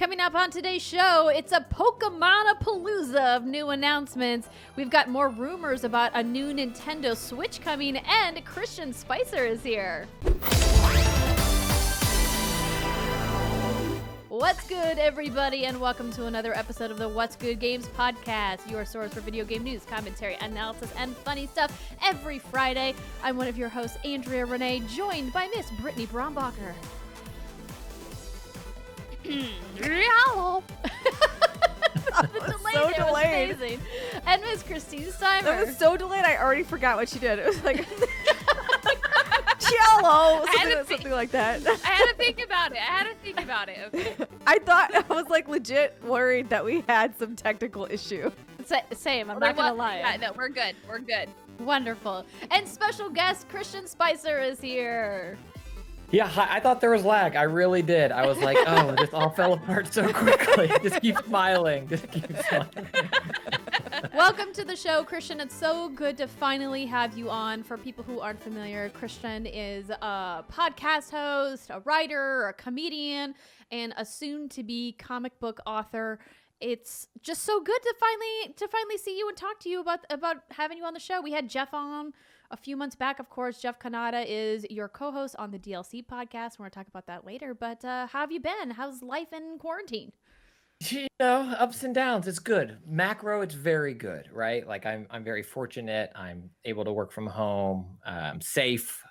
Coming up on today's show, it's a Pokemon-a-palooza of new announcements. We've got more rumors about a new Nintendo Switch coming, and Christian Spicer is here. What's good, everybody, and welcome to another episode of the What's Good Games podcast, your source for video game news, commentary, analysis, and funny stuff every Friday. I'm one of your hosts, Andrea Renee, joined by Miss Brittany Brombacher. Hello. The delay so there delayed. was amazing. And Miss Christine Steimer. That was so delayed, I already forgot what she did. It was like, cello, something like that. I had to think about it. Okay. I was like legit worried that we had some technical issue. Same, I'm not gonna lie. Yeah, no, we're good. We're good. Wonderful. And special guest Christian Spicer is here. Yeah, I thought there was lag. I really did. I was like, oh, this all fell apart so quickly. Just keep smiling. Welcome to the show, Christian. It's so good to finally have you on. For people who aren't familiar, Christian is a podcast host, a writer, a comedian, and a soon-to-be comic book author. It's just so good to finally see you and talk to you about having you on the show. We had Jeff on a few months back, of course. Jeff Kanata is your co-host on the DLC podcast. We're going to talk about that later. But how have you been? How's life in quarantine? You know, ups and downs. It's good. Macro, it's very good, right? Like I'm very fortunate. I'm able to work from home. I'm safe.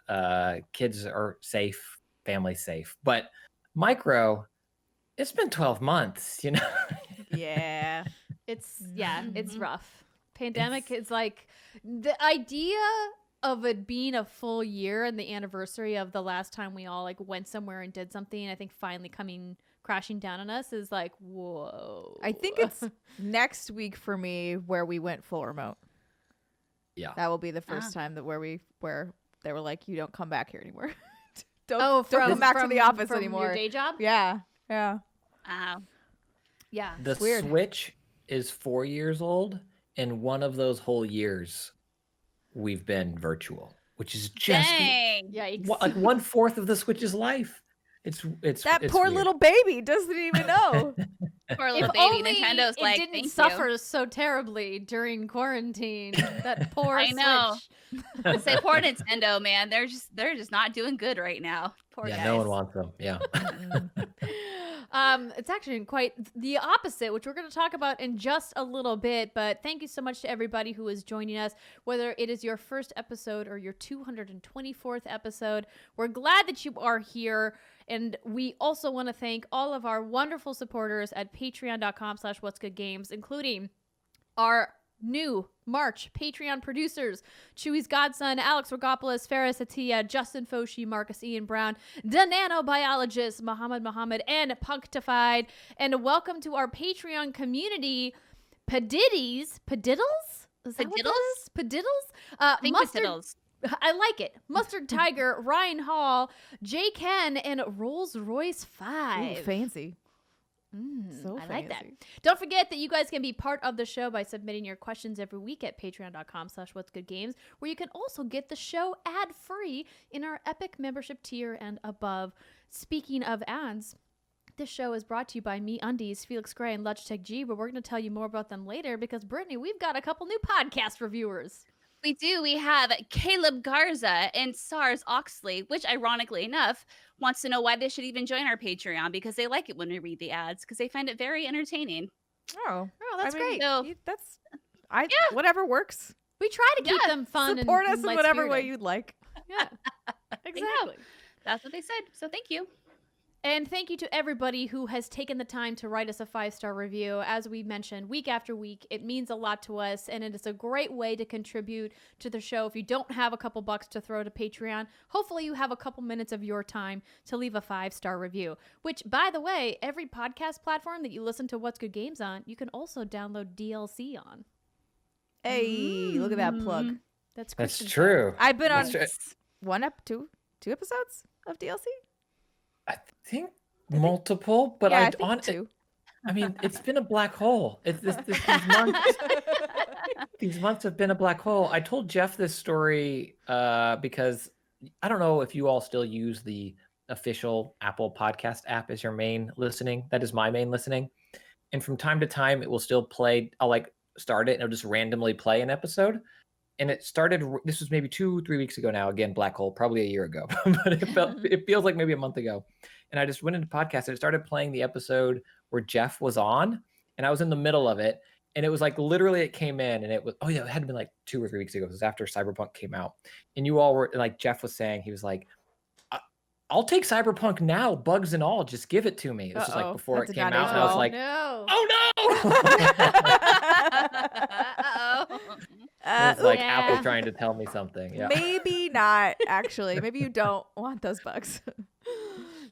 Kids are safe. Family's safe. But micro, it's been 12 months, you know? Yeah. It's rough. Pandemic is like the idea of it being a full year and the anniversary of the last time we all like went somewhere and did something. I think finally coming crashing down on us is like, whoa. I think it's next week for me where we went full remote. Yeah. That will be the first time that where they were like, you don't come back here anymore. Don't come back to the office from anymore. Your day job? Yeah. Yeah. The Switch is 4 years old, and one of those whole years we've been virtual, which is just Yikes. like 1/4 of the Switch's life. It's that poor weird. little baby doesn't even know. Poor little If baby. only Nintendo's it like, didn't thank suffer so terribly during quarantine. That poor I know. Switch. Say poor Nintendo, man. They're just not doing good right now. Poor Yeah, guys. no one wants them. Yeah. It's actually quite the opposite, which we're going to talk about in just a little bit. But thank you so much to everybody who is joining us, whether it is your first episode or your 224th episode. We're glad that you are here. And we also want to thank all of our wonderful supporters at patreon.com/whatsgoodgames, including our new March Patreon producers: Chewy's Godson, Alex Rigopulos, Faris Attieh, Justin Foshee, Marcus Ian Brown, DaNanoBiologist, Mohammed Mohammed, and Punkdefied. And welcome to our Patreon community, Padiddles? Is that what that is? Padiddles? I think Mustard. Padiddles. I like it. Mustard Tiger, Ryan Hall, Jay Ken, and Rolls Royce 5. Ooh, fancy. So I like that. fancy. Don't forget that you guys can be part of the show by submitting your questions every week at patreon.com/whatsgoodgames, where you can also get the show ad-free in our epic membership tier and above. Speaking of ads, this show is brought to you by Me Undies, Felix Gray, and Logitech G, but we're going to tell you more about them later because, Brittany, we've got a couple new podcast reviewers. We do. We have Caleb Garza and Sars Oxley, which ironically enough wants to know why they should even join our Patreon because they like it when we read the ads because they find it very entertaining. Oh, that's great. So, whatever works. We try to keep them fun Support and us in whatever way light-spirited. you'd like. Yeah, exactly. That's what they said. So thank you. And thank you to everybody who has taken the time to write us a 5-star review. As we mentioned, week after week, it means a lot to us, and it is a great way to contribute to the show. If you don't have a couple bucks to throw to Patreon, hopefully you have a couple minutes of your time to leave a 5-star review, which, by the way, every podcast platform that you listen to What's Good Games on, you can also download DLC on. Hey, look at that plug. That's true. I've been on That's two episodes of DLC. I think multiple, but I think two. I mean, it's been a black hole. These months have been a black hole. I told Jeff this story because I don't know if you all still use the official Apple podcast app is your main listening. That is my main listening. And from time to time, it will still play. I'll like start it and it'll just randomly play an episode. And it started, this was maybe 2-3 weeks ago now. Again, black hole, probably a year ago, but it feels like maybe a month ago. And I just went into podcast and it started playing the episode where Jeff was on, and I was in the middle of it. And it was like, literally it came in and it was, oh yeah, it had been like 2 or 3 weeks ago. It was after Cyberpunk came out. And you all were like, Jeff was saying, he was like, I'll take Cyberpunk now, bugs and all, just give it to me. This was like before it came out. And I was like, no. oh no. It was like Apple trying to tell me something. Yeah. Maybe not, actually. Maybe you don't want those bugs.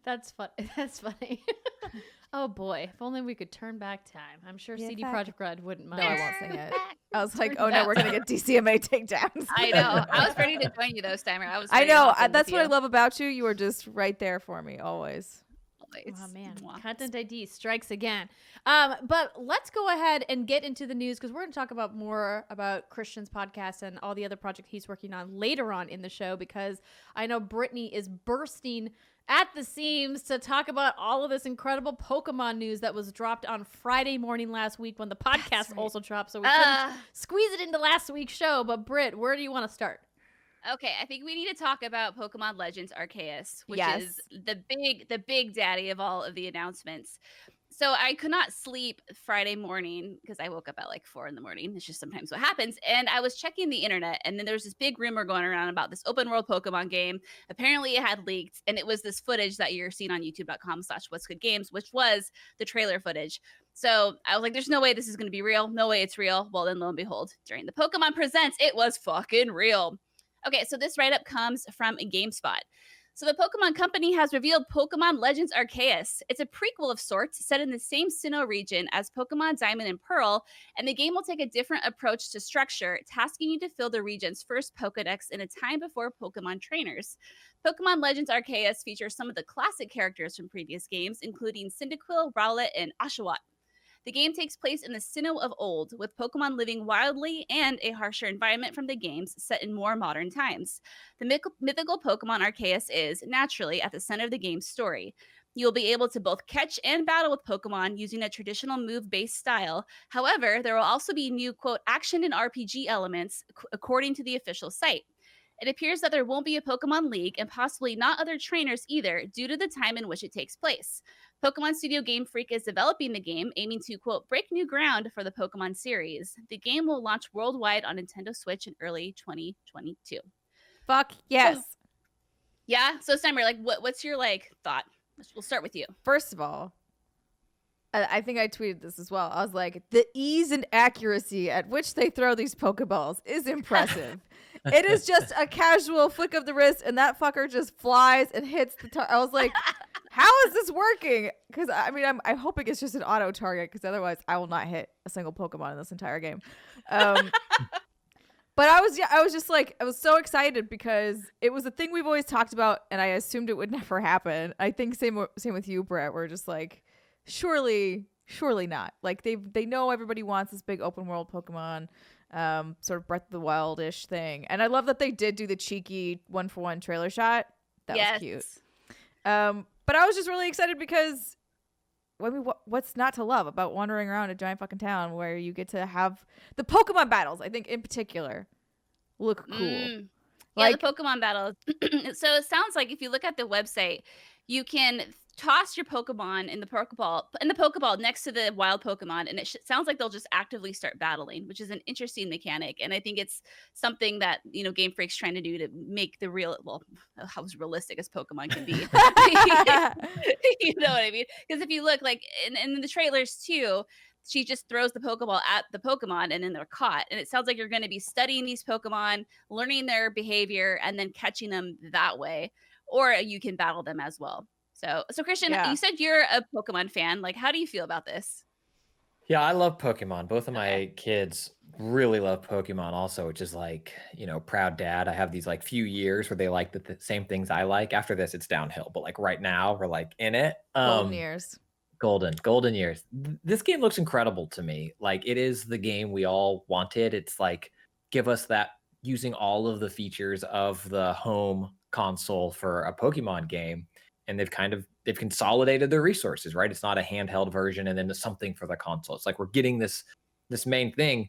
That's fun. That's funny. Oh boy, if only we could turn back time. I'm sure CD Projekt Red wouldn't mind. No, I won't sing it. I was like, oh no, we're gonna get DCMA takedowns. I know. I was ready to join you though, Steimer. I know. That's what I love about you. You were just right there for me, always. Oh man, Content ID strikes again. But let's go ahead and get into the news, because we're going to talk about more about Christian's podcast and all the other projects he's working on later on in the show, because I know Brittany is bursting at the seams to talk about all of this incredible Pokemon news that was dropped on Friday morning last week when the podcast also dropped. So we couldn't squeeze it into last week's show. But Britt, where do you want to start? Okay, I think we need to talk about Pokemon Legends Arceus, which is the big daddy of all of the announcements. So I could not sleep Friday morning because I woke up at like 4 a.m. It's just sometimes what happens. And I was checking the internet, and then there's this big rumor going around about this open world Pokemon game. Apparently it had leaked, and it was this footage that you're seeing on youtube.com/whatsgoodgames, which was the trailer footage. So I was like, there's no way this is going to be real. No way it's real. Well, then lo and behold, during the Pokemon Presents, it was fucking real. Okay, so this write-up comes from GameSpot. So the Pokemon Company has revealed Pokemon Legends Arceus. It's a prequel of sorts set in the same Sinnoh region as Pokemon Diamond and Pearl, and the game will take a different approach to structure, tasking you to fill the region's first Pokedex in a time before Pokemon trainers. Pokemon Legends Arceus features some of the classic characters from previous games, including Cyndaquil, Rowlet, and Oshawott. The game takes place in the Sinnoh of old, with Pokemon living wildly and a harsher environment from the games set in more modern times. The mythical Pokemon Arceus is, naturally, at the center of the game's story. You'll be able to both catch and battle with Pokemon using a traditional move-based style. However, there will also be new, quote, action and RPG elements, according to the official site. It appears that there won't be a Pokemon League, and possibly not other trainers either, due to the time in which it takes place. Pokemon Studio Game Freak is developing the game, aiming to, quote, break new ground for the Pokemon series. The game will launch worldwide on Nintendo Switch in early 2022. Fuck yes. So, yeah? So, Steimer, like, what's your, like, thought? We'll start with you. First of all, I think I tweeted this as well. I was like, the ease and accuracy at which they throw these Pokeballs is impressive. It is just a casual flick of the wrist, and that fucker just flies and hits the target. I was like, how is this working? Because, I mean, I'm hoping it's just an auto target, because otherwise I will not hit a single Pokemon in this entire game. But I was just like, I was so excited because it was a thing we've always talked about, and I assumed it would never happen. I think same with you, Brett. We're just like, surely not. Like they know everybody wants this big open world Pokemon, sort of Breath of the Wild-ish thing. And I love that they did do the cheeky 1-for-1 trailer shot. That was cute. But I was just really excited because, I mean, what's not to love about wandering around a giant fucking town where you get to have the Pokemon battles, I think in particular, look cool. Yeah, the Pokemon battles. So it sounds like if you look at the website, you can toss your Pokemon in the Pokeball next to the wild Pokemon, and it sounds like they'll just actively start battling, which is an interesting mechanic. And I think it's something that, you know, Game Freak's trying to do to make the how realistic as Pokemon can be. You know what I mean? Because if you look, like in the trailers too, she just throws the Pokeball at the Pokemon and then they're caught. And it sounds like you're going to be studying these Pokemon, learning their behavior, and then catching them that way. Or you can battle them as well. So Christian, you said you're a Pokemon fan. Like, how do you feel about this? Yeah, I love Pokemon. Both of my kids really love Pokemon also, which is like, you know, proud dad. I have these like few years where they like the same things I like. After this, it's downhill. But like right now, we're like in it. Golden years. Golden years. This game looks incredible to me. Like, it is the game we all wanted. It's like, give us that, using all of the features of the home console for a Pokemon game. and they've consolidated their resources, right? It's not a handheld version and then something for the console. It's like we're getting this main thing.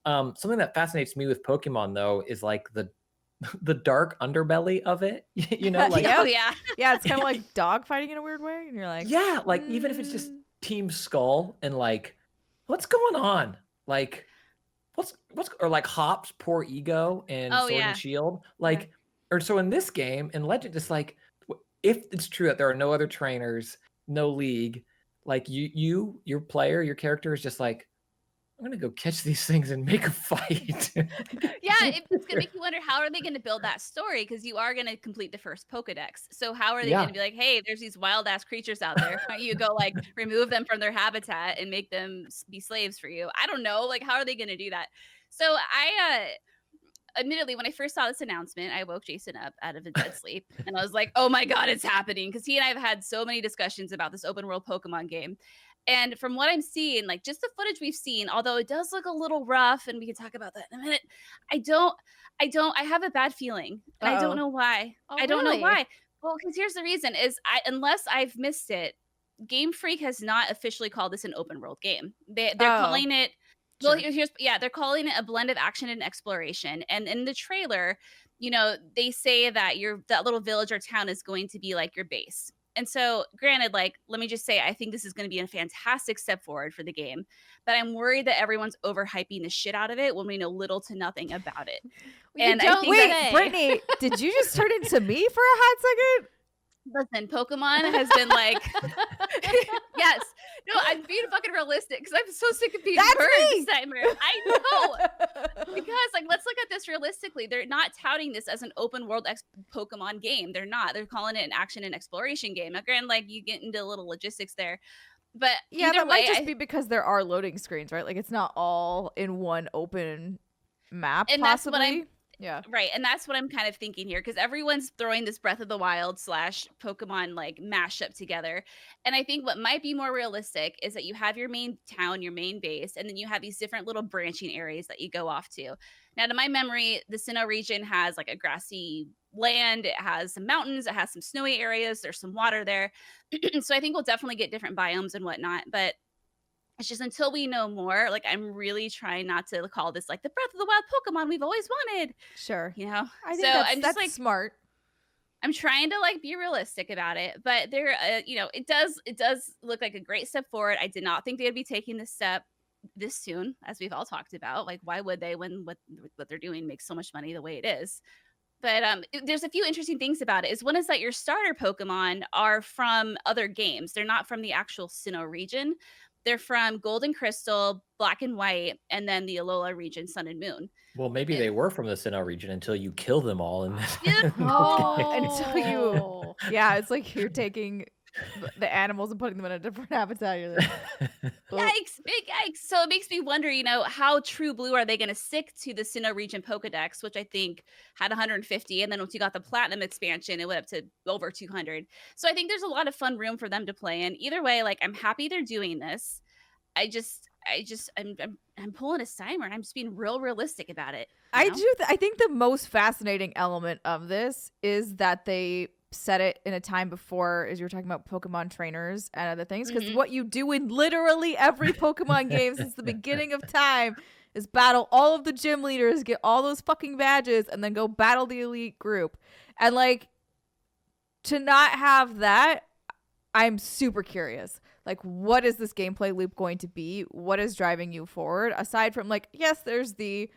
Something that fascinates me with Pokemon though is like the dark underbelly of it. You know, like Oh yeah. Yeah, it's kind of like dog fighting in a weird way, and you're like, yeah, like even if it's just Team Skull and like what's going on? Like what's or like Hop's poor ego and Oh, Sword yeah. and Shield. Like or so in this game in Legend, it's like if it's true that there are no other trainers, no league, like your player, your character is just like, I'm gonna go catch these things and make a fight. Yeah, it's gonna make you wonder, how are they gonna build that story? Because you are gonna complete the first Pokedex. So how are they gonna be like, hey, there's these wild ass creatures out there. Why don't you go like remove them from their habitat and make them be slaves for you? I don't know. Like, how are they gonna do that? So I admittedly, when I first saw this announcement, I woke Jason up out of a dead sleep and I was like, oh my God, it's happening. Because he and I have had so many discussions about this open world Pokemon game. And from what I'm seeing, like just the footage we've seen, although it does look a little rough, and we can talk about that in a minute, I have a bad feeling. And I don't know why. Oh, I don't know really? why. Well, because here's the reason is unless I've missed it, Game Freak has not officially called this an open world game. They're calling it, well, they're calling it a blend of action and exploration. And in the trailer, you know, they say that that little village or town is going to be like your base. And so, granted, like, let me just say, I think this is going to be a fantastic step forward for the game. But I'm worried that everyone's overhyping the shit out of it when we know little to nothing about it. And wait, Brittany, did you just turn into me for a hot second? Listen, Pokemon has been like, yes. No, I'm being fucking realistic because I'm so sick of being burned, Steimer. I know. Because, like, let's look at this realistically. They're not touting this as an open world Pokemon game. They're not. They're calling it an action and exploration game. Now, granted, like, you get into little logistics there. But yeah, that might just be because there are loading screens, right? Like, it's not all in one open map, and possibly. That's what I'm. Yeah. Right. And that's what I'm kind of thinking here, because everyone's throwing this Breath of the Wild / Pokemon like mashup together. And I think what might be more realistic is that you have your main town, your main base, and then you have these different little branching areas that you go off to. Now, to my memory, the Sinnoh region has like a grassy land. It has some mountains. It has some snowy areas. There's some water there. So I think we'll definitely get different biomes and whatnot. But it's just until we know more, like, I'm really trying not to call this like the Breath of the Wild Pokemon we've always wanted. Sure. You know? I think that's like smart. I'm trying to like be realistic about it, but there, you know, it does look like a great step forward. I did not think they'd be taking this step this soon, as we've all talked about. Like, why would they when what they're doing makes so much money the way it is? But there's a few interesting things about it. One is that your starter Pokemon are from other games. They're not from the actual Sinnoh region. They're from Gold and Crystal, Black and White, and then the Alola region, Sun and Moon. Well, maybe they were from the Sinnoh region until you kill them all. Until you, yeah, it's like you're taking the animals and putting them in a different habitat. You're like, yikes, big yikes. So it makes me wonder, you know, how true blue are they going to stick to the Sinnoh region Pokedex, which I think had 150. And then once you got the Platinum expansion, it went up to over 200. So I think there's a lot of fun room for them to play in. Either way, like, I'm happy they're doing this. I'm pulling a Steimer, and I'm just being real realistic about it. I think the most fascinating element of this is that they set it in a time before, as you were talking about Pokemon trainers and other things, because what you do in literally every Pokemon game since the beginning of time is battle all of the gym leaders, get all those fucking badges, and then go battle the elite group. And like, to not have that, I'm super curious. Like, what is this gameplay loop going to be? What is driving you forward? Aside from, like, yes, there's the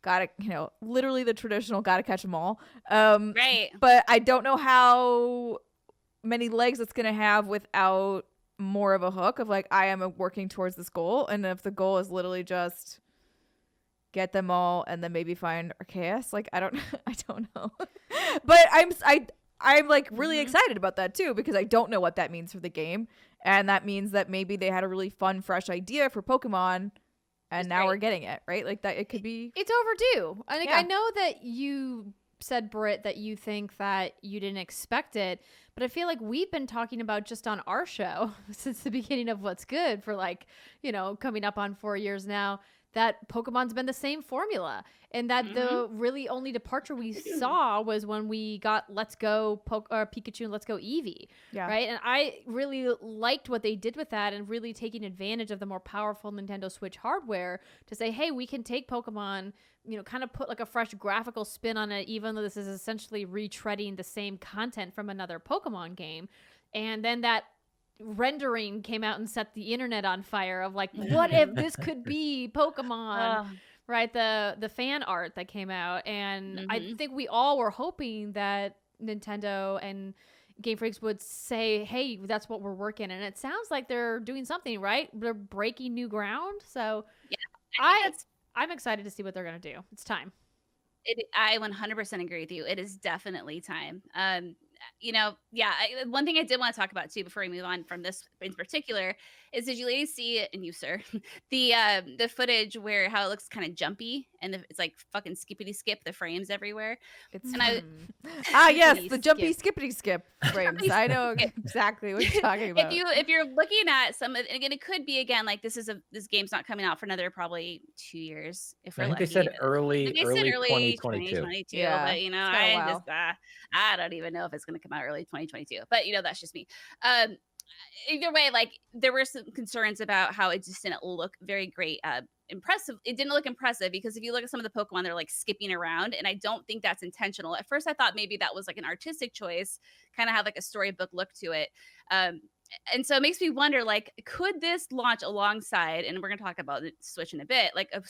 gotta, you know, literally the traditional gotta catch them all. Right. But I don't know how many legs it's going to have without more of a hook of, like, I am working towards this goal. And if the goal is literally just get them all and then maybe find Arceus, like, I don't know. But I'm like really excited about that too, because I don't know what that means for the game. And that means that maybe they had a really fun, fresh idea for Pokemon, and now we're getting it, right? Like, that it could be. It's overdue. I think I know that you said, Britt, that you think that you didn't expect it, but I feel like we've been talking about just on our show since the beginning of What's Good for, like, you know, coming up on 4 years now, that Pokemon's been the same formula, and that the really only departure we saw was when we got Let's Go Pikachu and Let's Go Eevee, right? And I really liked what they did with that, and really taking advantage of the more powerful Nintendo Switch hardware to say, hey, we can take Pokemon, you know, kind of put like a fresh graphical spin on it, even though this is essentially retreading the same content from another Pokemon game. And then that rendering came out and set the internet on fire of like, what if this could be Pokemon? Right, the fan art that came out, and I think we all were hoping that Nintendo and Game Freaks would say, hey, that's what we're working, and it sounds like they're doing something, right? They're breaking new ground. So I'm excited to see what they're gonna do. It's time. I 100% agree with you. It is definitely time. You know, one thing I did want to talk about too before we move on from this in particular is, did you ladies see, and you sir, the footage where how it looks kind of jumpy and it's like fucking skippity skip, the frames everywhere. It's and yes, the jumpy skippity skip frames. I know exactly what you're talking about. If you're looking at some, and again, it could be again like this game's not coming out for another probably 2 years. If we're I think lucky. they said early 2022. Yeah, but you know, I don't even know if it's going to come out early 2022. But you know, that's just me. Either way, like there were some concerns about how it just didn't look very great, impressive. It didn't look impressive because if you look at some of the Pokemon, they're like skipping around, and I don't think that's intentional. At first, I thought maybe that was like an artistic choice, kind of have like a storybook look to it. And so it makes me wonder, like, could this launch alongside, and we're going to talk about the Switch in a bit, like a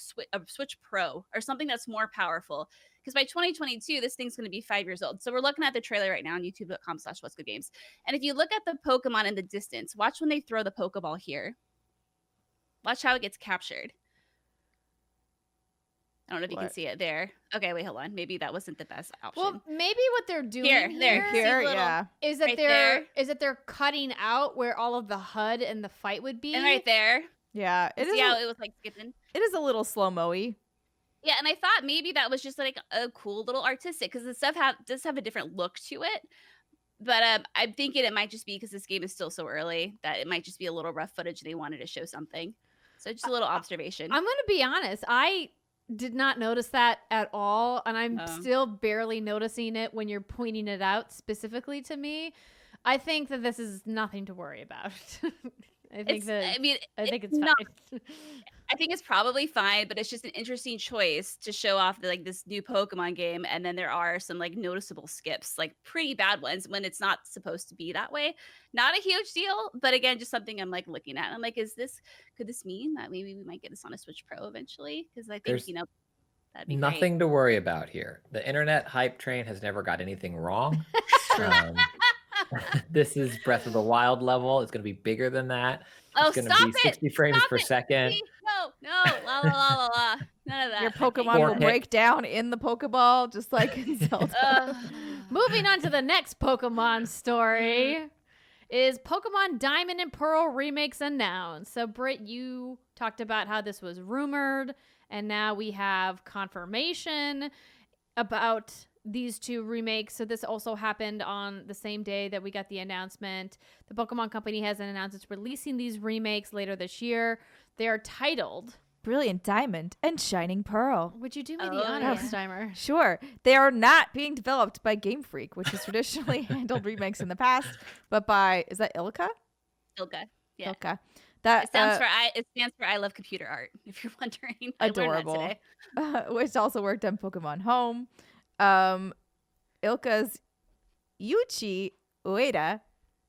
Switch Pro or something that's more powerful? Because by 2022, this thing's going to be 5 years old. So we're looking at the trailer right now on youtube.com/what'sgoodgames. And if you look at the Pokemon in the distance, watch when they throw the Pokeball here. Watch how it gets captured. I don't know if you can see it there. Okay, wait, hold on. Maybe that wasn't the best option. Well, maybe what they're doing here, is that they're cutting out where all of the HUD and the fight would be. And right there. Yeah, it was like skipping. It is a little slow-mo-y. Yeah, and I thought maybe that was just like a cool little artistic, because the stuff does have a different look to it. But I'm thinking it might just be because this game is still so early that it might just be a little rough footage. They wanted to show something. So just a little observation. I'm going to be honest. I did not notice that at all, and I'm still barely noticing it when you're pointing it out specifically to me. I think that this is nothing to worry about. I think it's fine. I think it's probably fine, but it's just an interesting choice to show off this new Pokemon game, and then there are some like noticeable skips, like pretty bad ones when it's not supposed to be that way. Not a huge deal, but again, just something I'm like looking at. I'm like, could this mean that maybe we might get this on a Switch Pro eventually? Because I think that'd be nothing great. to worry about here. The internet hype train has never got anything wrong. This is Breath of the Wild level. It's going to be bigger than that. It's going to be 60 frames per second. No, la la la la la. None of that. Your Pokemon will break down in the Pokeball, just like in Zelda. Moving on to the next Pokemon story is Pokemon Diamond and Pearl remakes announced. So, Britt, you talked about how this was rumored, and now we have confirmation about these two remakes. So this also happened on the same day that we got the announcement. The Pokemon Company has announced it's releasing these remakes later this year. They are titled Brilliant Diamond and Shining Pearl. Would you do me the honor, Steimer? Sure. They are not being developed by Game Freak, which has traditionally handled remakes in the past, but by, is that Ilka? Ilka, yeah. Ilka. It stands for I love computer art, if you're wondering. Adorable. Which also worked on Pokemon Home. Ilka's Yuichi Ueda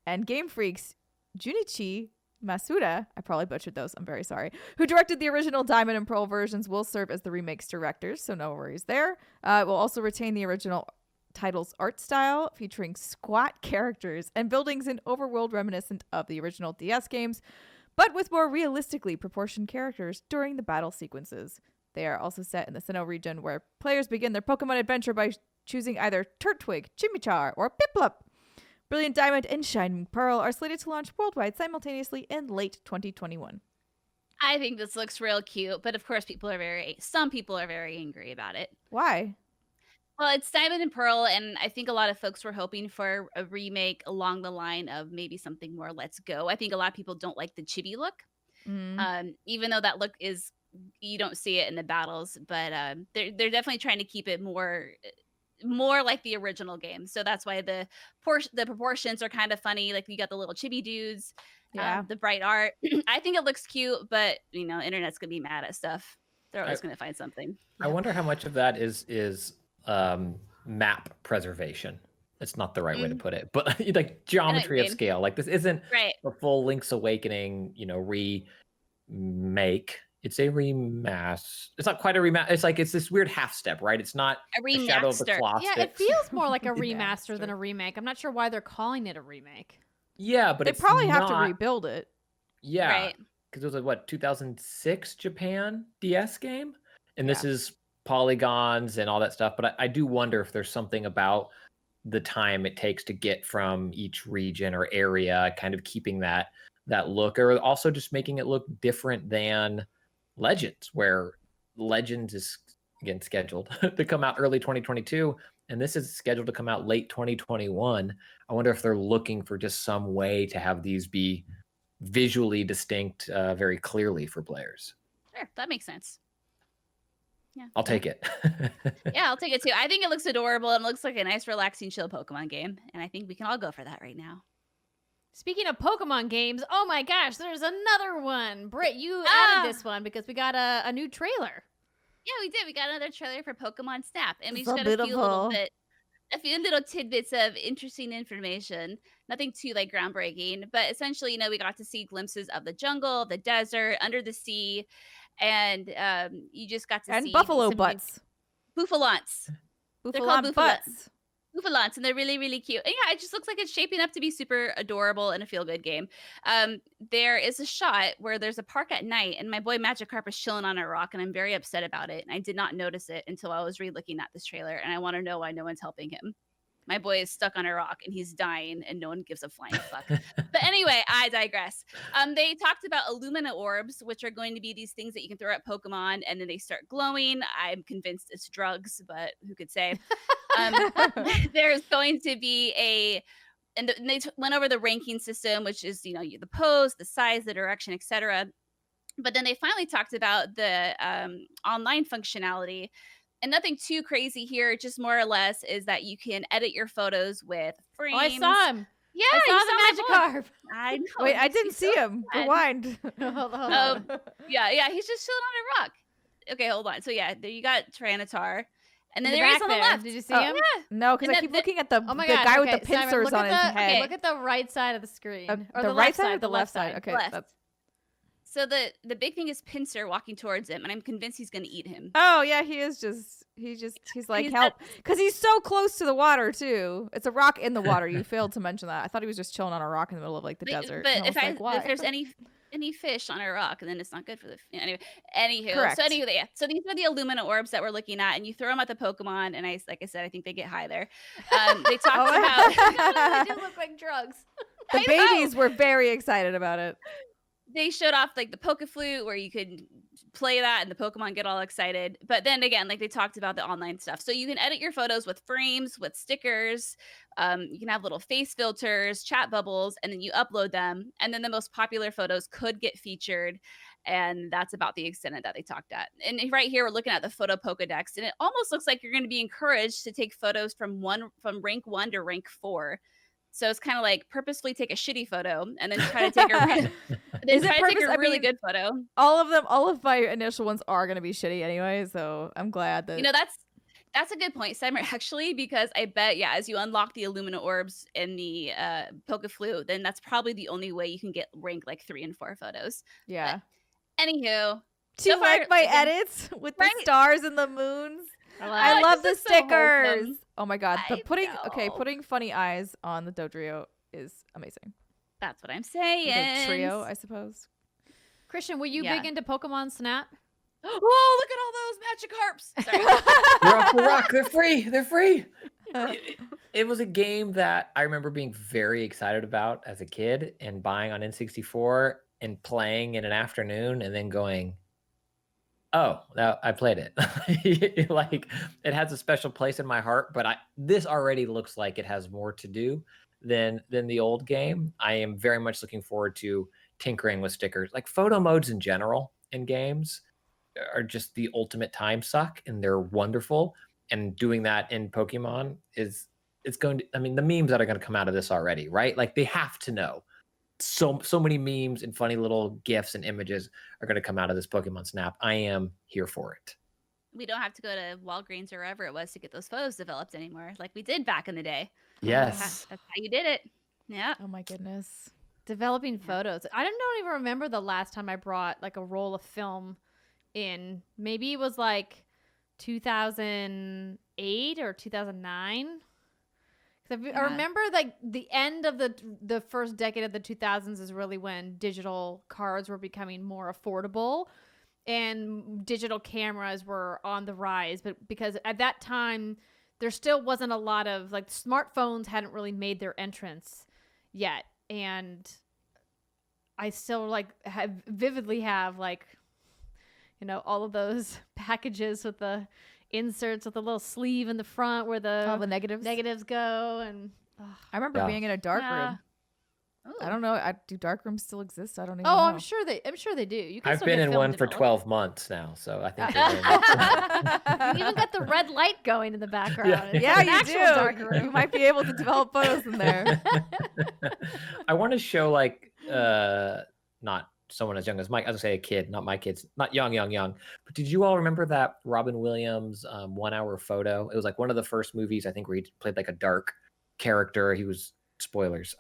and Game Freak's Junichi Masuda, I probably butchered those, I'm very sorry, who directed the original Diamond and Pearl versions, will serve as the remake's directors, so no worries there. It will also retain the original title's art style, featuring squat characters and buildings in overworld reminiscent of the original DS games, but with more realistically proportioned characters during the battle sequences. They are also set in the Sinnoh region, where players begin their Pokemon adventure by choosing either Turtwig, Chimichar, or Piplup. Brilliant Diamond and Shining Pearl are slated to launch worldwide simultaneously in late 2021. I think this looks real cute, but of course some people are very angry about it. Why? Well, it's Diamond and Pearl, and I think a lot of folks were hoping for a remake along the line of maybe something more Let's Go. I think a lot of people don't like the chibi look, even though that look is you don't see it in the battles, but they're definitely trying to keep it more like the original game. So that's why the proportions are kind of funny. Like you got the little chibi dudes, the bright art. I think it looks cute, but internet's gonna be mad at stuff. They're always gonna find something. I wonder how much of that is map preservation. It's not the right way to put it, but like geometry of scale. Like this isn't a full Link's Awakening, remake. It's a remaster. It's not quite a remaster. It's like it's this weird half step, right? It's not a remaster. Shadow of the Colossus. Yeah, it feels more like a remaster than a remake. I'm not sure why they're calling it a remake. Yeah, but they probably have to rebuild it. Yeah, because it was a 2006 Japan DS game, and this is polygons and all that stuff. But I do wonder if there's something about the time it takes to get from each region or area, kind of keeping that look, or also just making it look different than Legends, where Legends is again scheduled to come out early 2022, and this is scheduled to come out late 2021. I wonder if they're looking for just some way to have these be visually distinct very clearly for players. Sure, that makes sense. Yeah, I'll take it. Yeah, I'll take it too. I think it looks adorable and looks like a nice, relaxing, chill Pokemon game, and I think we can all go for that right now. Speaking of Pokemon games, oh my gosh, there's another one. Britt, you added this one because we got a new trailer. Yeah, we did. We got another trailer for Pokemon Snap, and we just got a few little tidbits of interesting information. Nothing too groundbreaking, but essentially, we got to see glimpses of the jungle, the desert, under the sea, and you just got to see buffalo butts. Bouffalants. They're called butts. Bouffalants, and they're really, really cute. And yeah, it just looks like it's shaping up to be super adorable and a feel-good game. There is a shot where there's a park at night, and my boy Magikarp is chilling on a rock, and I'm very upset about it. And I did not notice it until I was re-looking at this trailer, and I want to know why no one's helping him. My boy is stuck on a rock, and he's dying, and no one gives a flying fuck. But anyway, I digress. They talked about Illumina orbs, which are going to be these things that you can throw at Pokemon, and then they start glowing. I'm convinced it's drugs, but who could say? There's going to be they went over the ranking system, which is the pose, the size, the direction, etc. But then they finally talked about the online functionality, and nothing too crazy here. Just more or less is that you can edit your photos with frames. Oh, I saw him. Yeah, I saw the Magikarp. I know. Wait, I didn't see him. Rewind. Hold on. Yeah, he's just chilling on a rock. Okay, hold on. So yeah, there you got Tyranitar. And then there is on the left. Did you see him? Yeah. No, because I keep looking at the guy with the pincers on his head. Look at the right side of the screen. Or the right side or the left side? Okay. Left. So the big thing is Pinsir walking towards him, and I'm convinced he's going to eat him. Oh, yeah, he is he's like, help. Because he's so close to the water, too. It's a rock in the water. You failed to mention that. I thought he was just chilling on a rock in the middle of the desert. But if there's any fish on a rock, then it's not good for the anywho. Correct. So anyway, so these are the Illumina orbs that we're looking at, and you throw them at the Pokemon, and like I said, I think they get high there. They talked about they do look like drugs. The babies were very excited about it. They showed off the Pokeflute where you could play that and the Pokemon get all excited. But then again, they talked about the online stuff. So you can edit your photos with frames, with stickers. You can have little face filters, chat bubbles, and then you upload them. And then the most popular photos could get featured. And that's about the extent of that they talked at. And right here, we're looking at the photo Pokedex. And it almost looks like you're going to be encouraged to take photos from rank 1 to rank 4. So it's kind of like purposefully take a shitty photo and then try to take a really good photo. All of my initial ones are going to be shitty anyway. So I'm glad that that's a good point, Steimer, actually, because I bet as you unlock the Illumina orbs in the Pokeflute, then that's probably the only way you can get rank 3 and 4 photos. Yeah. But, anywho, do you like my edits with the stars and the moons? I love the stickers. Oh my god, putting funny eyes on the Dodrio is amazing. That's what I'm saying. The trio, I suppose. Christian, were you big into Pokemon Snap? Oh, look at all those Magikarps. Sorry. They're off the rock. They're free. It was a game that I remember being very excited about as a kid and buying on N64 and playing in an afternoon and then going, oh, now I played it. It has a special place in my heart, but this already looks like it has more to do than the old game. I am very much looking forward to tinkering with stickers, like photo modes in general in games. are just the ultimate time suck, and they're wonderful. And doing that in Pokemon it's going to, I mean, the memes that are going to come out of this already, right? Like they have to know. So many memes and funny little GIFs and images are going to come out of this Pokemon Snap. I am here for it. We don't have to go to Walgreens or wherever it was to get those photos developed anymore, like we did back in the day. Yes. That's how you did it. Yeah. Oh my goodness. Developing photos. I don't even remember the last time I brought like a roll of film in. Maybe it was like 2008 or 2009. I remember like the end of the first decade of the 2000s is really when digital cards were becoming more affordable and digital cameras were on the rise. But because at that time there still wasn't a lot of, like, smartphones hadn't really made their entrance yet. And I still like vividly have like, you know, all of those packages with the inserts with the little sleeve in the front where all the negatives go. And I remember being in a dark room. Ooh. I don't know. Do dark rooms still exist? I don't even know. I'm sure they do. You can I've still been get in film one for developed. 12 months now, so I think You even got the red light going in the background. Yeah. It's Yeah, an you actual dark do. room. You might be able to develop photos in there. I want to show like not someone as young as Mike. I was gonna say a kid, not my kids, not young. But did you all remember that Robin Williams 1 hour photo? It was like one of the first movies, I think, where he played like a dark character. He was, spoilers,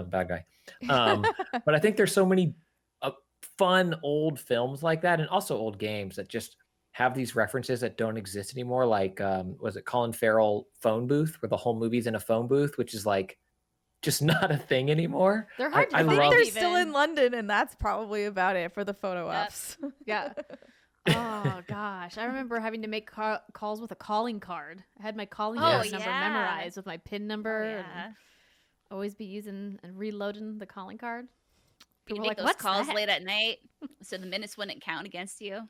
bad guy. But I think there's so many fun old films like that, and also old games that just have these references that don't exist anymore. Like was it Colin Farrell Phone Booth, where the whole movie's in a phone booth, which is like just not a thing anymore. They're hard to I find. think they're even. still in London, and that's probably about it for the photo ops. Yeah. Oh gosh, I remember having to make calls with a calling card. I had my calling card number memorized with my PIN number. And always be using and reloading the calling card. You People make were those calls that? late at night, so the minutes wouldn't count against you.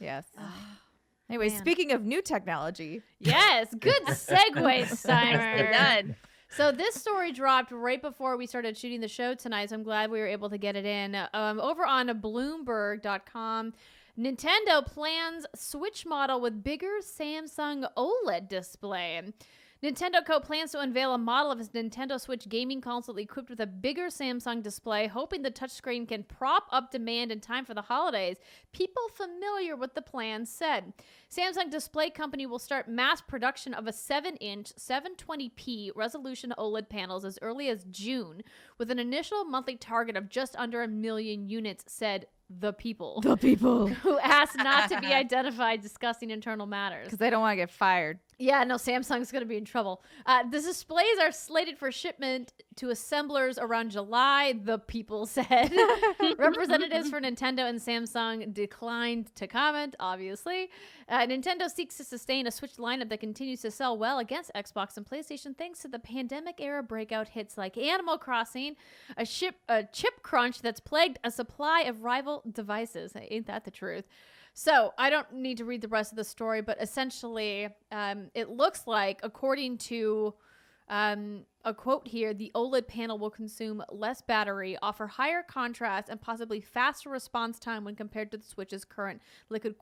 Yes. Anyway, man. speaking of new technology. Yes, good segue, Steimer. Done. So this story dropped right before we started shooting the show tonight, so I'm glad we were able to get it in. Over on Bloomberg.com, Nintendo plans Switch model with bigger Samsung OLED display. Nintendo Co. plans to unveil a model of its Nintendo Switch gaming console equipped with a bigger Samsung display, hoping the touchscreen can prop up demand in time for the holidays. People familiar with the plan said. Samsung Display Company will start mass production of a 7-inch 720p resolution OLED panels as early as June, with an initial monthly target of just under 1 million units, said the people. The people. Who asked not to be identified discussing internal matters. Because they don't want to get fired. Yeah, no, Samsung's going to be in trouble. The displays are slated for shipment to assemblers around July, the people said. Representatives for Nintendo and Samsung declined to comment, obviously. Nintendo seeks to sustain a Switch lineup that continues to sell well against Xbox and PlayStation thanks to the pandemic-era breakout hits like Animal Crossing, a chip crunch that's plagued a supply of rival devices. Ain't that the truth? So I don't need to read the rest of the story, but essentially it looks like, according to a quote here, the OLED panel will consume less battery, offer higher contrast, and possibly faster response time when compared to the Switch's current liquid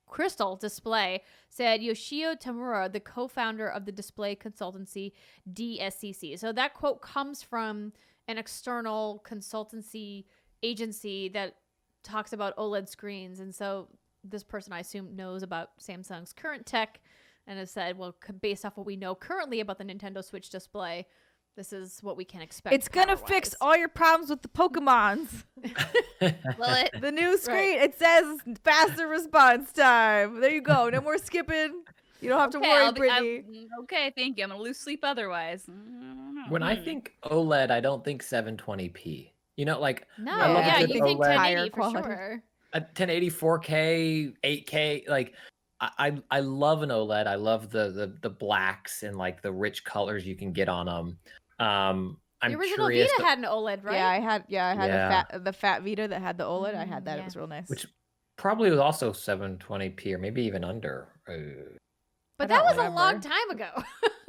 crystal display, said Yoshio Tamura, the co-founder of the display consultancy DSCC. So that quote comes from an external consultancy agency that talks about OLED screens, and so this person, I assume, knows about Samsung's current tech and has said, well, based off what we know currently about the Nintendo Switch display, this is what we can expect. It's going to fix all your problems with the Pokemons. The new screen, it says faster response time. There you go. No more skipping. You don't have to worry, Brittany. Okay, thank you. I'm going to lose sleep otherwise. When I think OLED, I don't think 720p. You know, like, No, I love yeah, a good you think OLED. 1080 for quality. sure. A 1080, 4K, 8K, like I love an OLED. I love the blacks and like the rich colors you can get on them. I'm The original curious, Vita had an OLED, right? Yeah, I had Yeah. the fat Vita that had the OLED. I had that. Yeah. It was real nice. which probably was also 720p or maybe even under. But I that don't was a remember. long time ago.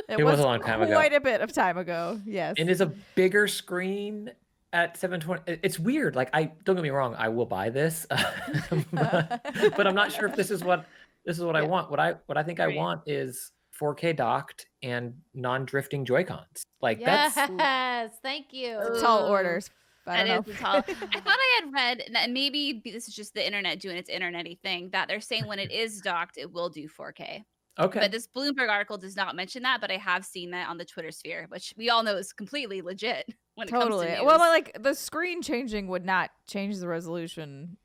It was a long time ago. Quite a bit of time ago. Yes. And it's a bigger screen. at 720. It's weird. Like, I don't get me wrong, I will buy this, but I'm not sure if this is what I want. What I think I want is 4K docked and non-drifting Joy-Cons. Like Yes, that's thank you. It's tall orders. I don't know. Tall. I thought I had read that maybe this is just the internet doing its internet-y thing, that they're saying when it is docked, it will do 4K. okay. But this Bloomberg article does not mention that, but I have seen that on the Twitter sphere, which we all know is completely legit when it comes to news. Well, like the screen changing would not change the resolution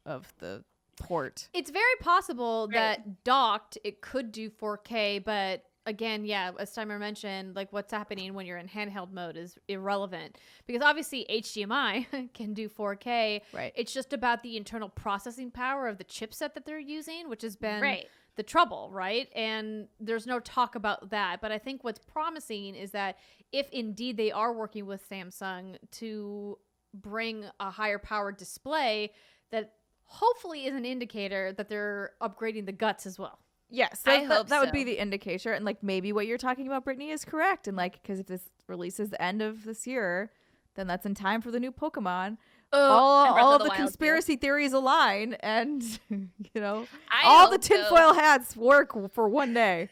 of the port. It's very possible that docked it could do 4K, but again, yeah, as Steimer mentioned, like what's happening when you're in handheld mode is irrelevant because obviously HDMI can do 4K. Right. It's just about the internal processing power of the chipset that they're using, which has been the trouble, right? And there's no talk about that. But I think what's promising is that if indeed they are working with Samsung to bring a higher powered display, that hopefully is an indicator that they're upgrading the guts as well. Yes, I hope that would so. be the indicator, and like maybe what you're talking about, Brittany, is correct. And like, because if this releases the end of this year, then that's in time for the new Pokemon. All of the conspiracy theories align, and you know, all the tinfoil hats work for one day.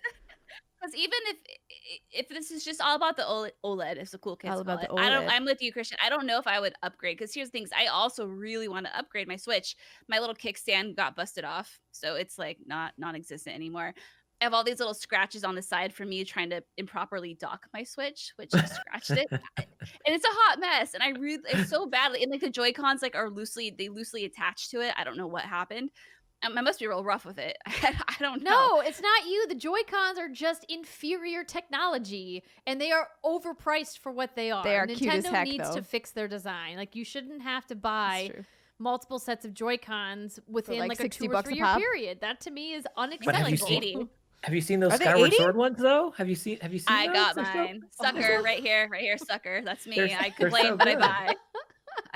Because even if this is just all about the OLED, if the cool kids All about call the it, OLED. I'm with you, Christian. I don't know if I would upgrade because here's the things. I also really want to upgrade my Switch. My little kickstand got busted off, so it's like non-existent anymore. I have all these little scratches on the side from me trying to improperly dock my Switch, which I scratched it, and it's a hot mess. And it's so badly. And like the Joy-Cons like are loosely attached to it. I don't know what happened. I must be real rough with it. I don't know. No, it's not you. The Joy-Cons are just inferior technology, and they are overpriced for what they are. They are Nintendo cute as heck, needs though. to fix their design. Like, you shouldn't have to buy multiple sets of Joy-Cons within like like a 60 2 or bucks 3 a year pop. period. That to me is But unacceptable. have you seen those Are they Skyward 80? Sword ones though? Have you seen I those? got They're so- mine. Sucker, right here, sucker. That's me. They're- I they're complain, so but I good. buy.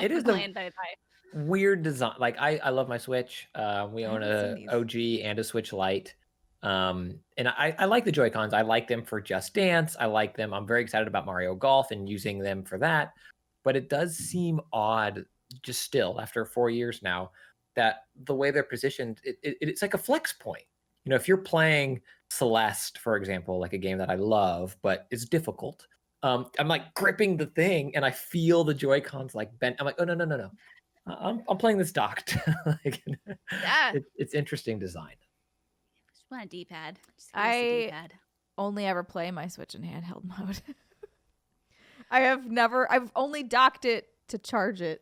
It is complain, but I buy. Weird design. Like I love my Switch. We own haven't a seen OG and a Switch Lite. And I like the Joy-Cons. I like them for Just Dance. I like them. I'm very excited about Mario Golf and using them for that. But it does seem odd, just still after 4 years now, that the way they're positioned, it's like a flex point. You know, if you're playing Celeste, for example, like a game that I love, but it's difficult. I'm like gripping the thing and I feel the Joy-Cons like bent. I'm like, oh no. I'm playing this docked. Like, Yeah. it's interesting design. Just want a D-pad. Just I- give us a D-pad. Only ever play my Switch in handheld mode. I've only docked it to charge it.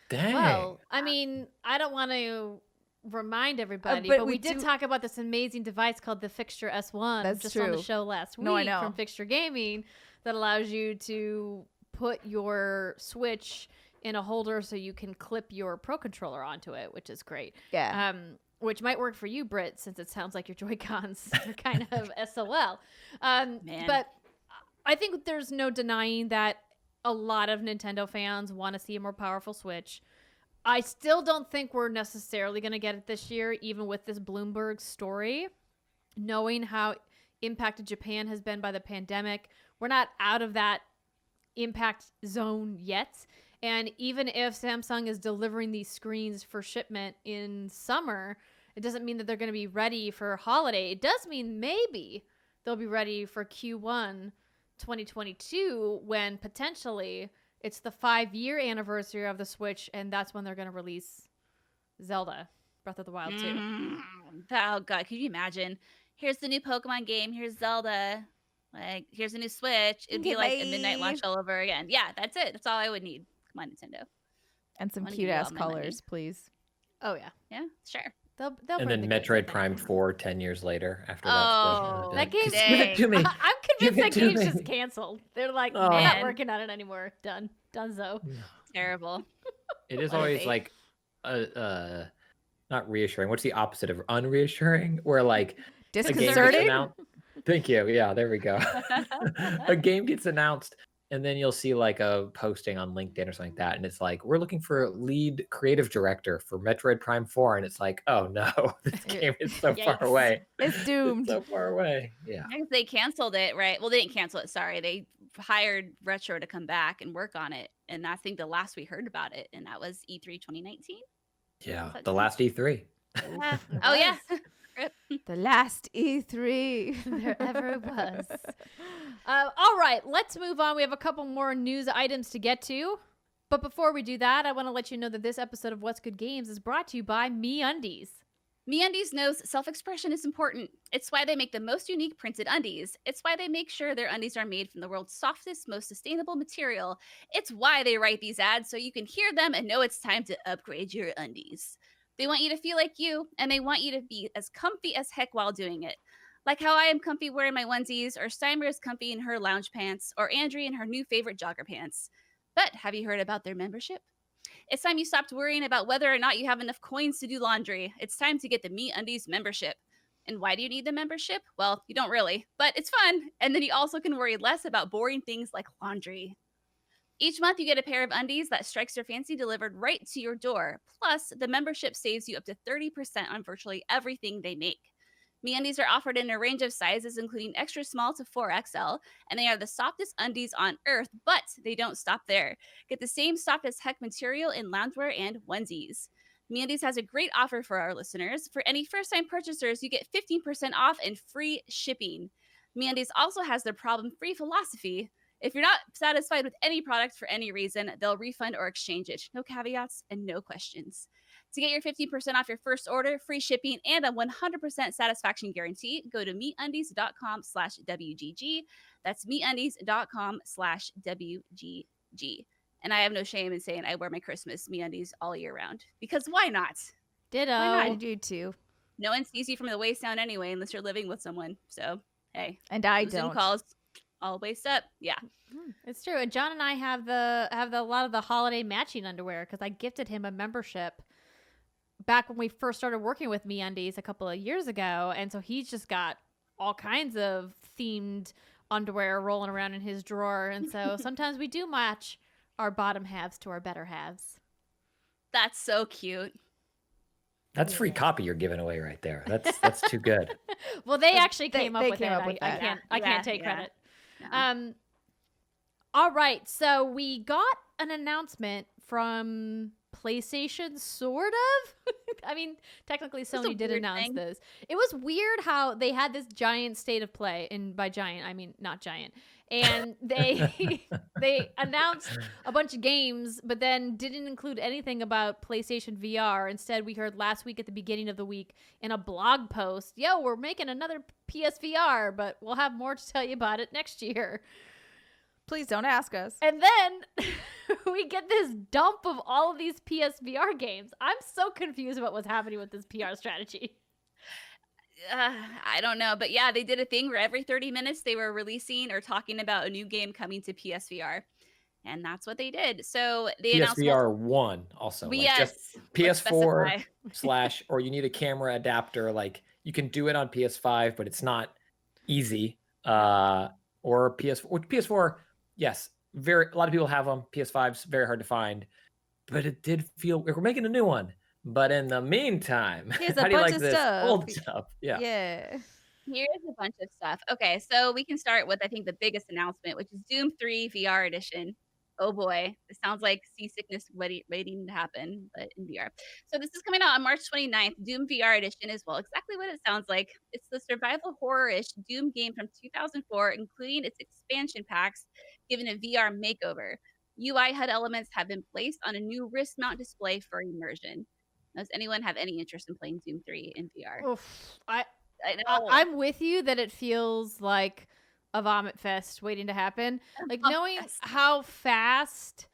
Dang. Well, I mean, I don't want to remind everybody, but but we we did do- talk about this amazing device called the Fixture S1 That's just on the true. show last week No, I know. from Fixture Gaming that allows you to put your Switch in a holder so you can clip your Pro Controller onto it, which is great. Yeah. Which might work for you, Britt, since it sounds like your Joy-Cons are kind of SOL. Man. But I think there's no denying that a lot of Nintendo fans want to see a more powerful Switch. I still don't think we're necessarily going to get it this year, even with this Bloomberg story. Knowing how impacted Japan has been by the pandemic, we're not out of that impact zone yet. And even if Samsung is delivering these screens for shipment in summer, it doesn't mean that they're going to be ready for holiday. It does mean maybe they'll be ready for Q1 2022 when potentially it's the 5-year anniversary of the Switch, and that's when they're going to release Zelda Breath of the Wild 2. Oh god, could you imagine? Here's the new Pokemon game. Here's Zelda. Like, here's a new Switch. It'd be like a midnight launch all over again. Yeah, that's it. That's all I would need. Come on, Nintendo. And some wanna cute give you ass all my money. colors, please. Oh, yeah. Yeah, sure. They'll And bring then the goods, I Metroid think. Prime 4 10 years later after Oh, That game's Just give it to me. I'm Give convinced it that to game's me. just canceled. They're like, Oh. we're not Man. working on it anymore. Done. Donezo. Terrible. It is What a always fate. like not reassuring. What's the opposite of unreassuring? Where like a game gets Disconcerting? announced. Thank you. Yeah, there we go. A game gets announced, and then you'll see like a posting on LinkedIn or something like that, and it's like, we're looking for a lead creative director for Metroid Prime 4, and it's like, oh no, this game is so far Yikes. away. It's It's doomed. so far away. Yeah. I guess they canceled it, right? Well, they didn't cancel it. Sorry, they hired Retro to come back and work on it, And I think the last we heard about it, and that was E3 2019. Yeah, the last E3. Oh yeah. The last E3 there ever was. All right, let's move on. We have a couple more news items to get to. But before we do that, I want to let you know that this episode of What's Good Games is brought to you by MeUndies. MeUndies knows self-expression is important. It's why they make the most unique printed undies. It's why they make sure their undies are made from the world's softest, most sustainable material. It's why they write these ads so you can hear them and know it's time to upgrade your undies. They want you to feel like you, and they want you to be as comfy as heck while doing it. Like how I am comfy wearing my onesies, or Steimer is comfy in her lounge pants, or Andrea in her new favorite jogger pants. But have you heard about their membership? It's time you stopped worrying about whether or not you have enough coins to do laundry. It's time to get the MeUndies membership. And why do you need the membership? Well, you don't really, but it's fun. And then you also can worry less about boring things like laundry. Each month, you get a pair of undies that strikes your fancy delivered right to your door. Plus, the membership saves you up to 30% on virtually everything they make. MeUndies are offered in a range of sizes, including extra small to 4XL, and they are the softest undies on earth, but they don't stop there. Get the same soft as heck material in loungewear and onesies. MeUndies has a great offer for our listeners. For any first-time purchasers, you get 15% off and free shipping. MeUndies also has their problem-free philosophy. If you're not satisfied with any product for any reason, they'll refund or exchange it. No caveats and no questions. To get your 15% off your first order, free shipping, and a 100% satisfaction guarantee, go to MeUndies.com/WGG. That's MeUndies.com/WGG. And I have no shame in saying I wear my Christmas MeUndies all year round. Because why not? Ditto. I do too. No one sees you from the waist down anyway, unless you're living with someone. So, hey. And I Zoom don't. calls all waist up. Yeah. It's true. And John and I have a lot of the holiday matching underwear because I gifted him a membership back when we first started working with MeUndies a couple of years ago. And so he's just got all kinds of themed underwear rolling around in his drawer. And so sometimes we do match our bottom halves to our better halves. That's so cute. That's free copy you're giving away right there. That's too good. Well, they actually came up they with came it. up with that. I can't take Yeah. credit. No. All right. So we got an announcement from PlayStation, sort of. I mean, technically It's a Sony did weird announce thing. this. It was weird how they had this giant state of play, and by giant I mean not giant. And they announced a bunch of games, but then didn't include anything about PlayStation VR. Instead, we heard last week at the beginning of the week in a blog post, "Yo, we're making another PSVR, but we'll have more to tell you about it next year." Please don't ask us. And then we get this dump of all of these PSVR games. I'm so confused about what's happening with this PR strategy. I don't know, but yeah, they did a thing where every 30 minutes they were releasing or talking about a new game coming to PSVR, and that's what they did. So they announced PSVR 1 also. Like yes, just let's PS4 specify. or you need a camera adapter. Like you can do it on PS5, but it's not easy. Or PS4, yes, a lot of people have them. PS5's very hard to find, but it did feel we're making a new one. But in the meantime, Here's how a do you bunch like of this stuff. old stuff? Yeah. Yeah. Here's a bunch of stuff. Okay, so we can start with I think the biggest announcement, which is Doom 3 VR edition. Oh boy, it sounds like seasickness waiting to happen, but in VR. So this is coming out on March 29th. Doom VR edition is, well, exactly what it sounds like. It's the survival horror-ish Doom game from 2004, including its expansion packs, given a VR makeover. UI HUD elements have been placed on a new wrist mount display for immersion. Does anyone have any interest in playing Doom 3 in VR? Oof. I know. I'm with you that it feels like a vomit fest waiting to happen. Like knowing how fast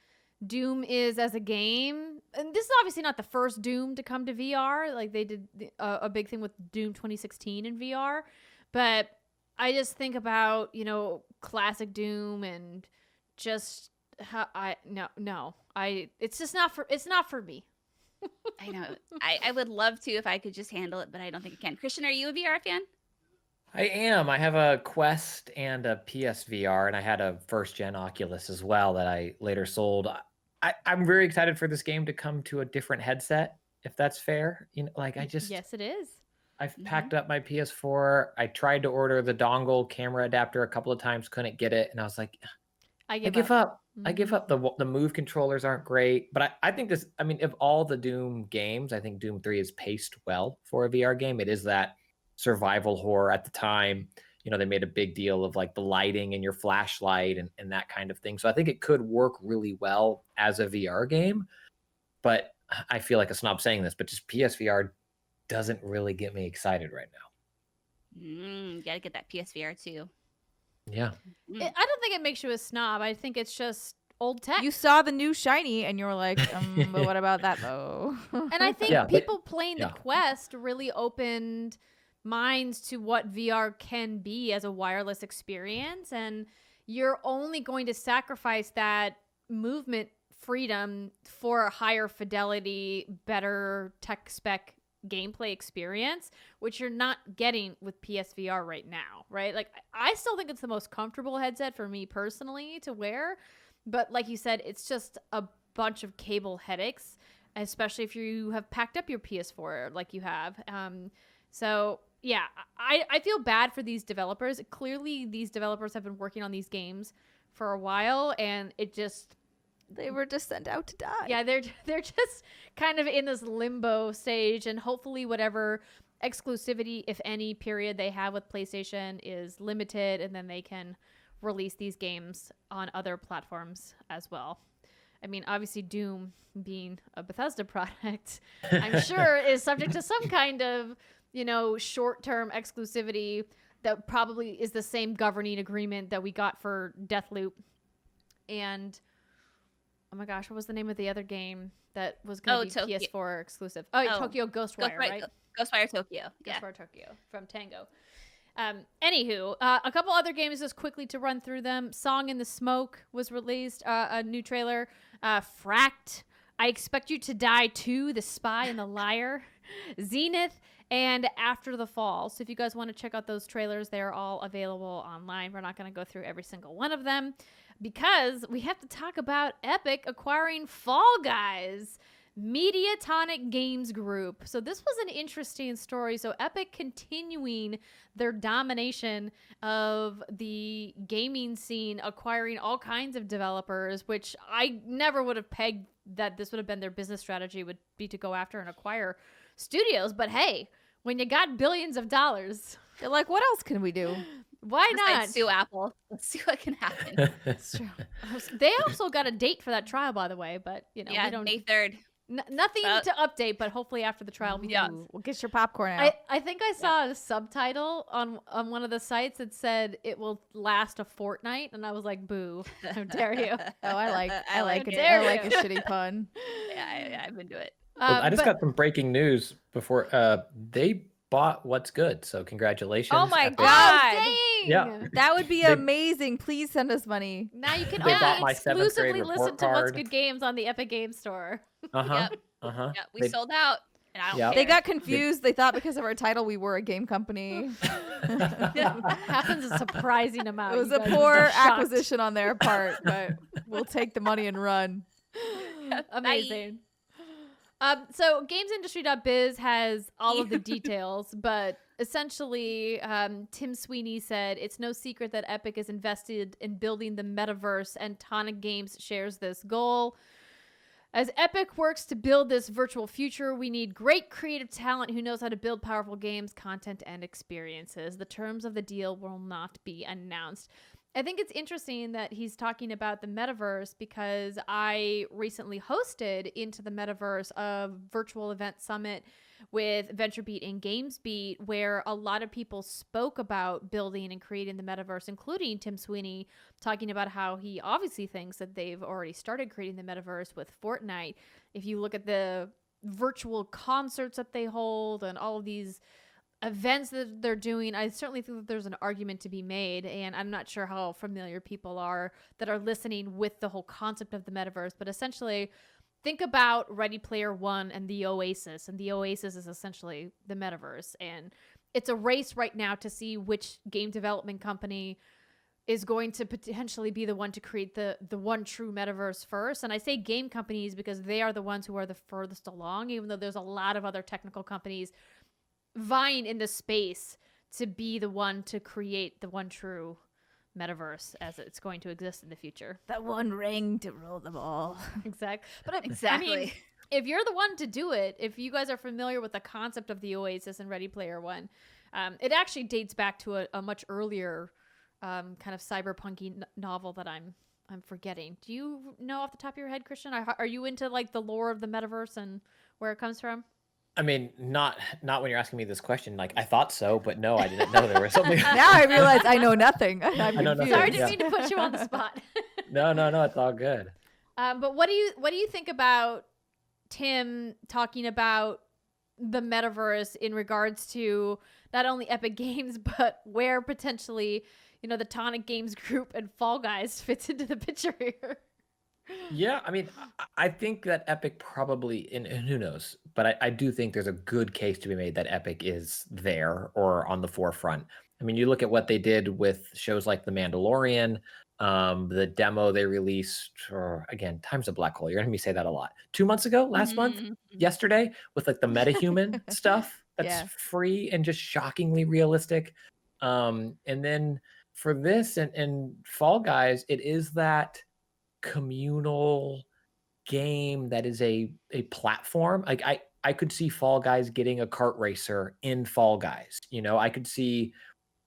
Doom is as a game, and this is obviously not the first Doom to come to VR. Like they did a big thing with Doom 2016 in VR, but I just think about classic Doom and just how it's not for me. I know. I would love to if I could just handle it, but I don't think I can. Christian, are you a VR fan? I am. I have a Quest and a PSVR, and I had a first-gen Oculus as well that I later sold. I'm very excited for this game to come to a different headset, if that's fair. Yes, it is. I've packed up my PS4. I tried to order the dongle camera adapter a couple of times, couldn't get it, and I was like, I I give give up. up. I give up. The move controllers aren't great, but I think this. I mean, of all the Doom games, I think Doom 3 is paced well for a VR game. It is that survival horror at the time. You know, they made a big deal of like the lighting and your flashlight and that kind of thing. So I think it could work really well as a VR game. But I feel like a snob saying this, but just PSVR doesn't really get me excited right now. Gotta get that PSVR too. Yeah. I don't think it makes you a snob. I think it's just old tech. You saw the new shiny and you were like, but what about that though? And I think Yeah, but- people playing the yeah. Quest really opened minds to what VR can be as a wireless experience. And you're only going to sacrifice that movement freedom for a higher fidelity, better tech spec gameplay experience, which you're not getting with PSVR right now, right? Like, I still think it's the most comfortable headset for me personally to wear, but like you said, it's just a bunch of cable headaches, especially if you have packed up your PS4 like you have. So yeah, I feel bad for these developers. Clearly these developers have been working on these games for a while, and it just, They were just sent out to die. yeah, they're just kind of in this limbo stage, and hopefully whatever exclusivity, if any, period they have with PlayStation is limited, and then they can release these games on other platforms as well. I mean, obviously Doom being a Bethesda product, I'm sure is subject to some kind of, short-term exclusivity that probably is the same governing agreement that we got for Deathloop. And oh my gosh, what was the name of the other game that was going to be PS4 exclusive? Tokyo Ghostwire, right? Ghostwire Tokyo. Yeah. Ghostwire Tokyo from Tango. Anywho, a couple other games just quickly to run through them. Song in the Smoke was released, a new trailer. Fracked, I Expect You to Die 2, The Spy and the Liar. Zenith, and After the Fall. So if you guys want to check out those trailers, they're all available online. We're not going to go through every single one of them because we have to talk about Epic acquiring Fall Guys. Mediatonic Games Group. So this was an interesting story. So Epic continuing their domination of the gaming scene, acquiring all kinds of developers, which I never would have pegged that this would have been their business strategy, would be to go after and acquire studios. But hey, when you got billions of dollars, They're like, what else can we do? why not? Let's sue Apple. Let's see what can happen. It's true. They also got a date for that trial, by the way, but we don't. May 3rd. Nothing to update, but hopefully after the trial we can. Ooh, we'll get your popcorn out. I think I saw a subtitle on one of the sites that said it will last a fortnight, and I was like, "Boo! How dare you!" I like like it. it. I like a shitty pun. Yeah, I'm into it. Well, I just but- got some breaking news before they bought What's Good. So congratulations. Oh my Epic. God. dang! Yeah. That would be They- amazing. Please send us money. Now you can They bought only my 7th grade exclusively listen report to What's card. Good Games on the Epic Games Store. Uh-huh. Yep. Uh-huh. Yeah, we sold out. And I don't Yep. care. They got confused. They thought because of our title we were a game company. Happens a surprising amount. It was You a guys would poor be shocked. acquisition on their part, but we'll take the money and run. Amazing. So gamesindustry.biz has all of the details, but essentially Tim Sweeney said it's no secret that Epic is invested in building the metaverse, and Tonic Games shares this goal. As Epic works to build this virtual future, we need great creative talent who knows how to build powerful games, content, and experiences. The terms of the deal will not be announced. I think it's interesting that he's talking about the metaverse because I recently hosted Into the Metaverse, a virtual event summit with VentureBeat and GamesBeat, where a lot of people spoke about building and creating the metaverse, including Tim Sweeney talking about how he obviously thinks that they've already started creating the metaverse with Fortnite. If you look at the virtual concerts that they hold and all of these events that they're doing, I certainly think that there's an argument to be made, and I'm not sure how familiar people are that are listening with the whole concept of the metaverse, but essentially think about Ready Player One and the Oasis, and the Oasis is essentially the metaverse, and it's a race right now to see which game development company is going to potentially be the one to create the one true metaverse first. And I say game companies because they are the ones who are the furthest along, even though there's a lot of other technical companies vying in the space to be the one to create the one true metaverse as it's going to exist in the future. That one ring to rule them all. Exactly. But Exactly. I mean, if you're the one to do it, if you guys are familiar with the concept of the Oasis and Ready Player One, it actually dates back to a much earlier kind of cyberpunky novel that I'm forgetting. Do you know off the top of your head, Christian? Are you into like the lore of the metaverse and where it comes from? I mean, not when you're asking me this question. Like, I thought so, but no, I didn't know there was something. Now I realize I know nothing. I'm I know confused. nothing. Sorry, I didn't Yeah. mean to put you on the spot. No, it's all good. But what do you think about Tim talking about the metaverse in regards to not only Epic Games, but where potentially, the Tonic Games group and Fall Guys fits into the picture here? Yeah, I mean, I think that Epic probably, and who knows, but I do think there's a good case to be made that Epic is there or on the forefront. I mean, you look at what they did with shows like The Mandalorian, the demo they released, or again, Time's a Black Hole. You're going to hear me say that a lot. 2 months ago, last month, yesterday, with like the metahuman stuff that's Yeah. free and just shockingly realistic. And then for this and Fall Guys, it is that communal game that is a platform. Like I could see Fall Guys getting a kart racer in Fall Guys. I could see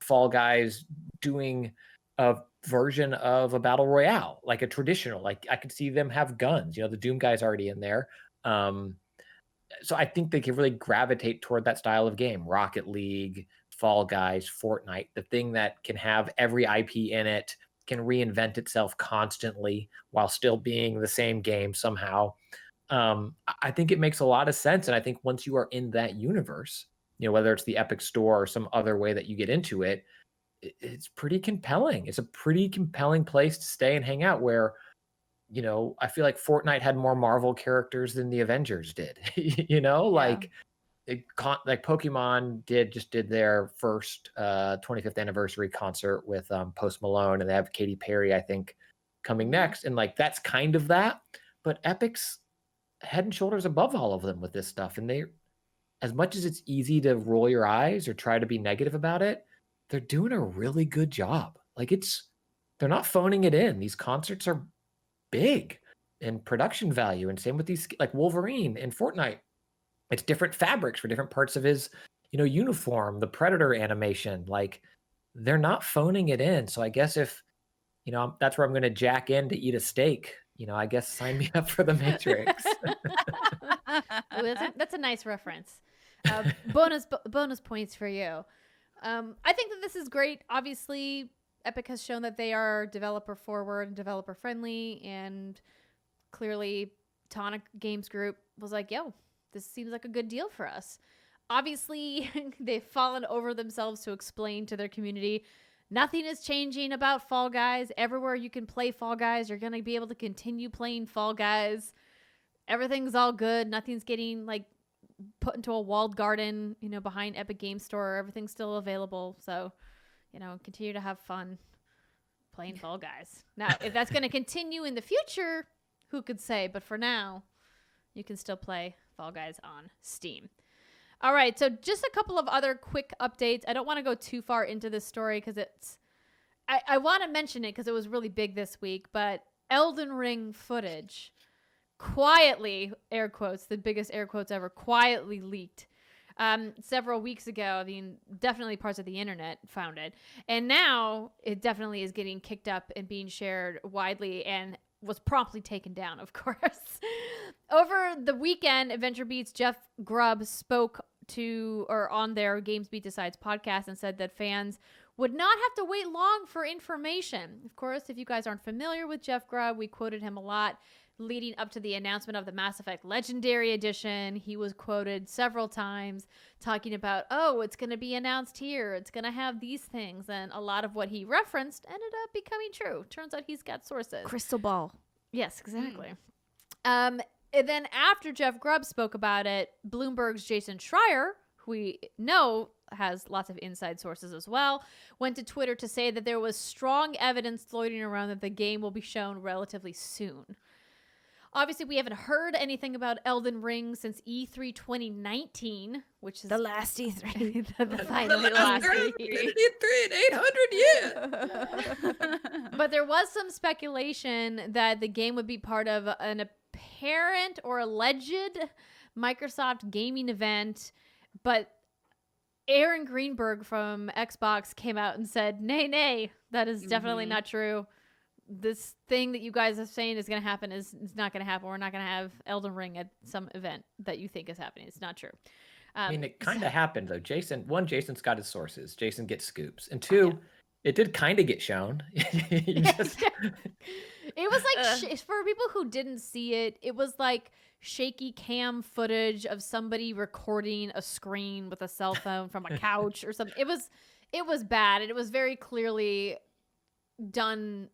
Fall Guys doing a version of a battle royale, like a traditional. Like I could see them have guns. The Doom guy's already in there. So I think they could really gravitate toward that style of game. Rocket League, Fall Guys, Fortnite, the thing that can have every IP in it, can reinvent itself constantly while still being the same game somehow. I think it makes a lot of sense. And I think once you are in that universe, whether it's the Epic Store or some other way that you get into it, it's pretty compelling. It's a pretty compelling place to stay and hang out where, I feel like Fortnite had more Marvel characters than the Avengers did, like Pokemon did their first 25th anniversary concert with Post Malone, and they have Katy Perry, I think, coming next. And like, that's kind of that, but Epic's head and shoulders above all of them with this stuff. And they, as much as it's easy to roll your eyes or try to be negative about it, they're doing a really good job. Like they're not phoning it in. These concerts are big in production value. And same with these, like Wolverine in Fortnite. It's different fabrics for different parts of his, uniform, the Predator animation. Like, they're not phoning it in. So I guess if, that's where I'm going to jack in to eat a steak, I guess sign me up for the Matrix. Ooh, that's a nice reference. Bonus points for you. I think that this is great. Obviously, Epic has shown that they are developer forward and developer friendly, and clearly Tonic Games Group was like, yo, this seems like a good deal for us. Obviously, they've fallen over themselves to explain to their community nothing is changing about Fall Guys. Everywhere you can play Fall Guys, you're going to be able to continue playing Fall Guys. Everything's all good. Nothing's getting like put into a walled garden, behind Epic Game Store. Everything's still available. So, continue to have fun playing Fall Guys. Now, if that's going to continue in the future, who could say? But for now, you can still play Fall Guys on Steam. All right, so just a couple of other quick updates. I don't want to go too far into this story because I want to mention it because it was really big this week, but Elden Ring footage quietly, air quotes, the biggest air quotes ever, quietly leaked several weeks ago. I mean, definitely parts of the internet found it. And now it definitely is getting kicked up and being shared widely and was promptly taken down, of course. Over the weekend, Adventure Beat's Jeff Grubb spoke on their Games Beat Decides podcast and said that fans would not have to wait long for information. Of course, if you guys aren't familiar with Jeff Grubb, we quoted him a lot leading up to the announcement of the Mass Effect Legendary Edition. He was quoted several times talking about, it's going to be announced here. It's going to have these things. And a lot of what he referenced ended up becoming true. Turns out he's got sources. Crystal ball. Yes, exactly. And then after Jeff Grubb spoke about it, Bloomberg's Jason Schreier, who we know has lots of inside sources as well, went to Twitter to say that there was strong evidence floating around that the game will be shown relatively soon. Obviously, we haven't heard anything about Elden Ring since E3 2019, which is The last E3. the finally last E3. in 800 years. But there was some speculation that the game would be part of an apparent or alleged Microsoft gaming event, but Aaron Greenberg from Xbox came out and said, nay, that is definitely not true. This thing that you guys are saying is going to happen is not going to happen. We're not going to have Elden Ring at some event that you think is happening. It's not true. I mean, it kind of happened, though. Jason's got his sources. Jason gets scoops. And two, it did kind of get shown. It was like, for people who didn't see it, it was like shaky cam footage of somebody recording a screen with a cell phone from a couch or something. It was bad, and it was very clearly done.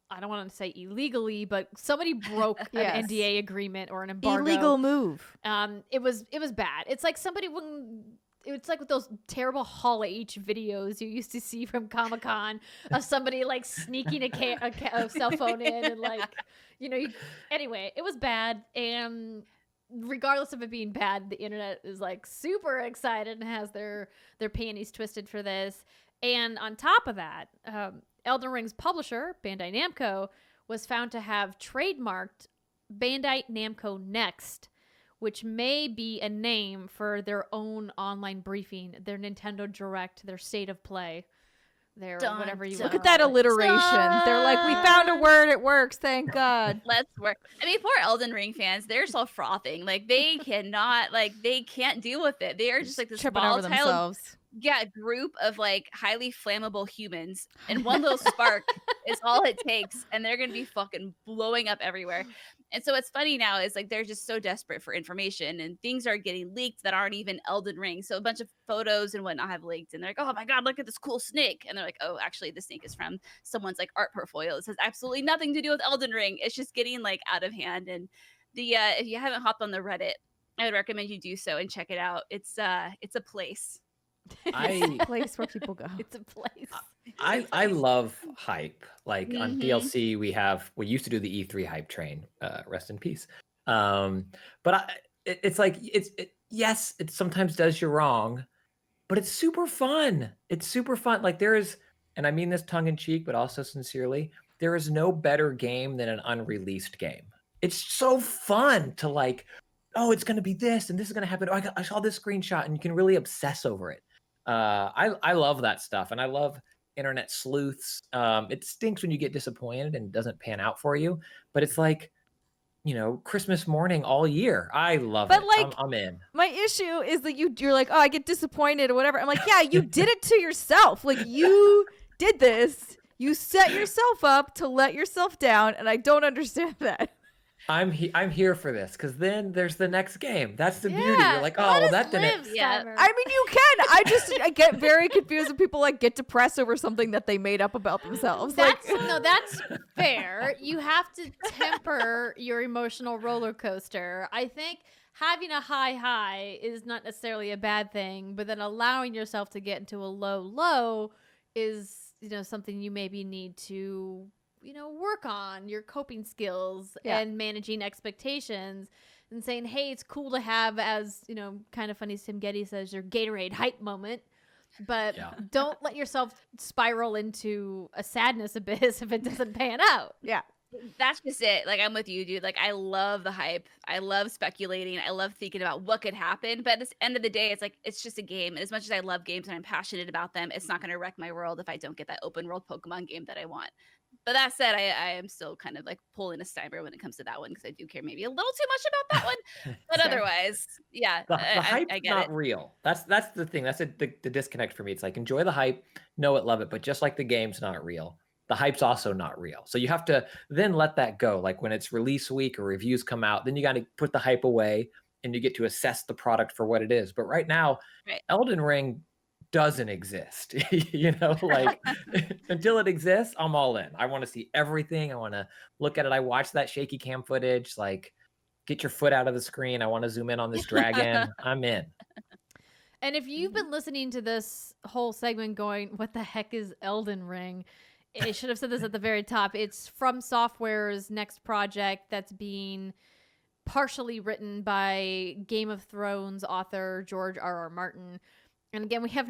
I don't want to say illegally, but somebody broke an NDA agreement or an embargo. Illegal move. It was bad. It's like it's like with those terrible Hall H videos you used to see from Comic-Con of somebody like sneaking a cell phone in and like, anyway, it was bad. And regardless of it being bad, the internet is like super excited and has their panties twisted for this. And on top of that, Elden Ring's publisher, Bandai Namco, was found to have trademarked Bandai Namco Next, which may be a name for their own online briefing, their Nintendo Direct, their State of Play, their whatever you want. Look at that alliteration. They're like, we found a word, it works, thank God. Let's work. I mean, poor Elden Ring fans, they're so frothing. Like, they cannot, they can't deal with it. They are just like this tripping over themselves. Group of like highly flammable humans, and one little spark is all it takes, and they're gonna be fucking blowing up everywhere. And so what's funny now is like they're just so desperate for information, and things are getting leaked that aren't even Elden Ring. So a bunch of photos and whatnot have leaked, and they're like, "Oh my god, look at this cool snake!" And they're like, "Oh, actually, the snake is from someone's like art portfolio. This has absolutely nothing to do with Elden Ring. It's just getting like out of hand." And the if you haven't hopped on the Reddit, I would recommend you do so and check it out. It's a place. It's a place where people go. It's a place. I love hype. Like on DLC, we used to do the E3 hype train. Rest in peace. But it's like yes, it sometimes does you wrong, but it's super fun. It's super fun. Like there is, and I mean this tongue in cheek, but also sincerely, there is no better game than an unreleased game. It's so fun to like, oh, it's gonna be this and this is gonna happen. Oh, I saw this screenshot, and you can really obsess over it. I love that stuff, and I love internet sleuths. It stinks when you get disappointed and it doesn't pan out for you, but it's like, Christmas morning all year. I love it. Like, I'm in. My issue is that you're like, oh, I get disappointed or whatever. I'm like, yeah, you did it to yourself. Like, you did this. You set yourself up to let yourself down, and I don't understand that. I'm here for this, because then there's the next game. That's the beauty. You're like, oh, well, that didn't. Yeah. I mean, you can. I get very confused when people like get depressed over something that they made up about themselves. That's fair. You have to temper your emotional roller coaster. I think having a high is not necessarily a bad thing, but then allowing yourself to get into a low is, something you maybe need to work on your coping skills and managing expectations, and saying, hey, it's cool to have, as kind of funny as Tim Getty says, your Gatorade hype moment, but don't let yourself spiral into a sadness abyss if it doesn't pan out. Yeah. That's just it. Like, I'm with you, dude. Like, I love the hype. I love speculating. I love thinking about what could happen. But at the end of the day, it's like, it's just a game. And as much as I love games and I'm passionate about them, it's not going to wreck my world if I don't get that open world Pokemon game that I want. But that said, I am still kind of like pulling a Steimer when it comes to that one, because I do care maybe a little too much about that one. But otherwise, yeah. The hype's I get not it. real. That's the thing. That's the disconnect for me. It's like, enjoy the hype, know it, love it. But just like the game's not real, the hype's also not real. So you have to then let that go. Like when it's release week or reviews come out, then you got to put the hype away and you get to assess the product for what it is. But right now, Elden Ring doesn't exist. Like until it exists, I'm all in. I want to see everything. I want to look at it. I watched that shaky cam footage. Like, get your foot out of the screen. I want to zoom in on this dragon. I'm in. And if you've been listening to this whole segment going, what the heck is Elden Ring? I should have said this at the very top. It's From Software's next project that's being partially written by Game of Thrones author George R.R. Martin. And again, we have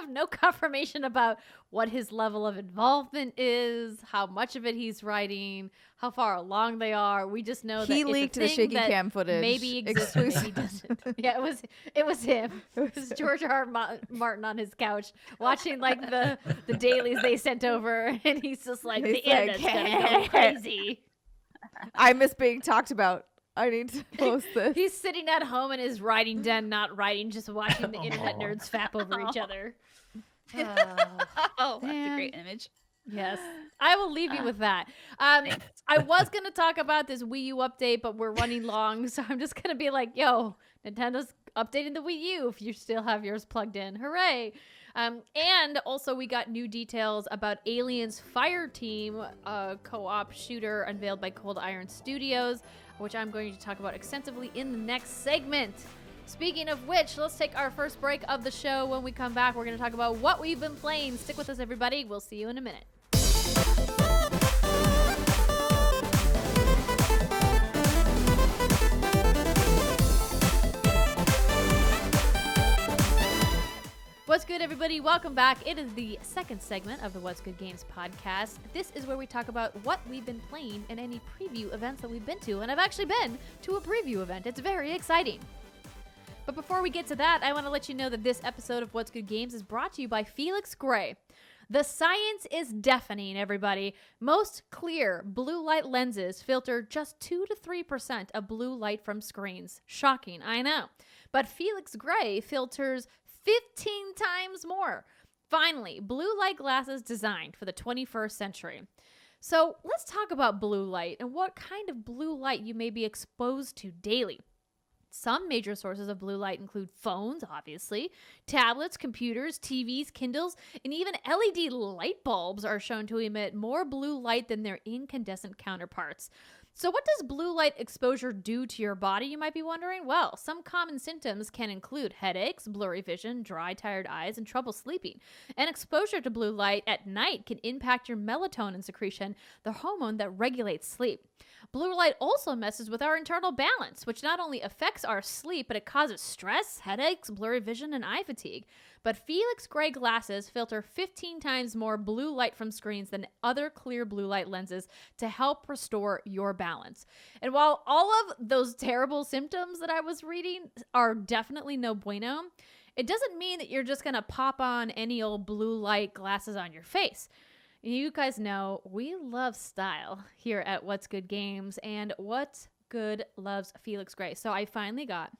no confirmation about what his level of involvement is, how much of it he's writing, how far along they are. We just know that he leaked the shaky cam footage. Maybe exists, maybe doesn't. Yeah, it was him. It was George R.R. Martin on his couch watching like the dailies they sent over, and he's just like, the internet's gonna go crazy. I miss being talked about. I need to post this. He's sitting at home in his writing den, not writing, just watching the internet nerds fap over each other. Oh, that's a great image. Yes. I will leave you with that. I was going to talk about this Wii U update, but we're running long, so I'm just going to be like, yo, Nintendo's updating the Wii U if you still have yours plugged in. Hooray. And also we got new details about Aliens Fireteam, a co-op shooter unveiled by Cold Iron Studios, which I'm going to talk about extensively in the next segment. Speaking of which, let's take our first break of the show. When we come back, we're going to talk about what we've been playing. Stick with us, everybody. We'll see you in a minute. What's good, everybody? Welcome back. It is the second segment of the What's Good Games podcast. This is where we talk about what we've been playing and any preview events that we've been to. And I've actually been to a preview event. It's very exciting. But before we get to that, I want to let you know that this episode of What's Good Games is brought to you by Felix Gray. The science is deafening, everybody. Most clear blue light lenses filter just 2 to 3% of blue light from screens. Shocking, I know. But Felix Gray filters 15 times more. Finally, blue light glasses designed for the 21st century. So let's talk about blue light and what kind of blue light you may be exposed to daily. Some major sources of blue light include phones, obviously, tablets, computers, TVs, Kindles, and even LED light bulbs are shown to emit more blue light than their incandescent counterparts. So what does blue light exposure do to your body, you might be wondering? Well, some common symptoms can include headaches, blurry vision, dry, tired eyes, and trouble sleeping. And exposure to blue light at night can impact your melatonin secretion, the hormone that regulates sleep. Blue light also messes with our internal balance, which not only affects our sleep, but it causes stress, headaches, blurry vision, and eye fatigue. But Felix Gray glasses filter 15 times more blue light from screens than other clear blue light lenses to help restore your balance. And while all of those terrible symptoms that I was reading are definitely no bueno, it doesn't mean that you're just going to pop on any old blue light glasses on your face. You guys know we love style here at What's Good Games, and What's Good loves Felix Gray. So I finally got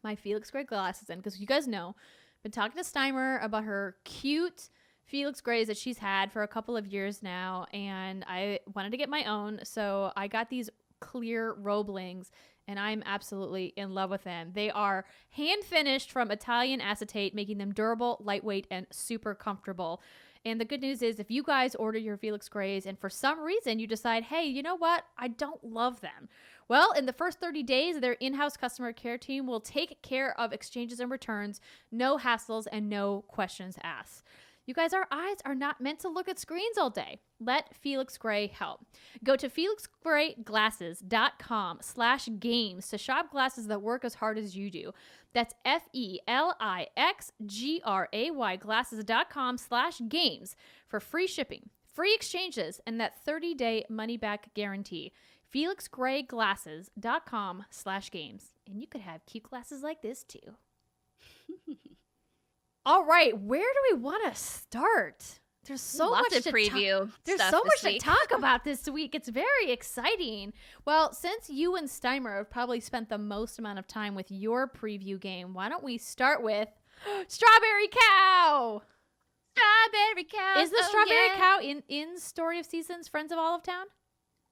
my Felix Gray glasses in, because you guys know I've been talking to Steimer about her cute Felix Grays that she's had for a couple of years now, and I wanted to get my own, so I got these clear Roblings, and I'm absolutely in love with them. They are hand finished from Italian acetate, making them durable, lightweight, and super comfortable. And the good news is, if you guys order your Felix Grays and for some reason you decide, hey, you know what, I don't love them. Well, in the first 30 days, their in-house customer care team will take care of exchanges and returns, no hassles, and no questions asked. You guys, our eyes are not meant to look at screens all day. Let Felix Gray help. Go to FelixGrayGlasses.com/games to shop glasses that work as hard as you do. That's FelixGray Glasses.com/games for free shipping, free exchanges, and that 30-day money-back guarantee. FelixGrayGlasses.com/games. And you could have cute glasses like this too. All right, where do we want to start? There's so much to preview. There's so much to talk about this week. It's very exciting. Well, since you and Steimer have probably spent the most amount of time with your preview game, why don't we start with Strawberry Cow? Strawberry Cow. Is the Strawberry Cow in Story of Seasons, Friends of Olive Town?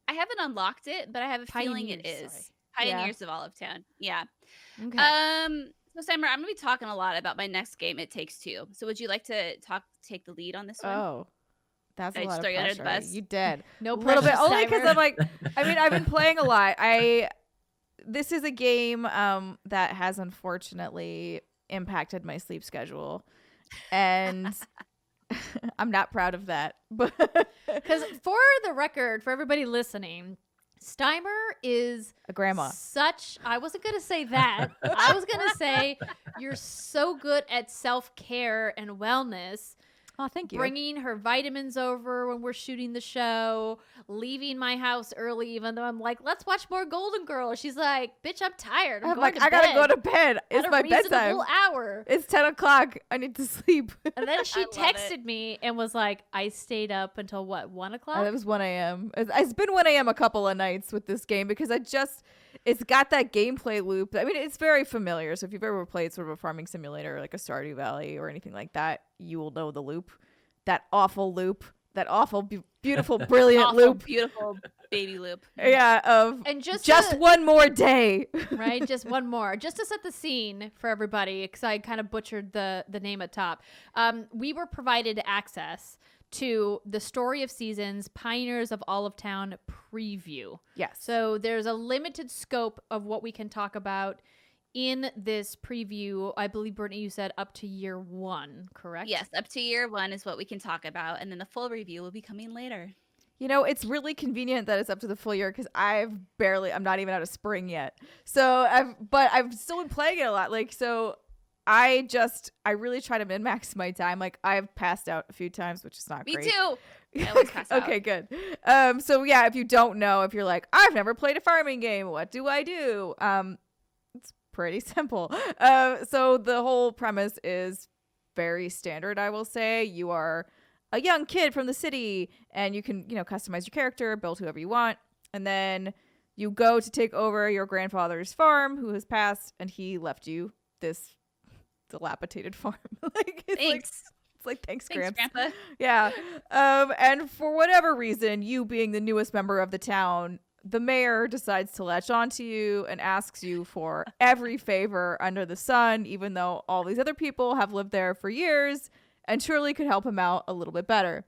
I haven't unlocked it, but I have a feeling it is. Sorry. Pioneers of Olive Town. Yeah. Okay. So, Steimer, I'm going to be talking a lot about my next game, It Takes Two. So, would you like to take the lead on this one? Oh, that's Did a I lot of just throw you under pressure. the bus? You did. No a little bit, pressure, only because Steimer. I'm like, I mean, I've been playing a lot. This is a game that has unfortunately impacted my sleep schedule, and I'm not proud of that. But Because for the record, for everybody listening, Steimer is a grandma. I wasn't going to say that. I was going to say you're so good at self-care and wellness. Oh, thank you. Bringing her vitamins over when we're shooting the show, leaving my house early, even though I'm like, let's watch more Golden Girls. She's like, bitch, I'm tired. I'm going to I bed gotta go to bed. It's my bedtime. Hour. It's 10 o'clock. I need to sleep. And then she texted me and was like, I stayed up until what, 1 o'clock? It was 1 a.m. It's been 1 a.m. a couple of nights with this game because it's got that gameplay loop. I mean, it's very familiar. So if you've ever played sort of a farming simulator, like a Stardew Valley or anything like that, you will know the loop. That awful loop. That awful, beautiful, brilliant awful, loop. Beautiful baby loop. Yeah. And just one more day. Right? Just one more. Just to set the scene for everybody, because I kind of butchered the name at top. We were provided access to the Story of Seasons Pioneers of Olive Town preview. Yes. So there's a limited scope of what we can talk about in this preview. I believe, Brittany, you said up to year 1, correct? Yes, up to year 1 is what we can talk about, and then the full review will be coming later. You know, it's really convenient that it's up to the full year because I'm not even out of spring yet. So I've still been playing it a lot. Like, so I really try to min-max my time. Like, I've passed out a few times, which is not great. Me too. I always pass out. Okay, good. So yeah, if you don't know, if you're like, I've never played a farming game, what do I do? It's pretty simple. So the whole premise is very standard, I will say. You are a young kid from the city and you can, customize your character, build whoever you want. And then you go to take over your grandfather's farm who has passed and he left you this dilapidated farm. Thanks. It's like, thanks, Thanks, Gramps. Grandpa. Yeah. And for whatever reason, you being the newest member of the town, the mayor decides to latch onto you and asks you for every favor under the sun, even though all these other people have lived there for years and surely could help him out a little bit better.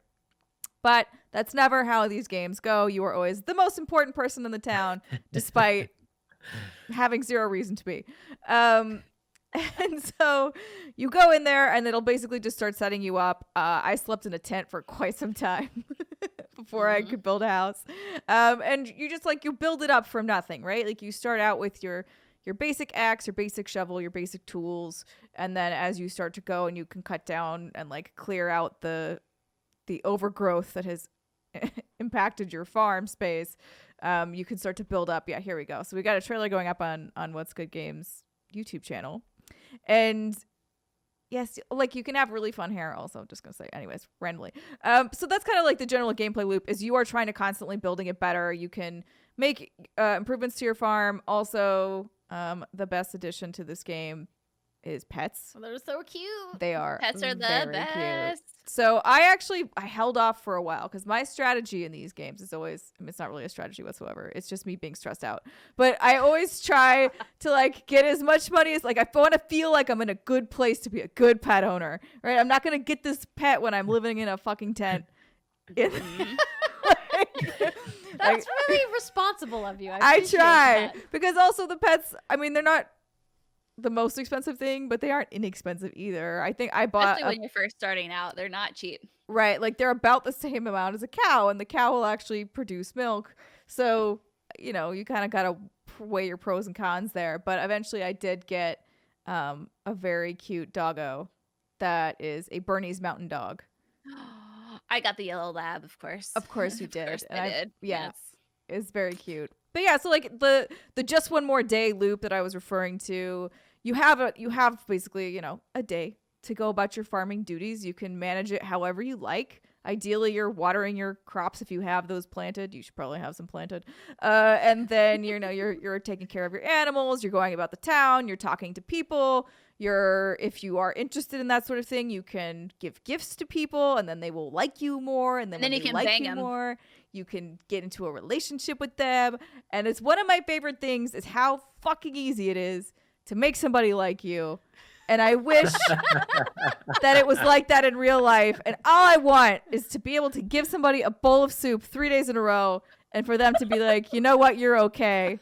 But that's never how these games go. You are always the most important person in the town, despite having zero reason to be. And so you go in there and it'll basically just start setting you up. I slept in a tent for quite some time before I could build a house. And you just you build it up from nothing, right? Like you start out with your basic axe, your basic shovel, your basic tools. And then as you start to go and you can cut down and clear out the overgrowth that has impacted your farm space, you can start to build up. Yeah, here we go. So we got a trailer going up on What's Good Games YouTube channel. And yes, you can have really fun hair also. I'm just going to say, anyways, randomly. So that's kind of the general gameplay loop is you are trying to constantly building it better. You can make improvements to your farm. Also, the best addition to this game is pets. Well, they're so cute. They are. Pets are the very best. Cute. So I held off for a while because my strategy in these games is always, it's not really a strategy whatsoever. It's just me being stressed out. But I always try to get as much money as I want to feel like I'm in a good place to be a good pet owner, right? I'm not going to get this pet when I'm living in a fucking tent. That's really responsible of you. I try that. because also the pets, they're not the most expensive thing, but they aren't inexpensive either. I think I bought Especially when you're first starting out, they're not cheap. Right, they're about the same amount as a cow, and the cow will actually produce milk. So, you kind of got to weigh your pros and cons there. But eventually I did get a very cute doggo that is a Bernese Mountain Dog. I got the yellow lab, of course. Of course you did. Of course and I did. Yeah, Yes. it's very cute. But yeah, so the just one more day loop that I was referring to, you have basically, a day to go about your farming duties. You can manage it however you like. Ideally, you're watering your crops if you have those planted. You should probably have some planted. And then you're taking care of your animals. You're going about the town. You're talking to people. If you are interested in that sort of thing, you can give gifts to people, and then they will like you more. And then when you they can like bang you them. more, you can get into a relationship with them. And it's one of my favorite things is how fucking easy it is to make somebody like you. And I wish that it was like that in real life. And all I want is to be able to give somebody a bowl of soup 3 days in a row and for them to be like, you know what? You're okay.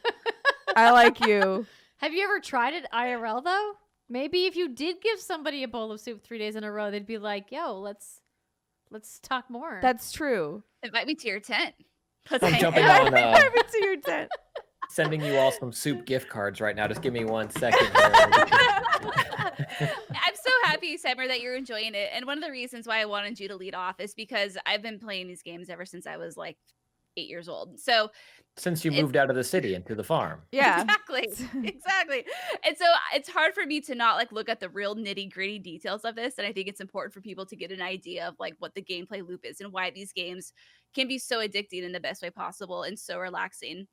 I like you. Have you ever tried it IRL though? Maybe if you did give somebody a bowl of soup 3 days in a row, they'd be like, yo, let's Let's talk more. That's true. Invite me to your tent. Let's I'm hang jumping out. on Invite me to your tent. sending you all some soup gift cards right now. Just give me 1 second. Here. I'm so happy, Steimer, that you're enjoying it. And one of the reasons why I wanted you to lead off is because I've been playing these games ever since I was like 8 years old. So Since you moved out of the city into the farm. Yeah. exactly. And so it's hard for me to not like look at the real nitty gritty details of this. And I think it's important for people to get an idea of like what the gameplay loop is and why these games can be so addicting in the best way possible and so relaxing.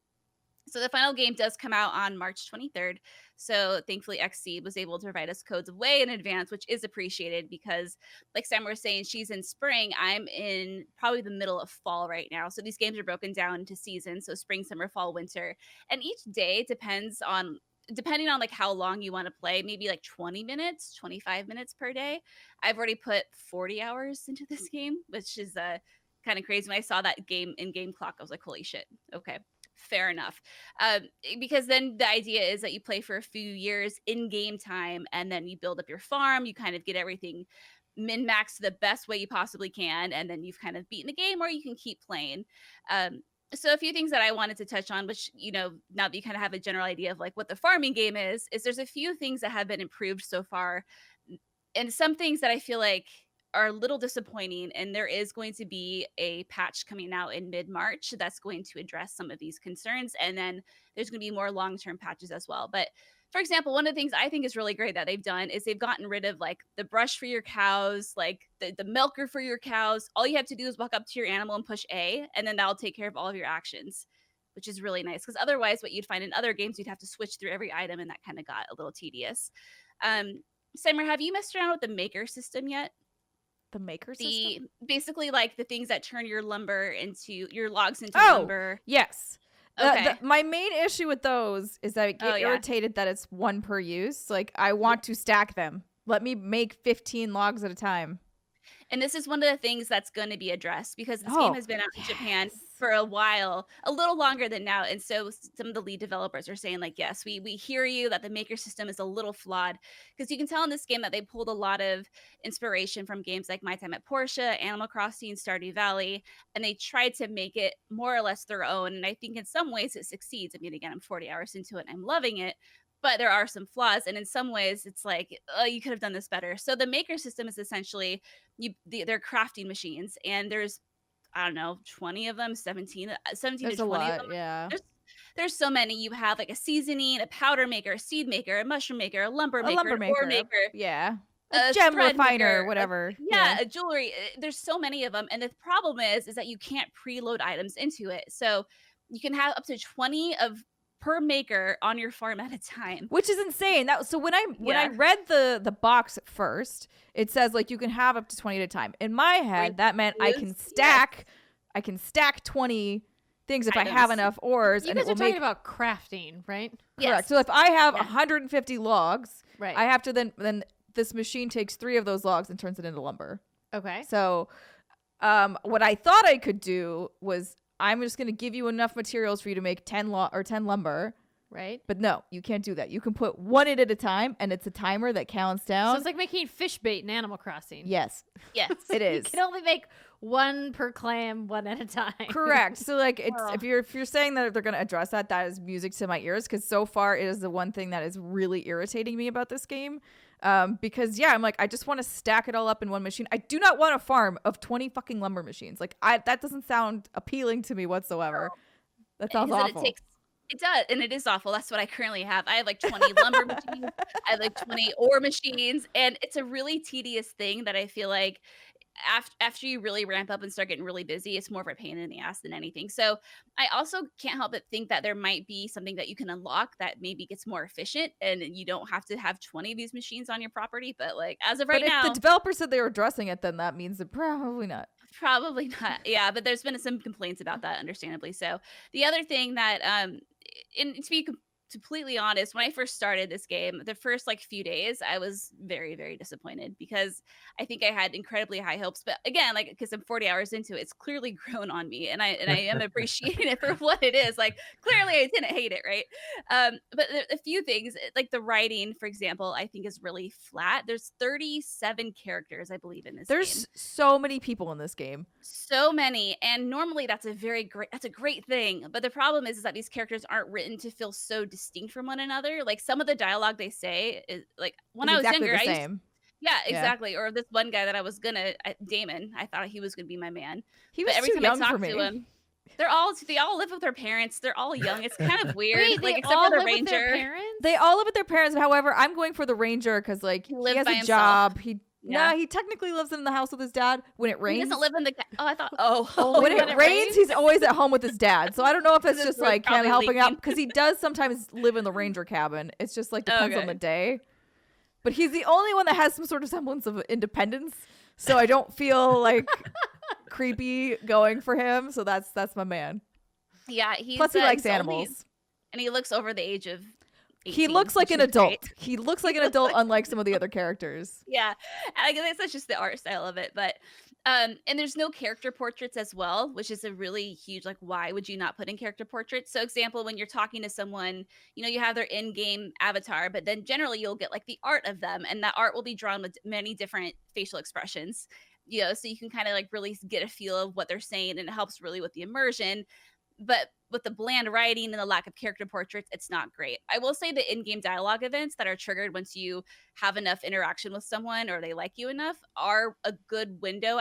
So the final game does come out on March 23rd. So thankfully XC was able to provide us codes way in advance, which is appreciated because like Sam was saying, she's in spring. I'm in probably the middle of fall right now. So these games are broken down into seasons. So spring, summer, fall, winter. And each day depending on like how long you want to play, maybe like 20 minutes, 25 minutes per day. I've already put 40 hours into this game, which is kind of crazy. When I saw that in-game clock, I was like, holy shit. Okay. Fair enough. Because then the idea is that you play for a few years in game time and then you build up your farm. You kind of get everything min-max the best way you possibly can. And then you've kind of beaten the game or you can keep playing. So a few things that I wanted to touch on, which, you know, now that you kind of have a general idea of like what the farming game is there's a few things that have been improved so far. And some things that I feel like are a little disappointing, and there is going to be a patch coming out in mid-March that's going to address some of these concerns, and then there's going to be more long-term patches as well. But for example, one of the things I think is really great that they've done is they've gotten rid of like the brush for your cows, like the milker for your cows. All you have to do is walk up to your animal and push A, and then that'll take care of all of your actions, which is really nice, because otherwise what you'd find in other games, you'd have to switch through every item, and that kind of got a little tedious. Summer, have you messed around with the maker system yet? The maker system? Basically like the things that turn your lumber into your logs into lumber. Yes. Okay. My main issue with those is that I get irritated that it's one per use. Like I want to stack them. Let me make 15 logs at a time. And this is one of the things that's going to be addressed because this game has been out in Japan for a while, a little longer than now. And so some of the lead developers are saying like, yes, we hear you that the maker system is a little flawed, because you can tell in this game that they pulled a lot of inspiration from games like My Time at Portia, Animal Crossing, Stardew Valley, and they tried to make it more or less their own. And I think in some ways it succeeds. I mean, again, I'm 40 hours into it and I'm loving it, but there are some flaws. And in some ways it's like, oh, you could have done this better. So the maker system is essentially they're crafting machines, and there's, I don't know, 20 of them, 17 There's to 20 a lot, of them. yeah. There's so many. You have like a seasoning, a powder maker, a seed maker, a mushroom maker, a lumber maker, an ore maker. Yeah. A gem thread refiner, maker, whatever. A jewelry. There's so many of them. And the problem is that you can't preload items into it. So you can have up to 20 of per maker on your farm at a time, which is insane. So when I read the box at first, it says like you can have up to 20 at a time. In my head, that meant I can stack 20 things if I have enough ores. You and guys it are will talking make about crafting, right? correct. Yes. So if I have 150 logs, Right. I have to then this machine takes 3 of those logs and turns it into lumber. Okay. So what I thought I could do was I'm just going to give you enough materials for you to make 10 lumber. Right. But no, you can't do that. You can put one in at a time, and it's a timer that counts down. So it's like making fish bait in Animal Crossing. Yes. Yes. It is. You can only make one per clan, one at a time. Correct. So like it's if you're saying that they're going to address that is music to my ears, because so far it is the one thing that is really irritating me about this game. Because I'm like, I just want to stack it all up in one machine. I do not want a farm of 20 fucking lumber machines. Like that doesn't sound appealing to me whatsoever. That sounds awful. It does, and it is awful. That's what I currently have. I have like 20 lumber machines. I have like 20 ore machines, and it's a really tedious thing that I feel like after you really ramp up and start getting really busy, it's more of a pain in the ass than anything. So I also can't help but think that there might be something that you can unlock that maybe gets more efficient, and you don't have to have 20 of these machines on your property. But like as of right now, if the developer said they were addressing it, then that means that probably not. Probably not. Yeah, but there's been some complaints about that, understandably. So the other thing that, and to be completely honest, when I first started this game, the first like few days, I was very, very disappointed because I think I had incredibly high hopes. But again, like because I'm 40 hours into it, it's clearly grown on me, and I am appreciating it for what it is. Like clearly, I didn't hate it, right? But a few things, like the writing, for example, I think is really flat. There's 37 characters, I believe, in this game. There's so many people in this game. So many, and normally that's a great thing. But the problem is that these characters aren't written to feel so distinct from one another. Like some of the dialogue they say is like when I was exactly younger, the same. yeah, exactly. Or this one guy that I was gonna, Damon, I thought he was gonna be my man. He was but every too time young I talk for me. to him, they all live with their parents. They're all young. It's kind of weird. Wait, like they except all for the live with their ranger. parents? They all live with their parents. However, I'm going for the ranger because like he lives has by a himself. job. Yeah. He technically lives in the house with his dad when it rains. He doesn't live in the. Oh, I thought. When it rains, he's always at home with his dad. So I don't know if it's His just roof's like him probably helping out leaking. because he does sometimes live in the ranger cabin. It's just like depends on Okay. the day. But he's the only one that has some sort of semblance of independence. So I don't feel like creepy going for him. So that's my man. Yeah, he's Plus he likes he's only- animals. and he looks over the age of. 18, He looks like which an is great. adult. He looks like an adult, unlike some of the other characters. Yeah, I guess that's just the art style of it. But and there's no character portraits as well, which is a really huge like why would you not put in character portraits? So example, when you're talking to someone, you have their in-game avatar, but then generally you'll get like the art of them, and that art will be drawn with many different facial expressions. So you can kind of like really get a feel of what they're saying, and it helps really with the immersion. But with the bland writing and the lack of character portraits, it's not great. I will say the in-game dialogue events that are triggered once you have enough interaction with someone or they like you enough are a good window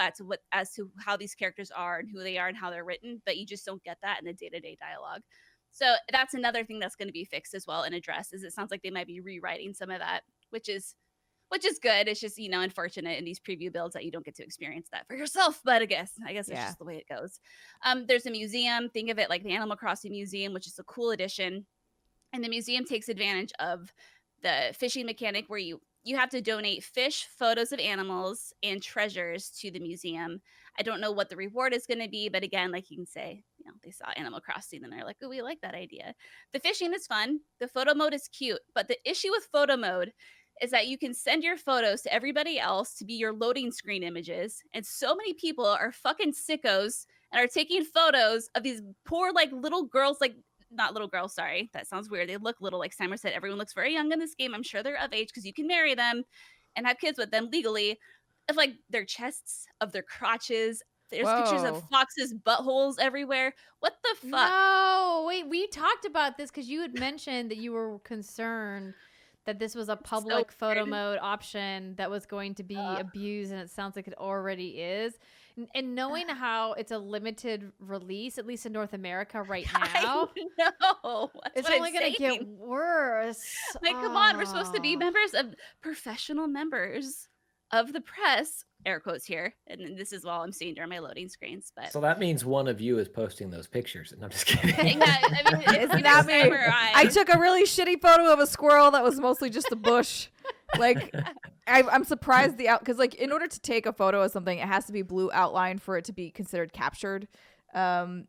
as to how these characters are and who they are and how they're written, but you just don't get that in the day-to-day dialogue. So that's another thing that's going to be fixed as well and addressed, is it sounds like they might be rewriting some of that, which is good. It's just, unfortunate in these preview builds that you don't get to experience that for yourself. But I guess it's just the way it goes. There's a museum. Think of it like the Animal Crossing Museum, which is a cool addition. And the museum takes advantage of the fishing mechanic where you have to donate fish, photos of animals, and treasures to the museum. I don't know what the reward is going to be, but again, like you can say, they saw Animal Crossing and they're like, oh, we like that idea. The fishing is fun. The photo mode is cute. But the issue with photo mode is that you can send your photos to everybody else to be your loading screen images. And so many people are fucking sickos and are taking photos of these poor, like, little girls, like, not little girls, sorry. That sounds weird. They look little, like Steimer said. Everyone looks very young in this game. I'm sure they're of age because you can marry them and have kids with them legally. Of, like, their chests, of their crotches. There's pictures of foxes' buttholes everywhere. What the fuck? No, wait, we talked about this because you had mentioned that you were concerned that this was a public photo mode option that was going to be abused, and it sounds like it already is. And knowing how it's a limited release, at least in North America right now, it's only going to get worse. Like, come on, we're supposed to be professional members of the press, air quotes here, and this is while I'm seeing during my loading screens. But so that means one of you is posting those pictures, and I'm just kidding. Yeah, I mean, It's not me. I took a really shitty photo of a squirrel that was mostly just a bush. Like, I'm surprised because like in order to take a photo of something, it has to be blue outline for it to be considered captured. And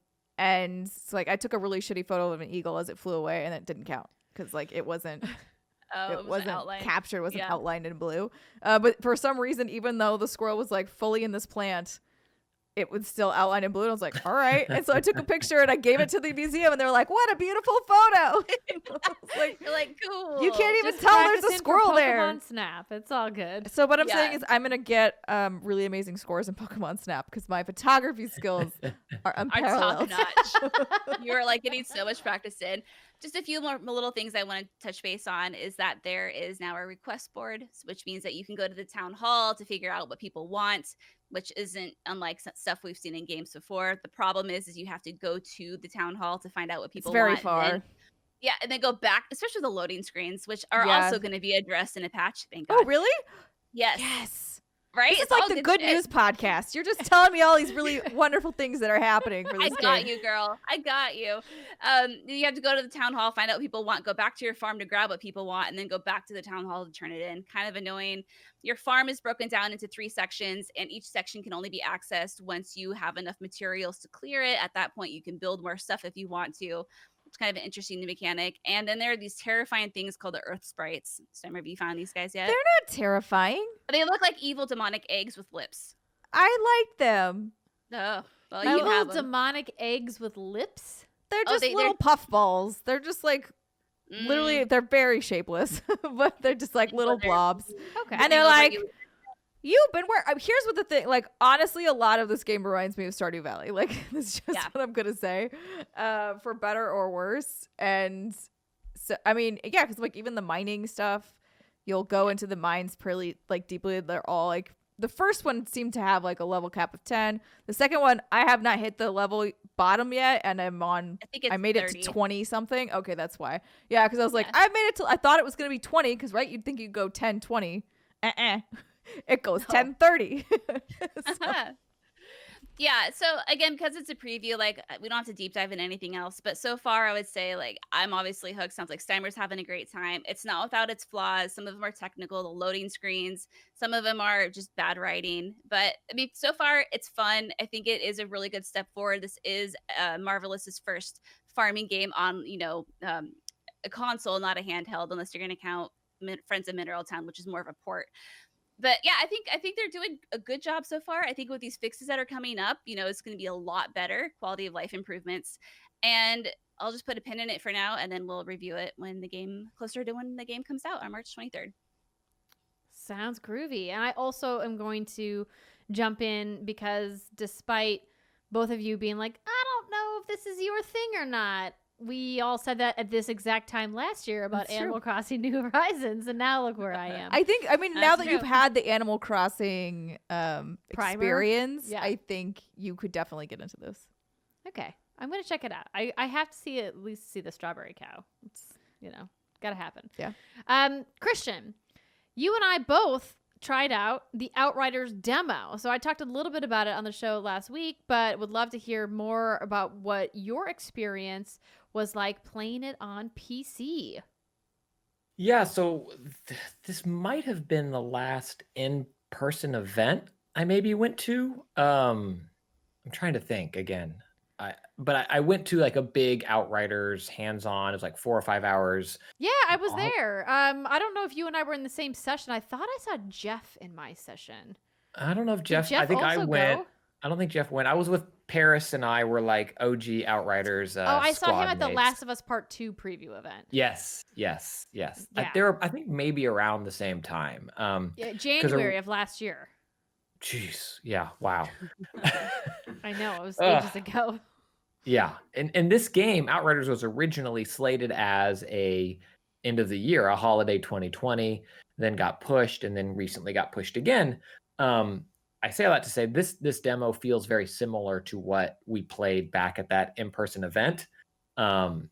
so, like, I took a really shitty photo of an eagle as it flew away, and it didn't count because like it wasn't. It wasn't captured, wasn't outlined in blue. But for some reason, even though the squirrel was like fully in this plant, it was still outlined in blue. And I was like, all right. And so I took a picture and I gave it to the museum, and they're like, what a beautiful photo. You're like, cool. You can't even Just tell there's a practicing squirrel for there. Pokemon Snap. It's all good. So what I'm saying is I'm going to get really amazing scores in Pokemon Snap because my photography skills are unparalleled. top-notch. You are like getting so much practice in. Just a few more little things I want to touch base on is that there is now a request board, which means that you can go to the town hall to figure out what people want, which isn't unlike stuff we've seen in games before. The problem is you have to go to the town hall to find out what people want. It's very far. And then go back, especially the loading screens, which are also going to be addressed in a patch. Thank God. Oh, really? Yes. Yes. Right? This is like the good news podcast. You're just telling me all these really wonderful things that are happening for this game. I got you, girl. I got you. You have to go to the town hall, find out what people want, go back to your farm to grab what people want, and then go back to the town hall to turn it in. Kind of annoying. Your farm is broken down into 3 sections, and each section can only be accessed once you have enough materials to clear it. At that point, you can build more stuff if you want to. It's kind of an interesting new mechanic. And then there are these terrifying things called the Earth Sprites. Steimer, have you found these guys yet? They're not terrifying. They look like evil demonic eggs with lips. I like them. Oh, well, My you can little have them. demonic eggs with lips. They're Oh, just little puffballs. They're just like literally, they're very shapeless, but they're just like little blobs. Okay. And they're like, you've been where? Here's what the thing. Like, honestly, a lot of this game reminds me of Stardew Valley. Like, that's just what I'm gonna say, for better or worse. And so, I mean, yeah, because like even the mining stuff, you'll go into the mines pretty like deeply. They're all like, the first one seemed to have like a level cap of 10. The second one, I have not hit the level bottom yet, and I'm on. I made 30. It to 20 something. Okay, that's why. Yeah, because I was like, I made it to. I thought it was gonna be 20, because right, you'd think you'd go 10, 20. It goes 10, 30. Yeah, so again, because it's a preview, like we don't have to deep dive in anything else. But so far, I would say like I'm obviously hooked. Sounds like Steimer's having a great time. It's not without its flaws. Some of them are technical, the loading screens. Some of them are just bad writing. But I mean, so far it's fun. I think it is a really good step forward. This is Marvelous's first farming game on a console, not a handheld, unless you're going to count Friends of Mineral Town, which is more of a port. But yeah, I think they're doing a good job so far. I think with these fixes that are coming up, it's going to be a lot better quality of life improvements. And I'll just put a pin in it for now, and then we'll review it closer to when the game comes out on March 23rd. Sounds groovy. And I also am going to jump in because despite both of you being like, I don't know if this is your thing or not, we all said that at this exact time last year about That's Animal true. Crossing New Horizons, and now look where I am. I mean, now that you've had the Animal Crossing experience, Yeah. I think you could definitely get into this. Okay, I'm gonna check it out. I have to at least see the strawberry cow. It's gotta happen. Yeah. Christian, you and I both tried out the Outriders demo. So I talked a little bit about it on the show last week, but would love to hear more about what your experience was like playing it on PC. Yeah, so this might have been the last in-person event I maybe went to. I'm trying to think again. I went to like a big Outriders hands-on. It was like 4 or 5 hours. Yeah, I was there. I don't know if you and I were in the same session. I thought I saw Jeff in my session. I don't know if Jeff. Did Jeff I think I also went. go? I don't think Jeff went. I was with Paris, and I were like OG Outriders. I saw him at the squad Last of Us Part 2 preview event. Yes. Yeah. They were, I think, maybe around the same time. Yeah, January of last year. Jeez. Yeah. Wow. I know, it was ages ago. Yeah. And this game, Outriders, was originally slated as a end of the year, a holiday 2020, then got pushed, and then recently got pushed again. I say all that to say this demo feels very similar to what we played back at that in-person event. And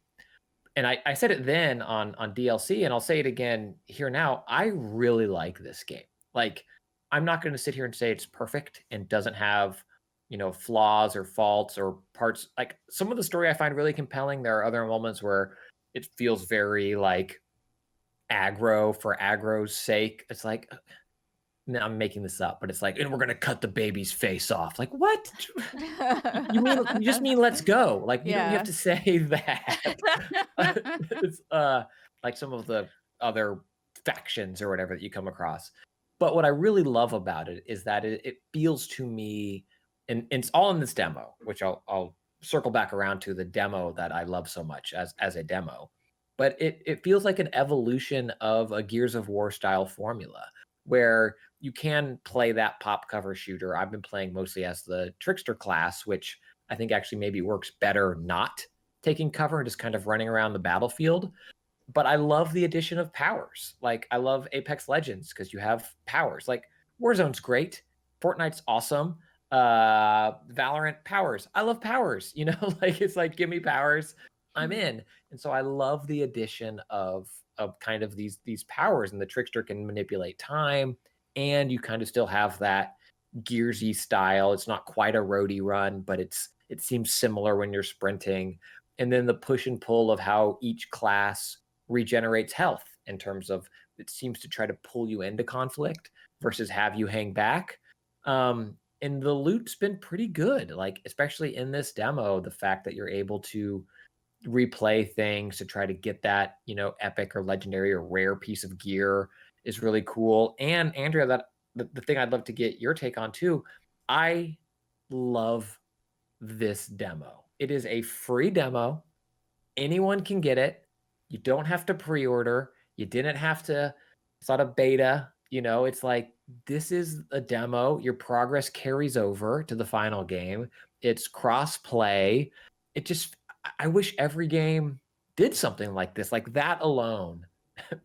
I said it then on DLC, and I'll say it again here now. I really like this game. Like, I'm not going to sit here and say it's perfect and doesn't have, flaws or faults or parts. Like, some of the story I find really compelling. There are other moments where it feels very like aggro for aggro's sake. It's like, no, I'm making this up, but it's like, and we're gonna cut the baby's face off. Like, what? You just mean let's go. Like, you don't have to say that. It's like some of the other factions or whatever that you come across. But what I really love about it is that it feels to me, and it's all in this demo, which I'll circle back around to the demo that I love so much as a demo. But it feels like an evolution of a Gears of War style formula, where you can play that pop cover shooter. I've been playing mostly as the Trickster class, which I think actually maybe works better not taking cover and just kind of running around the battlefield. But I love the addition of powers. Like, I love Apex Legends because you have powers. Like, Warzone's great. Fortnite's awesome. Valorant, powers. I love powers. Like, it's like, give me powers, I'm in. And so I love the addition of kind of these powers, and the Trickster can manipulate time, and you kind of still have that Gearsy style. It's not quite a roadie run, but it seems similar when you're sprinting. And then the push and pull of how each class regenerates health, in terms of it seems to try to pull you into conflict versus have you hang back. And the loot's been pretty good, like especially in this demo, the fact that you're able to replay things to try to get that, epic or legendary or rare piece of gear is really cool. And Andrea, that the thing I'd love to get your take on too, I love this demo. It is a free demo. Anyone can get it. You don't have to pre-order. You didn't have to, it's not a beta, it's like, this is a demo. Your progress carries over to the final game. It's cross-play. I wish every game did something like this. Like, that alone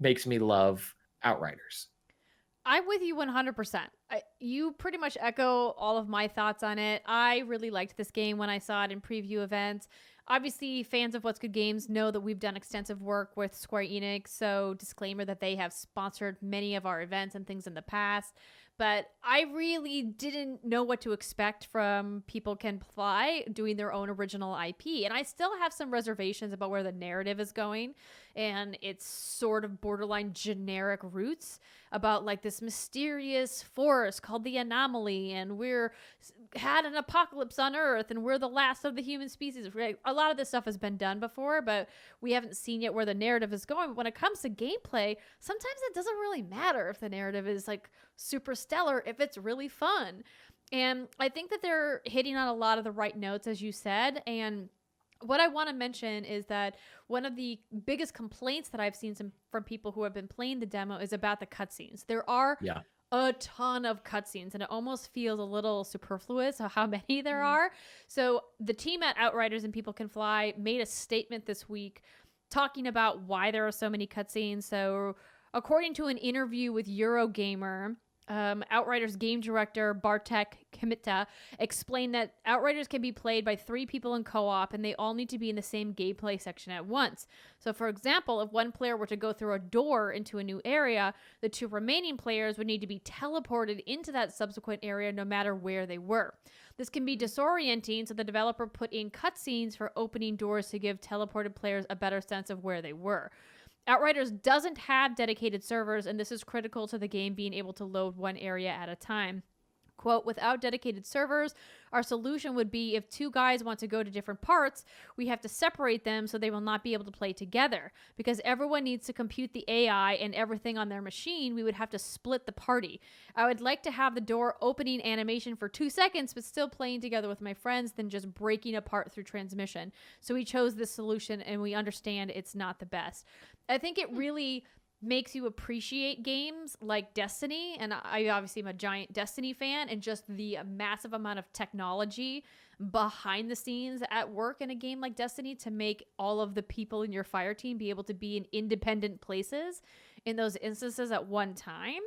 makes me love Outriders. I'm with you 100%. You pretty much echo all of my thoughts on it. I really liked this game when I saw it in preview events. Obviously, fans of What's Good Games know that we've done extensive work with Square Enix, so disclaimer that they have sponsored many of our events and things in the past. But I really didn't know what to expect from People Can Fly doing their own original IP. And I still have some reservations about where the narrative is going and its sort of borderline generic roots about like this mysterious force called the Anomaly, and had an apocalypse on Earth and we're the last of the human species. A lot of this stuff has been done before, but we haven't seen yet where the narrative is going. But when it comes to gameplay, sometimes it doesn't really matter if the narrative is like super stellar, if it's really fun. And I think that they're hitting on a lot of the right notes, as you said. And what I want to mention is that one of the biggest complaints that I've seen from people who have been playing the demo is about the cutscenes. There are a ton of cutscenes, and it almost feels a little superfluous how many there are. So the team at Outriders and People Can Fly made a statement this week talking about why there are so many cutscenes. So according to an interview with Eurogamer, Outriders game director Bartek Kmita explained that Outriders can be played by 3 people in co-op, and they all need to be in the same gameplay section at once. So for example, if one player were to go through a door into a new area, the 2 remaining players would need to be teleported into that subsequent area no matter where they were. This can be disorienting, so the developer put in cutscenes for opening doors to give teleported players a better sense of where they were. Outriders doesn't have dedicated servers, and this is critical to the game being able to load one area at a time. Quote, without dedicated servers, our solution would be if 2 guys want to go to different parts, we have to separate them so they will not be able to play together. Because everyone needs to compute the AI and everything on their machine, we would have to split the party. I would like to have the door opening animation for 2 seconds, but still playing together with my friends than just breaking apart through transmission. So we chose this solution, and we understand it's not the best. I think it really makes you appreciate games like Destiny, and I obviously am a giant Destiny fan, and just the massive amount of technology behind the scenes at work in a game like Destiny to make all of the people in your fire team be able to be in independent places in those instances at one time.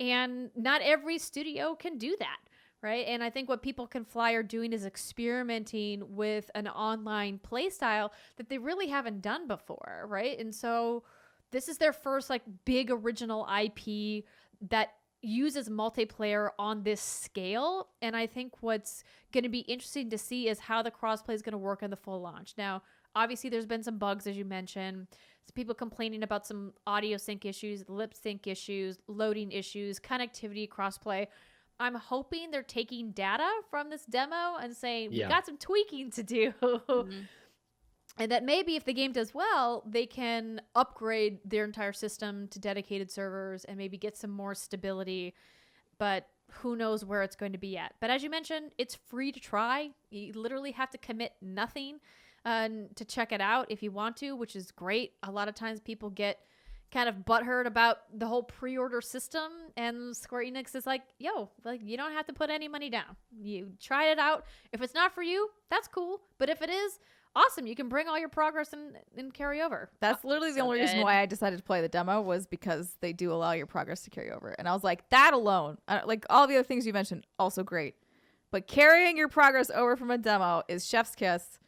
And not every studio can do that, right? And I think what People Can Fly are doing is experimenting with an online play style that they really haven't done before, right? And so this is their first like big original IP that uses multiplayer on this scale. And I think what's going to be interesting to see is how the crossplay is going to work in the full launch. Now, obviously there's been some bugs, as you mentioned, some people complaining about some audio sync issues, lip sync issues, loading issues, connectivity, crossplay. I'm hoping they're taking data from this demo and saying, we got some tweaking to do. And that maybe if the game does well, they can upgrade their entire system to dedicated servers and maybe get some more stability. But who knows where it's going to be at. But as you mentioned, it's free to try. You literally have to commit nothing to check it out if you want to, which is great. A lot of times people get kind of butthurt about the whole pre-order system, and Square Enix is like, yo, like, you don't have to put any money down. You try it out. If it's not for you, that's cool. But if it is, awesome, you can bring all your progress and carry over. That's literally the only reason why I decided to play the demo, was because they do allow your progress to carry over. And I was like, that alone, like all the other things you mentioned, also great. But carrying your progress over from a demo is chef's kiss,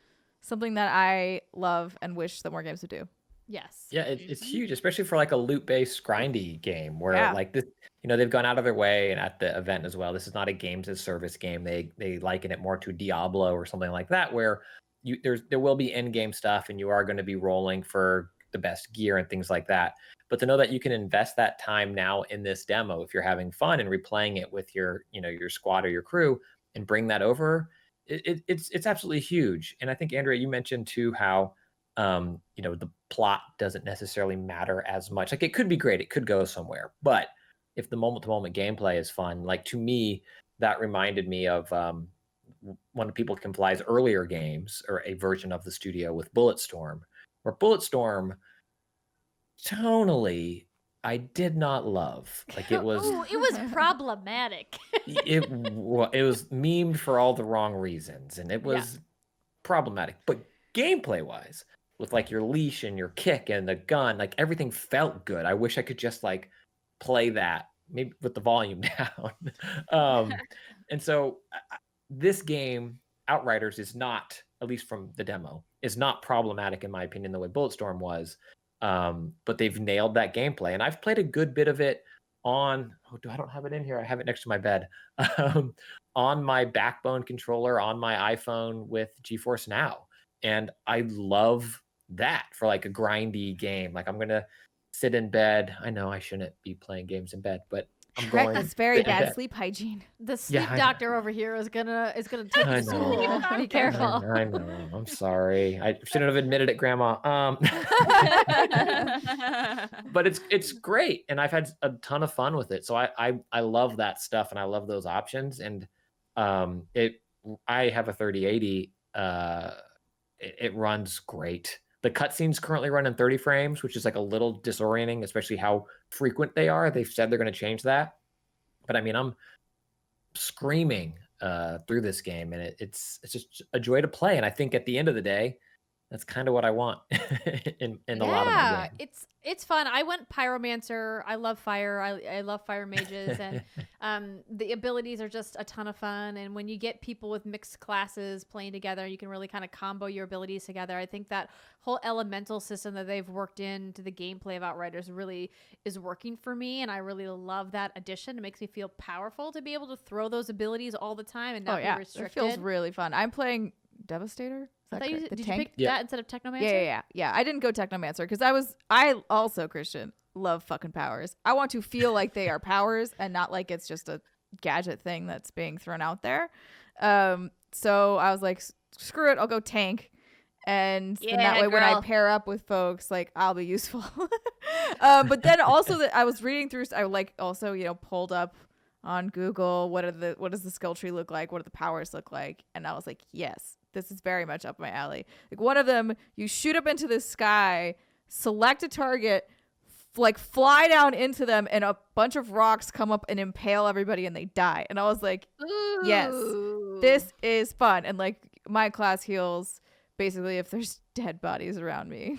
something that I love and wish that more games would do. Yes. Yeah, it's huge, especially for like a loot-based grindy game where like this, they've gone out of their way, and at the event as well. This is not a games as service game. They liken it more to Diablo or something like that, where there will be in-game stuff, and you are going to be rolling for the best gear and things like that. But to know that you can invest that time now in this demo, if you're having fun and replaying it with your squad or your crew, and bring that over, it's absolutely huge. And I think, Andrea, you mentioned too how The plot doesn't necessarily matter as much. Like, it could be great, it could go somewhere, but if the moment-to-moment gameplay is fun, like, to me, that reminded me of one of People Can Fly's earlier games, or a version of the studio with Bulletstorm, where Bulletstorm, tonally, I did not love. Like, it was it was problematic. it was memed for all the wrong reasons, and it was problematic. But gameplay wise, with like your leash and your kick and the gun, like, everything felt good. I wish I could just like play that, maybe with the volume down. And so this game, Outriders, is not, at least from the demo, is not problematic in my opinion the way Bulletstorm was. But they've nailed that gameplay, and I've played a good bit of it on, I don't have it in here, I have it next to my bed, on my Backbone controller on my iPhone with GeForce Now, and I love that for like a grindy game. Like, I'm gonna sit in bed. I know I shouldn't be playing games in bed, but I'm going. That's very bad sleep hygiene. The sleep doctor over here is gonna take you to school. Be careful. I know. I'm sorry. I shouldn't have admitted it, Grandma. But it's great, and I've had a ton of fun with it. So I love that stuff, and I love those options. And I have a 3080. It runs great. The cutscenes currently run in 30 frames, which is like a little disorienting, especially how frequent they are. They've said they're going to change that. But I mean, I'm screaming through this game, and it's just a joy to play. And I think at the end of the day, that's kind of what I want in a lot of my games. It's fun. I went pyromancer. I love fire. I love fire mages, and the abilities are just a ton of fun. And when you get people with mixed classes playing together, you can really kind of combo your abilities together. I think that whole elemental system that they've worked into the gameplay of Outriders really is working for me, and I really love that addition. It makes me feel powerful to be able to throw those abilities all the time and not be restricted. It feels really fun. I'm playing Devastator. Did you pick that instead of Technomancer? Yeah. I didn't go Technomancer because I also, Christian, love fucking powers. I want to feel like they are powers and not like it's just a gadget thing that's being thrown out there. So I was like, screw it, I'll go tank. And then that way, when I pair up with folks, like, I'll be useful. But then also that I was reading through, I like also, pulled up on Google, what does the skill tree look like? What do the powers look like? And I was like, yes, this is very much up my alley. Like, one of them, you shoot up into the sky, select a target, like fly down into them, and a bunch of rocks come up and impale everybody and they die. And I was like, yes, this is fun. And like, my class heals basically if there's dead bodies around me.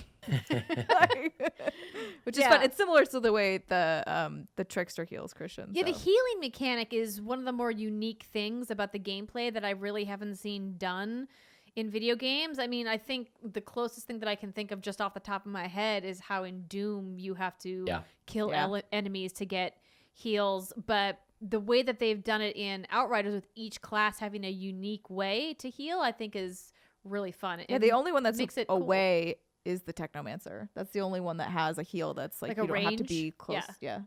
Which is fun. It's similar to the way the trickster heals Christian. Yeah, the healing mechanic is one of the more unique things about the gameplay that I really haven't seen done in video games. I mean, I think the closest thing that I can think of just off the top of my head is how in Doom you have to kill enemies to get heals, but the way that they've done it in Outriders with each class having a unique way to heal, I think is really fun. The only one that's makes it away is the Technomancer. That's the only one that has a heal that's like you don't have to be close. Yeah.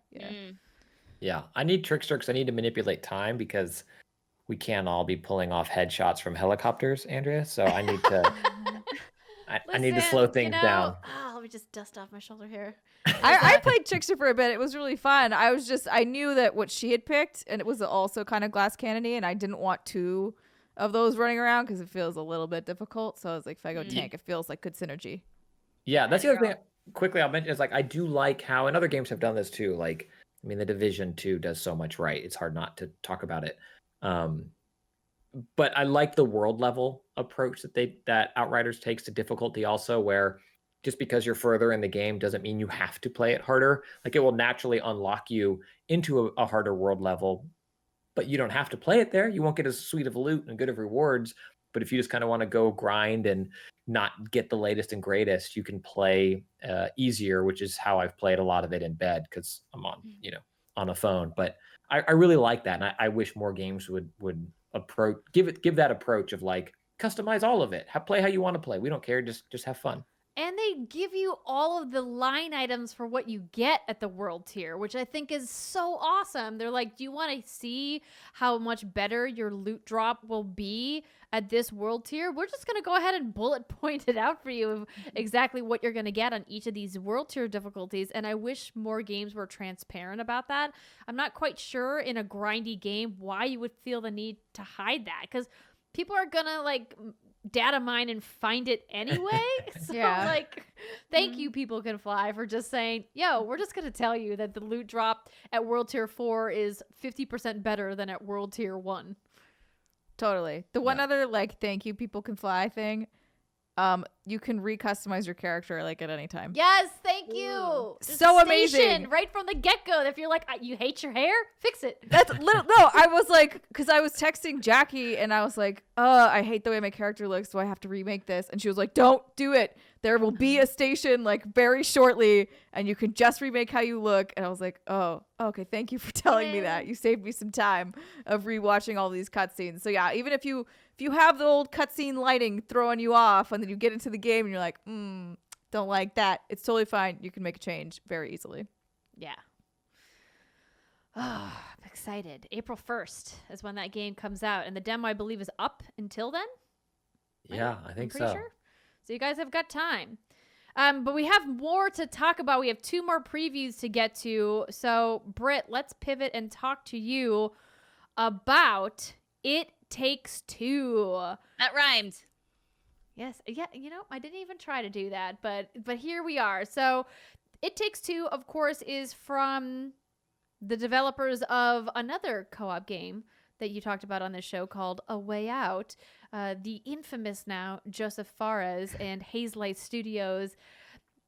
I need Trickster because I need to manipulate time because we can't all be pulling off headshots from helicopters, Andrea. So I need to I need to slow things down. Let me just dust off my shoulder here. I played Trickster for a bit. It was really fun. I knew that what she had picked, and it was also kind of glass cannony, and I didn't want two of those running around because it feels a little bit difficult. So I was like, if I go tank, it feels like good synergy. Yeah, that's the other thing quickly I'll mention is like, I do like how, and other games have done this too. Like, I mean, the Division 2 does so much right. It's hard not to talk about it. But I like the world level approach that Outriders takes to difficulty also, where just because you're further in the game doesn't mean you have to play it harder. Like, it will naturally unlock you into a harder world level, but you don't have to play it there. You won't get as sweet of loot and good of rewards. But if you just kind of want to go grind and not get the latest and greatest, you can play easier, which is how I've played a lot of it in bed because I'm on, on a phone. But I really like that, and I wish more games would approach give that approach of like, customize all of it, play how you want to play. We don't care, just have fun. And they give you all of the line items for what you get at the world tier, which I think is so awesome. They're like, do you want to see how much better your loot drop will be at this world tier? We're just going to go ahead and bullet point it out for you of exactly what you're going to get on each of these world tier difficulties. And I wish more games were transparent about that. I'm not quite sure in a grindy game why you would feel the need to hide that, because people are going to like data mine and find it anyway. So like, thank you, People Can Fly, for just saying, yo, we're just gonna tell you that the loot drop at World Tier 4 is 50% better than at World Tier 1. Totally. The one other like thank you, People Can Fly thing, you can recustomize your character like at any time. Yes, thank you. So amazing. Right from the get-go. If you're like, you hate your hair, fix it. That's little. No, I was like, because I was texting Jackie and I was like, I hate the way my character looks, so I have to remake this. And she was like, don't do it. There will be a station like very shortly and you can just remake how you look. And I was like, oh, okay. Thank you for telling me that. You saved me some time of rewatching all these cutscenes. So yeah, even if you have the old cutscene lighting throwing you off and then you get into the game and you're like, don't like that, it's totally fine. You can make a change very easily. Yeah. Oh, I'm excited. April 1st is when that game comes out. And the demo, I believe, is up until then? Yeah, I think pretty so. Sure. So you guys have got time. But we have more to talk about. We have 2 more previews to get to. So, Britt, let's pivot and talk to you about It Takes Two. That rhymed. Yes. Yeah, I didn't even try to do that, but here we are. So, It Takes Two, of course, is from the developers of another co-op game that you talked about on this show called A Way Out. The infamous now Joseph Fares and Hazelight Studios.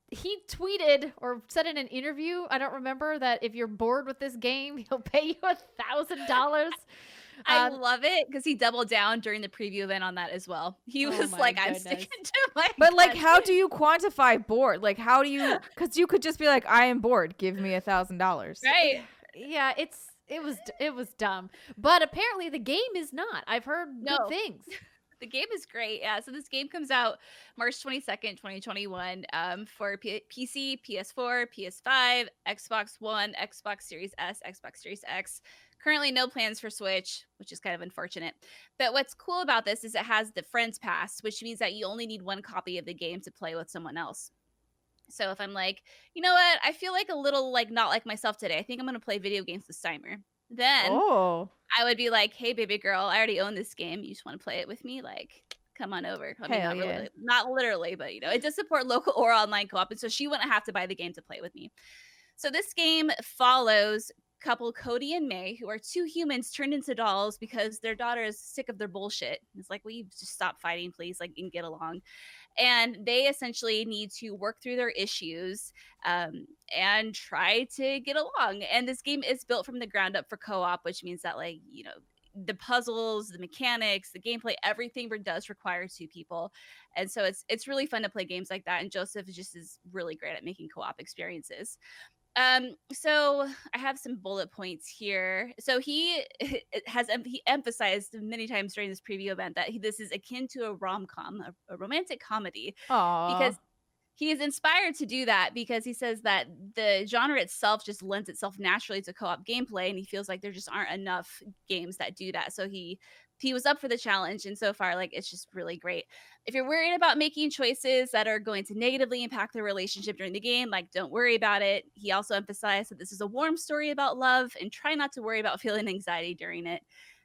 He tweeted or said in an interview, I don't remember, that if you're bored with this game, he'll pay you $1,000. I love it because he doubled down during the preview event on that as well. He was like, I'm sticking to my But like, how do you quantify bored? Like, how do you, because you could just be like, I am bored, give me $1,000. Right. Yeah, it was dumb. But apparently the game is not. I've heard good things. The game is great. Yeah. So this game comes out March 22nd, 2021 for PC, PS4, PS5, Xbox One, Xbox Series S, Xbox Series X. Currently no plans for Switch, which is kind of unfortunate. But what's cool about this is it has the Friends Pass, which means that you only need one copy of the game to play with someone else. So if I'm like, you know what? I feel like a little like not like myself today. I think I'm going to play video games with Steimer. Then I would be like, hey, baby girl, I already own this game. You just want to play it with me? Like, come on over. I mean, not literally, but it does support local or online co-op. And so she wouldn't have to buy the game to play with me. So this game follows couple Cody and May, who are 2 humans turned into dolls because their daughter is sick of their bullshit. It's like, will you just stop fighting, please, like, and get along? And they essentially need to work through their issues and try to get along. And this game is built from the ground up for co-op, which means that, like, the puzzles, the mechanics, the gameplay, everything does require 2 people. And so it's really fun to play games like that. And Joseph is really great at making co-op experiences. So I have some bullet points here. So he emphasized many times during this preview event that this is akin to a rom-com, a romantic comedy. Aww. Because he is inspired to do that because he says that the genre itself just lends itself naturally to co-op gameplay, and he feels like there just aren't enough games that do that. So he was up for the challenge, and so far, like, it's just really great. If you're worried about making choices that are going to negatively impact the relationship during the game, like, don't worry about it. He also emphasized that this is a warm story about love, and try not to worry about feeling anxiety during it.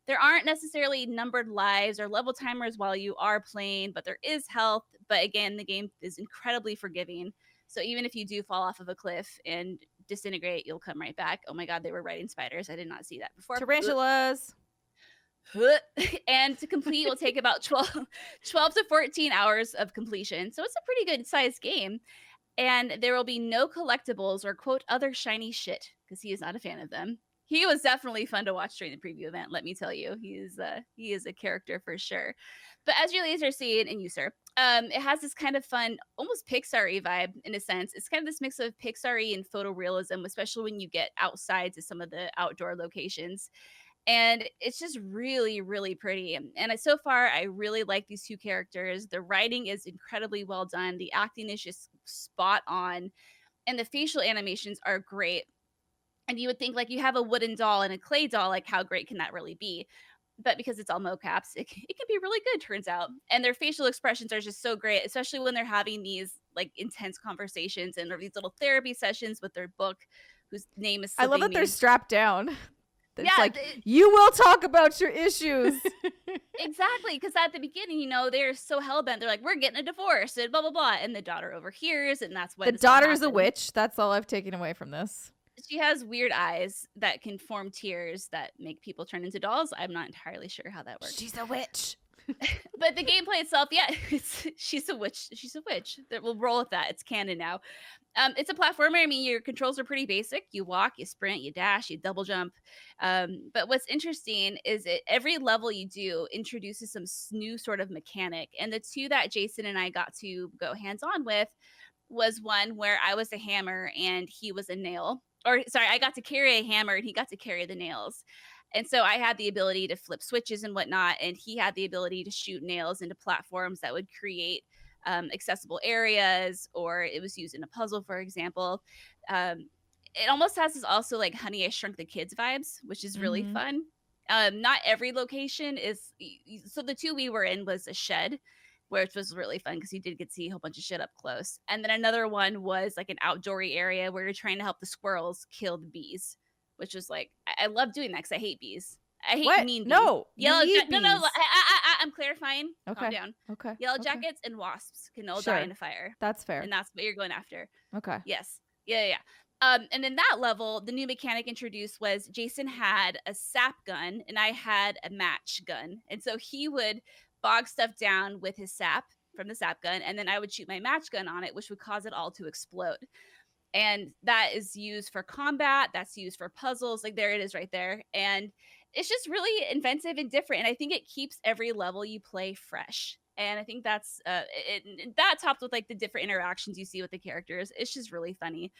There aren't necessarily numbered lives or level timers while you are playing, but there is health. But again, the game is incredibly forgiving. So even if you do fall off of a cliff and disintegrate, you'll come right back. Oh my God, they were riding spiders. I did not see that before. Tarantulas. And to complete will take about 12 to 14 hours of completion. So it's a pretty good sized game. And there will be no collectibles or, quote, other shiny shit, because he is not a fan of them. He was definitely fun to watch during the preview event, let me tell you. He is a character for sure. But as you guys are seeing, and you, sir, it has this kind of fun, almost Pixar-y vibe in a sense. It's kind of this mix of Pixar-y and photorealism, especially when you get outside to some of the outdoor locations. And it's just really, really pretty. And so far, I really like these two characters. The writing is incredibly well done. The acting is just spot on. And the facial animations are great. And you would think, like, you have a wooden doll and a clay doll, like, how great can that really be? But because it's all mocaps, it can be really good, turns out. And their facial expressions are just so great, especially when they're having these, like, intense conversations and or these little therapy sessions with their book, whose name is I love that slipping they're me. strapped down. It's Yeah, like, you will talk about your issues. Exactly, because at the beginning, you know, they're so hellbent. They're like, we're getting a divorce and blah, blah, blah. And the daughter overhears, and that's when The daughter's a witch. That's all I've taken away from this. She has weird eyes that can form tears that make people turn into dolls. I'm not entirely sure how that works. She's a witch. But the gameplay itself, yeah, she's a witch. She's a witch. We'll roll with that. It's canon now. It's a platformer. I mean, your controls are pretty basic. You walk, you sprint, you dash, you double jump. But what's interesting is every level you do introduces some new sort of mechanic. And the two that Jason and I got to go hands-on with was one where I was a hammer and he was a nail. Or sorry, I got to carry a hammer and he got to carry the nails. And so I had the ability to flip switches and whatnot, and he had the ability to shoot nails into platforms that would create accessible areas, or it was used in a puzzle, for example. It almost has this also like Honey, I Shrunk the Kids vibes, which is really fun. Not every location is. So the two we were in was a shed, which was really fun because you did get to see a whole bunch of shit up close. And then another one was like an outdoory area where you're trying to help the squirrels kill the bees, which was like, I love doing that because I hate bees. I hate mean bees. No, Yellow bees. No, I'm clarifying. Okay. Calm down. Okay. Yellow jackets and wasps can all die in a fire. That's fair. And that's what you're going after. Okay. Yes. Yeah. And then that level, the new mechanic introduced was Jason had a sap gun and I had a match gun. And so he would bog stuff down with his sap from the sap gun, and then I would shoot my match gun on it, which would cause it all to explode. And that is used for combat. That's used for puzzles. Like there it is right there. And it's just really inventive and different. And I think it keeps every level you play fresh. And I think that's that topped with like the different interactions you see with the characters. It's just really funny.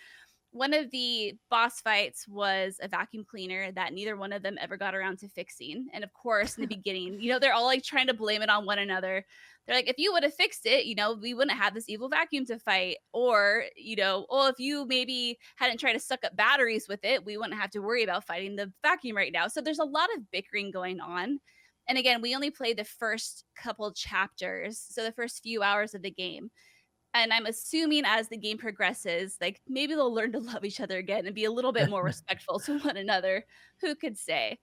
One of the boss fights was a vacuum cleaner that neither one of them ever got around to fixing. And of course, in the beginning, you know, they're all like trying to blame it on one another. They're like, if you would have fixed it, you know, we wouldn't have this evil vacuum to fight. Or, you know, well, if you maybe hadn't tried to suck up batteries with it, we wouldn't have to worry about fighting the vacuum right now. So there's a lot of bickering going on. And again, we only played the first couple chapters, so the first few hours of the game. And I'm assuming as the game progresses, like maybe they'll learn to love each other again and be a little bit more respectful to one another. Who could say?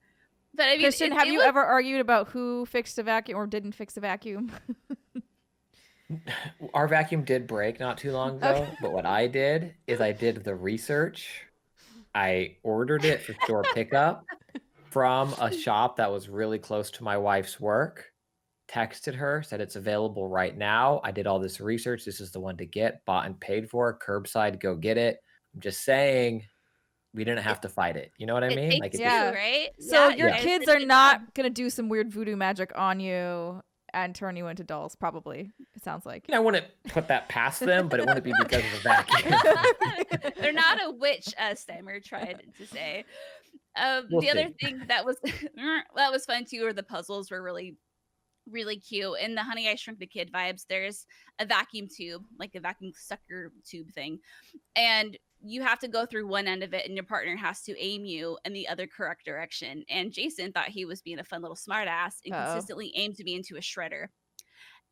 But I mean, Christian, have you ever argued about who fixed a vacuum or didn't fix a vacuum? Our vacuum did break not too long ago, but what I did is I did the research. I ordered it for store pickup from a shop that was really close to my wife's work. Texted her, said it's available right now. I did all this research. This is the one to get, bought and paid for, curbside, go get it. I'm just saying we didn't have to fight it. You know what I mean? Like, yeah, right? So your kids are not going to do some weird voodoo magic on you and turn you into dolls, probably, it sounds like. I wouldn't put that past them, but it wouldn't be because of the vacuum. They're not a witch, Steimer tried to say. The other thing that was fun too, or the puzzles were really cute. In the Honey, I Shrunk the Kid vibes, there's a vacuum tube, like a vacuum sucker tube thing. And you have to go through one end of it and your partner has to aim you in the other correct direction. And Jason thought he was being a fun little smartass and consistently aimed me into a shredder.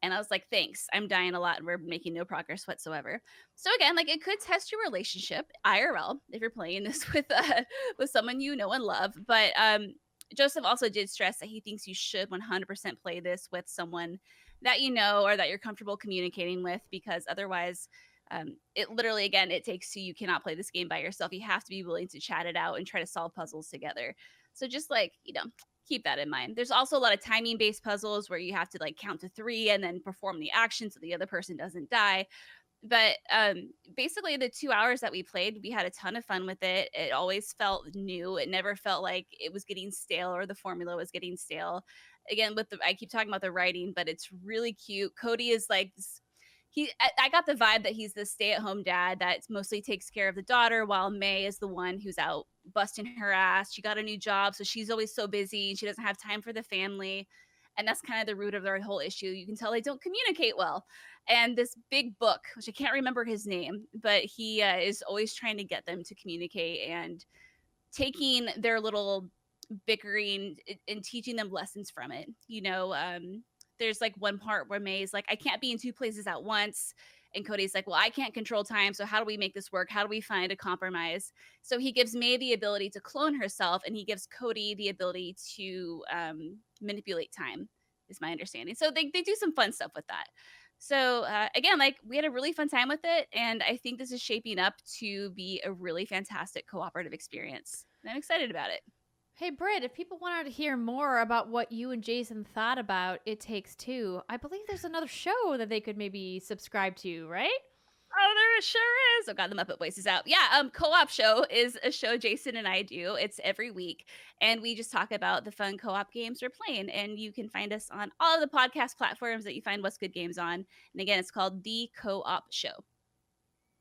And I was like, thanks, I'm dying a lot and we're making no progress whatsoever. So again, like it could test your relationship IRL if you're playing this with someone you know and love. But Joseph also did stress that he thinks you should 100% play this with someone that you know or that you're comfortable communicating with, because otherwise it literally, again, it takes two. You cannot play this game by yourself. You have to be willing to chat it out and try to solve puzzles together. So just like, you know, keep that in mind. There's also a lot of timing based puzzles where you have to like count to 3 and then perform the action so the other person doesn't die. But basically the 2 hours that we played, we had a ton of fun with it. It always felt new. It never felt like it was getting stale or the formula was getting stale. Again, I keep talking about the writing, but it's really cute. Cody is like this I got the vibe that he's the stay-at-home dad that mostly takes care of the daughter, while May is the one who's out busting her ass. She got a new job, so she's always so busy. She doesn't have time for the family. And that's kind of the root of their whole issue. You can tell they don't communicate well. And this big book, which I can't remember his name, but he is always trying to get them to communicate and taking their little bickering and teaching them lessons from it. There's like one part where May's like, I can't be in two places at once. And Cody's like, well, I can't control time. So how do we make this work? How do we find a compromise? So he gives May the ability to clone herself, and he gives Cody the ability to manipulate time, is my understanding. So they do some fun stuff with that. So again, like, we had a really fun time with it. And I think this is shaping up to be a really fantastic cooperative experience. And I'm excited about it. Hey, Britt, if people wanted to hear more about what you and Jason thought about It Takes Two, I believe there's another show that they could maybe subscribe to, right? Oh, there sure is. I've got them up at Voices Out. Yeah, Co-op Show is a show Jason and I do. It's every week. And we just talk about the fun co-op games we're playing. And you can find us on all of the podcast platforms that you find What's Good Games on. And again, it's called The Co-op Show.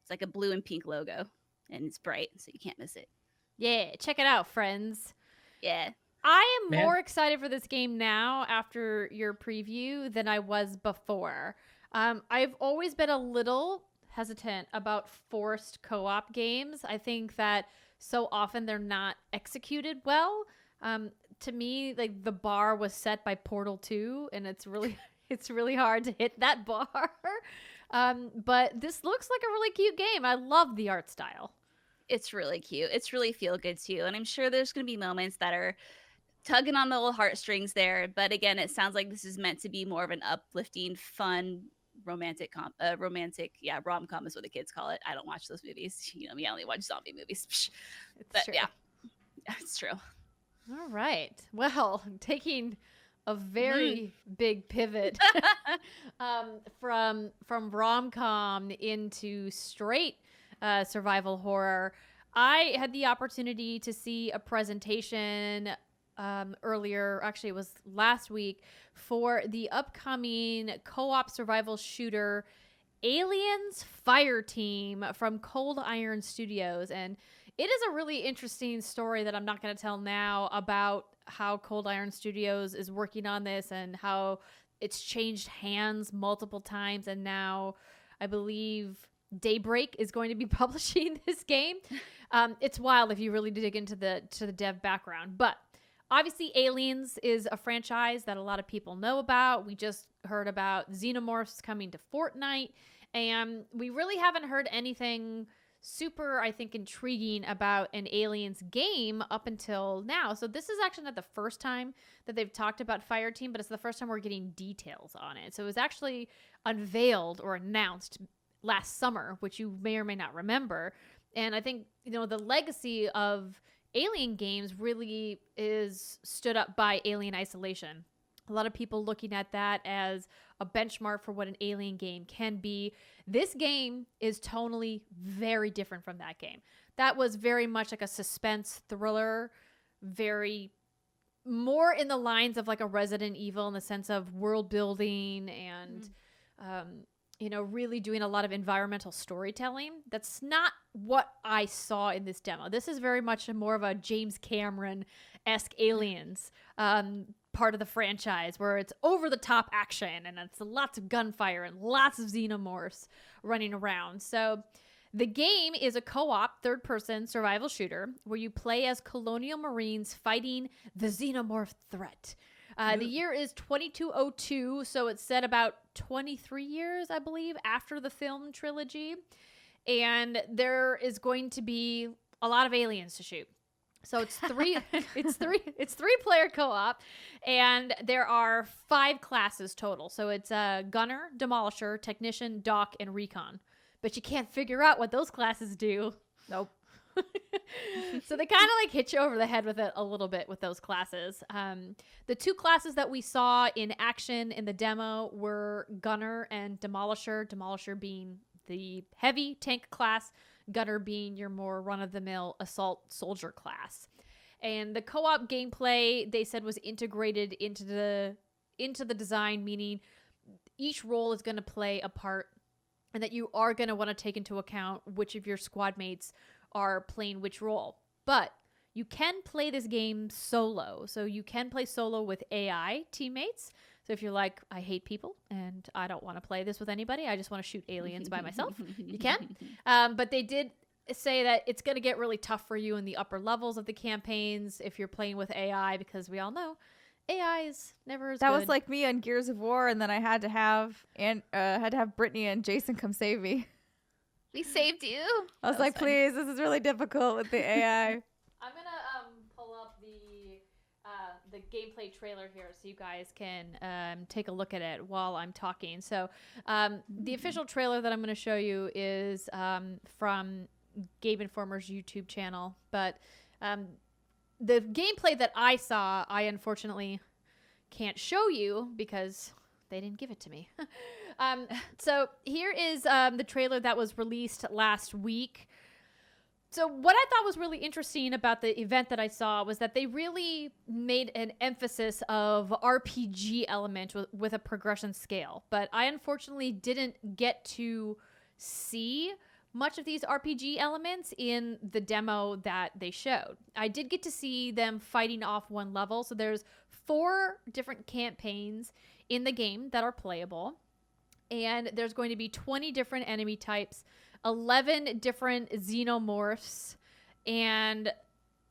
It's like a blue and pink logo. And it's bright, so you can't miss it. Yeah, check it out, friends. Yeah. I am more excited for this game now after your preview than I was before. I've always been a little hesitant about forced co-op games. I think that so often they're not executed well. To me, like, the bar was set by Portal 2, and it's really hard to hit that bar. But this looks like a really cute game. I love the art style. It's really cute. It's really feel good too. And I'm sure there's going to be moments that are tugging on the little heartstrings there. But again, it sounds like this is meant to be more of an uplifting, fun, romantic rom-com is what the kids call it. I don't watch those movies. You know me, I only watch zombie movies. But true. Yeah, it's true. All right. Well, taking a very big pivot from rom-com into straight survival horror. I had the opportunity to see a presentation earlier, actually it was last week, for the upcoming co-op survival shooter Aliens Fireteam from Cold Iron Studios. And it is a really interesting story that I'm not going to tell now about how Cold Iron Studios is working on this and how it's changed hands multiple times. And now I believe Daybreak is going to be publishing this game. It's wild if you really dig into the dev background. But obviously, Aliens is a franchise that a lot of people know about. We just heard about Xenomorphs coming to Fortnite, and we really haven't heard anything super, I think, intriguing about an Aliens game up until now. So this is actually not the first time that they've talked about Fireteam, but it's the first time we're getting details on it. So it was actually unveiled or announced last summer, which you may or may not remember. And I think, the legacy of Alien games really is stood up by Alien Isolation. A lot of people looking at that as a benchmark for what an Alien game can be. This game is tonally very different from that game. That was very much like a suspense thriller, very more in the lines of like a Resident Evil in the sense of world building and really doing a lot of environmental storytelling. That's not what I saw in this demo. This is very much more of a James Cameron-esque Aliens part of the franchise, where it's over-the-top action and it's lots of gunfire and lots of xenomorphs running around. So the game is a co-op third-person survival shooter where you play as colonial marines fighting the xenomorph threat. The year is 2202, so it's set about 23 years, I believe, after the film trilogy. And there is going to be a lot of aliens to shoot. So it's three-player co-op, and there are 5 classes total. So it's Gunner, Demolisher, Technician, Doc, and Recon. But you can't figure out what those classes do. Nope. So they kind of like hit you over the head with it a little bit with those classes. The 2 classes that we saw in action in the demo were Gunner and Demolisher. Demolisher being the heavy tank class, Gunner being your more run-of-the-mill assault soldier class. And the co-op gameplay, they said, was integrated into the design, meaning each role is going to play a part and that you are going to want to take into account which of your squad mates are playing which role. But you can play this game solo. So you can play solo with AI teammates. So if you're like, I hate people and I don't want to play this with anybody, I just want to shoot aliens by myself, you can. But they did say that it's going to get really tough for you in the upper levels of the campaigns if you're playing with AI, because we all know AI is never as good. That was like me on Gears of War, and then I had to have Brittany and Jason come save me. We saved you. I was like, please, this is really difficult with the AI. I'm gonna pull up the gameplay trailer here so you guys can take a look at it while I'm talking. So the official trailer that I'm going to show you is from Game Informer's YouTube channel, but the gameplay that I saw, I unfortunately can't show you because they didn't give it to me. So here is the trailer that was released last week. So what I thought was really interesting about the event that I saw was that they really made an emphasis of RPG element with a progression scale. But I unfortunately didn't get to see much of these RPG elements in the demo that they showed. I did get to see them fighting off one level. So there's 4 different campaigns in the game that are playable. And there's going to be 20 different enemy types, 11 different xenomorphs, and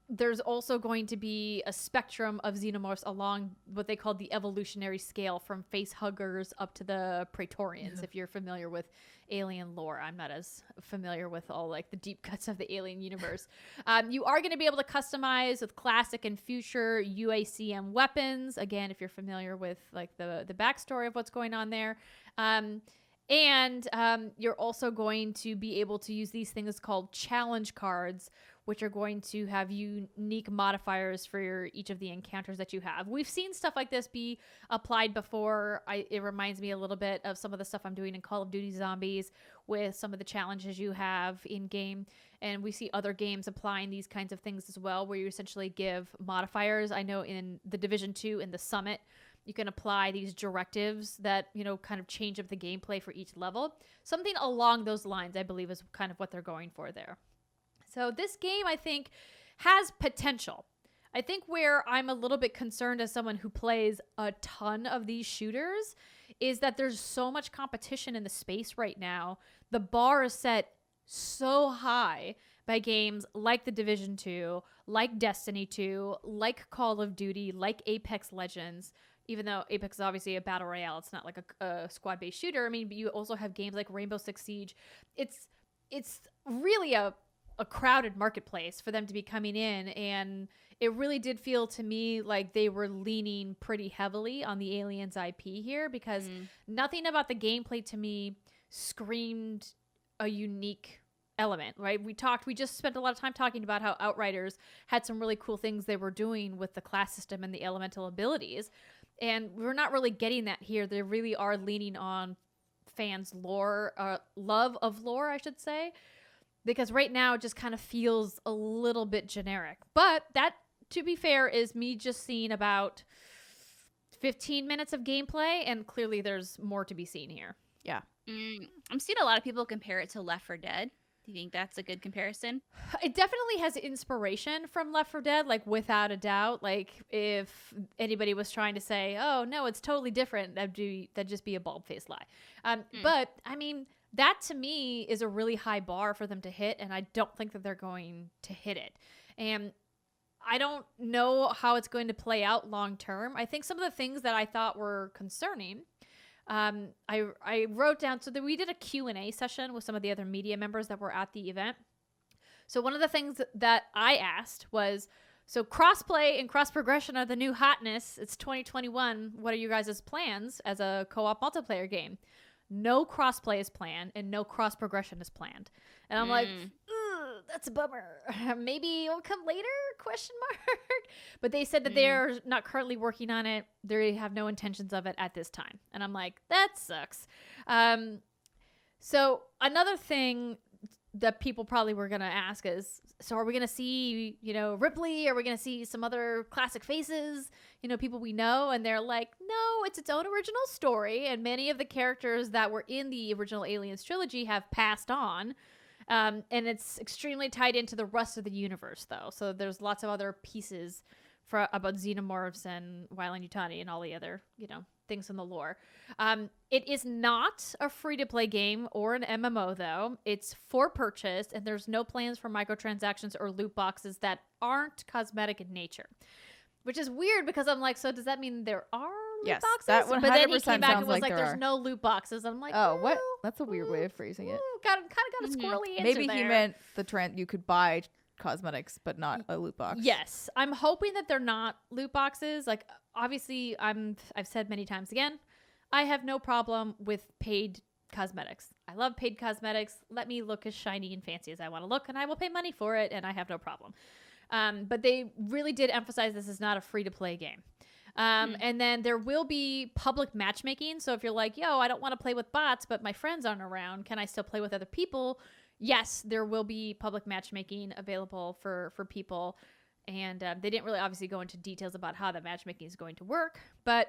there's also going to be a spectrum of xenomorphs along what they call the evolutionary scale, from face huggers up to the Praetorians. If you're familiar with alien lore, I'm not as familiar with all like the deep cuts of the alien universe. You are going to be able to customize with classic and future UACM weapons. Again, if you're familiar with like the backstory of what's going on there. And you're also going to be able to use these things called challenge cards, which are going to have unique modifiers for each of the encounters that you have. We've seen stuff like this be applied before. It reminds me a little bit of some of the stuff I'm doing in Call of Duty Zombies with some of the challenges you have in game. And we see other games applying these kinds of things as well, where you essentially give modifiers. I know in the Division 2 in the Summit, you can apply these directives that, you know, kind of change up the gameplay for each level. Something along those lines, I believe, is kind of what they're going for there. So this game, I think, has potential. I think where I'm a little bit concerned as someone who plays a ton of these shooters is that there's so much competition in the space right now. The bar is set so high by games like The Division 2, like Destiny 2, like Call of Duty, like Apex Legends. Even though Apex is obviously a battle royale, it's not like a squad-based shooter. I mean, but you also have games like Rainbow Six Siege. It's really a crowded marketplace for them to be coming in, and it really did feel to me like they were leaning pretty heavily on the Aliens IP here, because nothing about the gameplay to me screamed a unique element, right? We just spent a lot of time talking about how Outriders had some really cool things they were doing with the class system and the elemental abilities. And we're not really getting that here. They really are leaning on fans' lore, love of lore, I should say, because right now it just kind of feels a little bit generic. But that, to be fair, is me just seeing about 15 minutes of gameplay, and clearly there's more to be seen here. Yeah. I'm seeing a lot of people compare it to Left 4 Dead. Do you think that's a good comparison? It definitely has inspiration from Left 4 Dead, like without a doubt. Like if anybody was trying to say, "Oh no, it's totally different," that'd just be a bald-faced lie. But I mean, that to me is a really high bar for them to hit, and I don't think that they're going to hit it. And I don't know how it's going to play out long term. I think some of the things that I thought were concerning. I wrote down, so that we did a Q&A session with some of the other media members that were at the event. So one of the things that I asked was, so crossplay and cross progression are the new hotness. It's 2021. What are you guys' plans as a co-op multiplayer game? No crossplay is planned and no cross progression is planned. And I'm like, that's a bummer. Maybe it'll come later? ? But they said that they're not currently working on it. They have no intentions of it at this time. And I'm like, that sucks. So another thing that people probably were going to ask is, So are we going to see, Ripley? Are we going to see some other classic faces, people we know? And they're like, no, it's its own original story. And many of the characters that were in the original Aliens trilogy have passed on. And it's extremely tied into the rest of the universe, though. So there's lots of other pieces about xenomorphs and Weyland-Yutani and all the other, things in the lore. It is not a free-to-play game or an MMO, though. It's for purchase, and there's no plans for microtransactions or loot boxes that aren't cosmetic in nature. Which is weird, because I'm like, so does that mean there are loot boxes? That 100% but then he came back and was like there's no loot boxes. I'm like, oh, what? That's a weird way of phrasing it. Kind of got a squirrely answer Maybe there. he meant you could buy cosmetics, but not a loot box. Yes. I'm hoping that they're not loot boxes. Like, obviously, I've said many times again, I have no problem with paid cosmetics. I love paid cosmetics. Let me look as shiny and fancy as I want to look, and I will pay money for it, and I have no problem. But they really did emphasize this is not a free-to-play game. And then there will be public matchmaking. So if you're like, yo, I don't want to play with bots, but my friends aren't around, can I still play with other people? Yes, there will be public matchmaking available for people. And they didn't really obviously go into details about how the matchmaking is going to work. But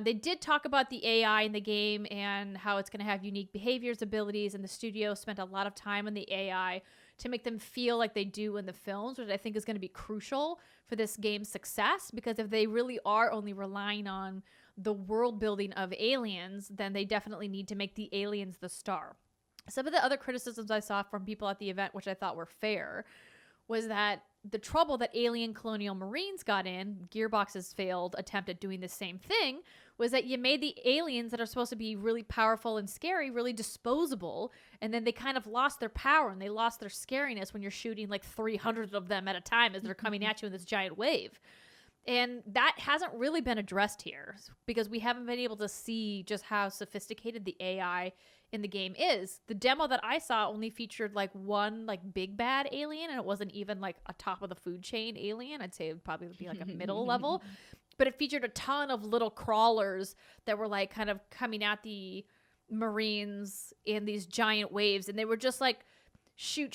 they did talk about the AI in the game and how it's going to have unique behaviors, abilities. And the studio spent a lot of time on the AI to make them feel like they do in the films, which I think is going to be crucial for this game's success. Because if they really are only relying on the world building of aliens, then they definitely need to make the aliens the star. Some of the other criticisms I saw from people at the event, which I thought were fair, was that the trouble that Alien Colonial Marines got in, Gearbox's failed attempt at doing the same thing, was that you made the aliens that are supposed to be really powerful and scary really disposable, and then they kind of lost their power and they lost their scariness when you're shooting like 300 of them at a time as they're coming at you in this giant wave. And that hasn't really been addressed here, because we haven't been able to see just how sophisticated the AI in the game is. The demo that I saw only featured like one like big bad alien, and it wasn't even like a top of the food chain alien. I'd say it would probably be like a middle level, but it featured a ton of little crawlers that were like kind of coming at the Marines in these giant waves, and they were just like shoot,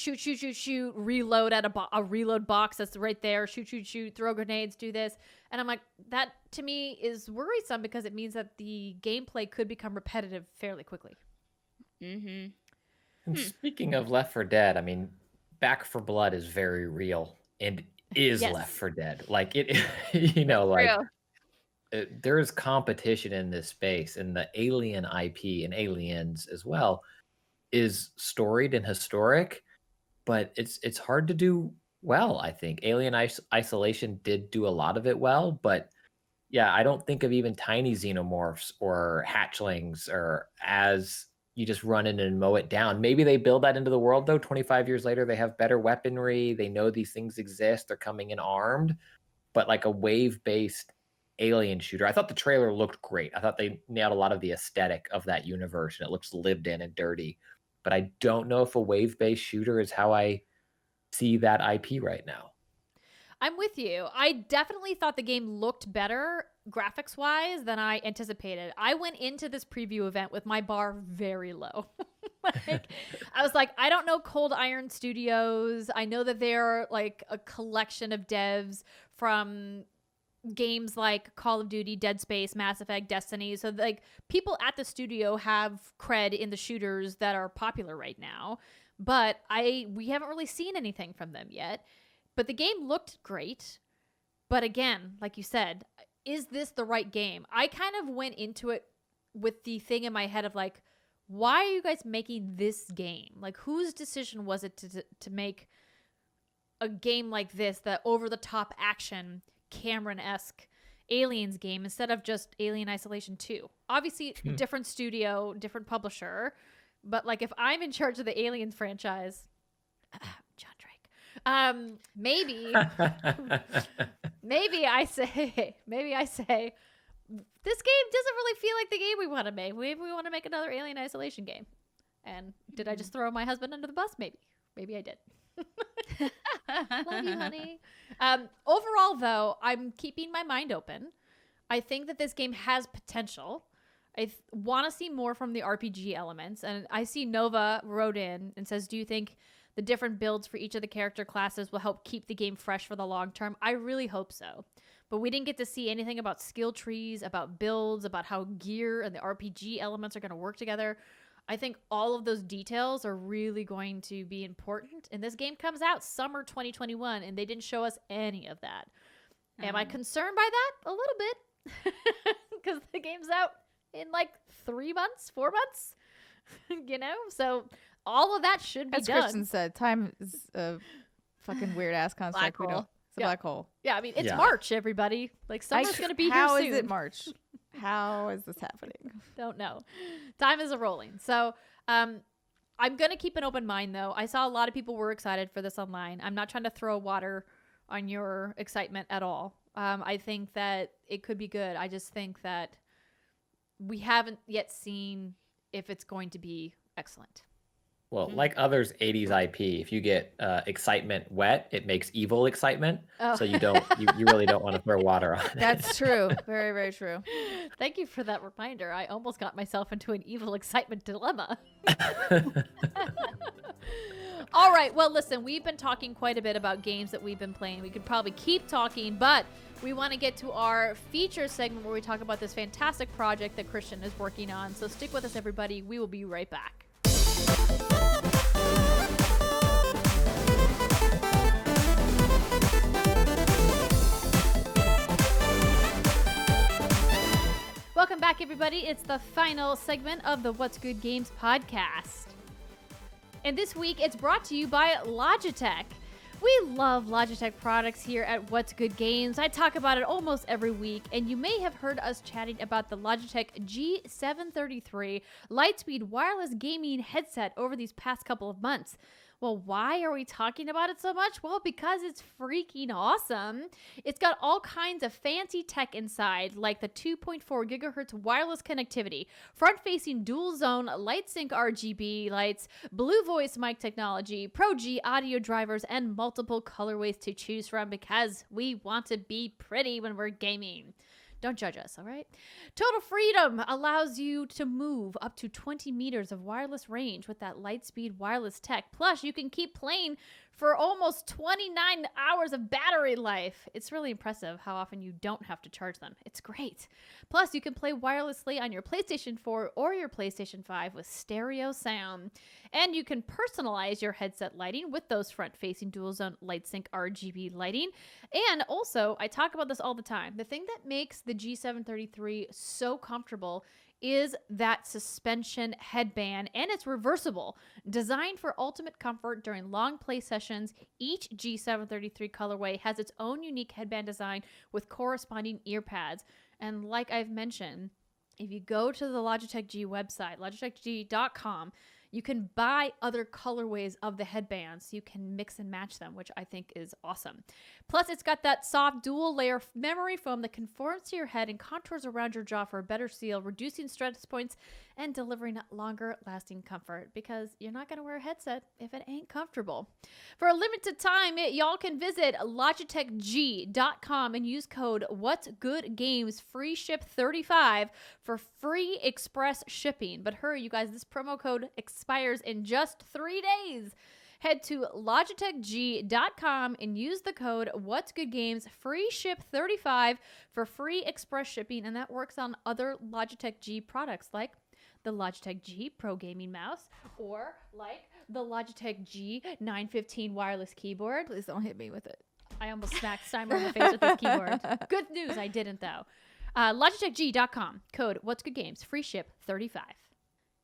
reload at a reload box that's right there, shoot, throw grenades, do this. And I'm like, that to me is worrisome, because it means that the gameplay could become repetitive fairly quickly. And speaking of Left 4 Dead, I mean, Back 4 Blood is very real and is Left 4 Dead. Like it, there is competition in this space, and the Alien IP and Aliens as well is storied and historic, but it's hard to do well. I think Alien Isolation did do a lot of it well, but yeah, I don't think of even tiny xenomorphs or hatchlings or as you just run in and mow it down. Maybe they build that into the world, though. 25 years later, they have better weaponry. They know these things exist. They're coming in armed. But like a wave-based alien shooter, I thought the trailer looked great. I thought they nailed a lot of the aesthetic of that universe, and it looks lived in and dirty. But I don't know if a wave-based shooter is how I see that IP right now. I'm with you. I definitely thought the game looked better graphics-wise than I anticipated. I went into this preview event with my bar very low. I was like, I don't know Cold Iron Studios. I know that they're like a collection of devs from games like Call of Duty, Dead Space, Mass Effect, Destiny. So like people at the studio have cred in the shooters that are popular right now. But we haven't really seen anything from them yet. But the game looked great. But again, like you said, is this the right game? I kind of went into it with the thing in my head of like, why are you guys making this game? Like, whose decision was it to make a game like this, the over-the-top action, Cameron-esque Aliens game, instead of just Alien Isolation 2? Obviously, different studio, different publisher. But like, if I'm in charge of the Aliens franchise, John Drake, maybe I say, this game doesn't really feel like the game we want to make. Maybe we want to make another Alien Isolation game. And did I just throw my husband under the bus? Maybe I did. Love you, honey. Overall, though, I'm keeping my mind open. I think that this game has potential. I want to see more from the RPG elements. And I see Nova wrote in and says, do you think the different builds for each of the character classes will help keep the game fresh for the long term. I really hope so. But we didn't get to see anything about skill trees, about builds, about how gear and the RPG elements are going to work together. I think all of those details are really going to be important. And this game comes out summer 2021, and they didn't show us any of that. Am I concerned by that? A little bit. Because the game's out in like 3 months, 4 months. So all of that should be As done. Christian said, time is a fucking weird ass construct. Black hole. It's a black hole. Yeah, I mean, it's March, everybody. Like, summer's going to be here How soon. is it March? How is this happening? Don't know. Time is a-rolling. So, I'm going to keep an open mind, though. I saw a lot of people were excited for this online. I'm not trying to throw water on your excitement at all. I think that it could be good. I just think that we haven't yet seen if it's going to be excellent. Well, like others 80s IP, if you get excitement wet, it makes evil excitement. Oh. So you really don't want to throw water on it. That's true. Very, very true. Thank you for that reminder. I almost got myself into an evil excitement dilemma. All right. Well, listen, we've been talking quite a bit about games that we've been playing. We could probably keep talking, but we want to get to our feature segment where we talk about this fantastic project that Christian is working on. So stick with us, everybody. We will be right back. Welcome back, everybody. It's the final segment of the What's Good Games podcast. And this week, it's brought to you by Logitech. We love Logitech products here at What's Good Games. I talk about it almost every week, and you may have heard us chatting about the Logitech G733 Lightspeed wireless gaming headset over these past couple of months. Well, why are we talking about it so much? Well, because it's freaking awesome. It's got all kinds of fancy tech inside, like the 2.4 gigahertz wireless connectivity, front-facing dual-zone LightSync RGB lights, Blue Voice mic technology, Pro G audio drivers, and multiple colorways to choose from because we want to be pretty when we're gaming. Don't judge us, all right? Total Freedom allows you to move up to 20 meters of wireless range with that Lightspeed wireless tech. Plus, you can keep playing for almost 29 hours of battery life. It's really impressive how often you don't have to charge them. It's great. Plus, you can play wirelessly on your PlayStation 4 or your PlayStation 5 with stereo sound. And you can personalize your headset lighting with those front-facing dual-zone LightSync RGB lighting. And also, I talk about this all the time. The thing that makes the G733 so comfortable is that suspension headband, and it's reversible. Designed for ultimate comfort during long play sessions, each G733 colorway has its own unique headband design with corresponding ear pads. And like I've mentioned, if you go to the Logitech G website, logitechg.com, you can buy other colorways of the headbands. You can mix and match them, which I think is awesome. Plus, it's got that soft dual layer memory foam that conforms to your head and contours around your jaw for a better seal, reducing stress points and delivering longer lasting comfort because you're not going to wear a headset if it ain't comfortable. For a limited time, y'all can visit logitechg.com and use code What'sGoodGames free ship 35 for free express shipping. But hurry, you guys, this promo code expires in just 3 days. Head to logitechg.com and use the code What'sGoodGames free ship 35 for free express shipping, and that works on other Logitech G products like the Logitech G Pro Gaming Mouse or like the Logitech G 915 wireless keyboard. Please don't hit me with it. I almost smacked Steimer in the face with this keyboard. Good news, I didn't though. Logitechg.com, code What'sGoodGames free ship 35.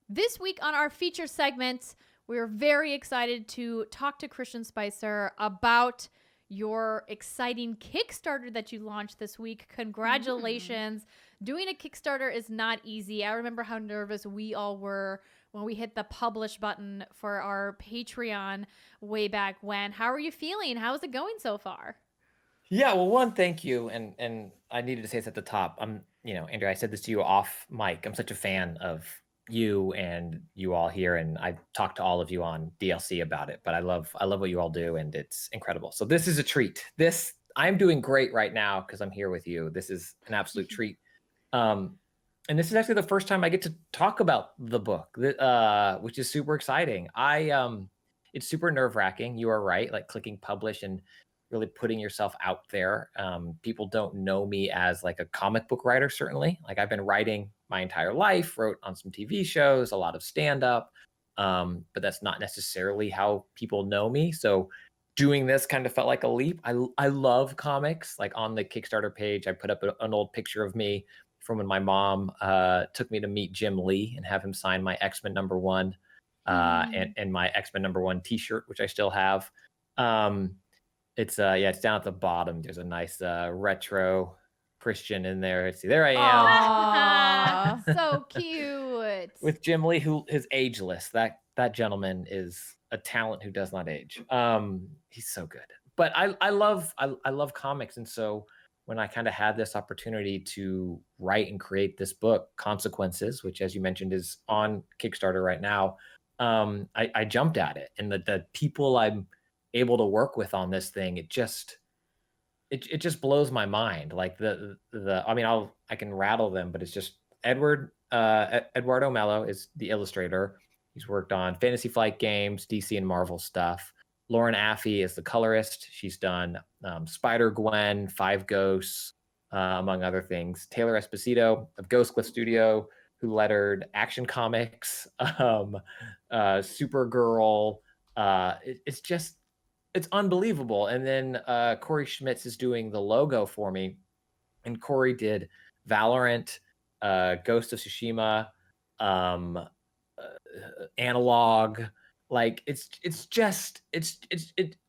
This week on our feature segment, we're very excited to talk to Christian Spicer about your exciting Kickstarter that you launched this week. Congratulations. Doing a Kickstarter is not easy. I remember how nervous we all were when we hit the publish button for our Patreon way back when. How are you feeling? How is it going so far? Yeah, well, one, thank you. And I needed to say this at the top. Andrea, I said this to you off mic. I'm such a fan of you and you all here, and I talked to all of you on DLC about it, but I love what you all do, and it's incredible. So this is a treat. I'm doing great right now because I'm here with you. This is an absolute treat. And this is actually the first time I get to talk about the book, which is super exciting. If it's super nerve-wracking. You are right, like clicking publish and really putting yourself out there. People don't know me as like a comic book writer, certainly. Like I've been writing my entire life, wrote on some TV shows, a lot of stand-up, but that's not necessarily how people know me. So doing this kind of felt like a leap. I love comics. Like on the Kickstarter page, I put up an old picture of me from when my mom took me to meet Jim Lee and have him sign my X-Men #1 and my X-Men #1 t-shirt, which I still have. It's down at the bottom. There's a nice retro Christian in there. See, there I am. So cute. With Jim Lee, who is ageless. That gentleman is a talent who does not age. He's so good. But I love comics, and so when I kind of had this opportunity to write and create this book, Consequences, which, as you mentioned, is on Kickstarter right now, I jumped at it, and the people I'm able to work with on this thing, it just blows my mind. Like I can rattle them, but it's just Eduardo Mello is the illustrator. He's worked on Fantasy Flight games, DC and Marvel stuff. Lauren Affey is the colorist. She's done Spider-Gwen, Five Ghosts, among other things. Taylor Esposito of Ghostcliff Studio, who lettered Action Comics, Supergirl. It's unbelievable. And then Corey Schmitz is doing the logo for me. And Corey did Valorant, Ghost of Tsushima, Analog. Like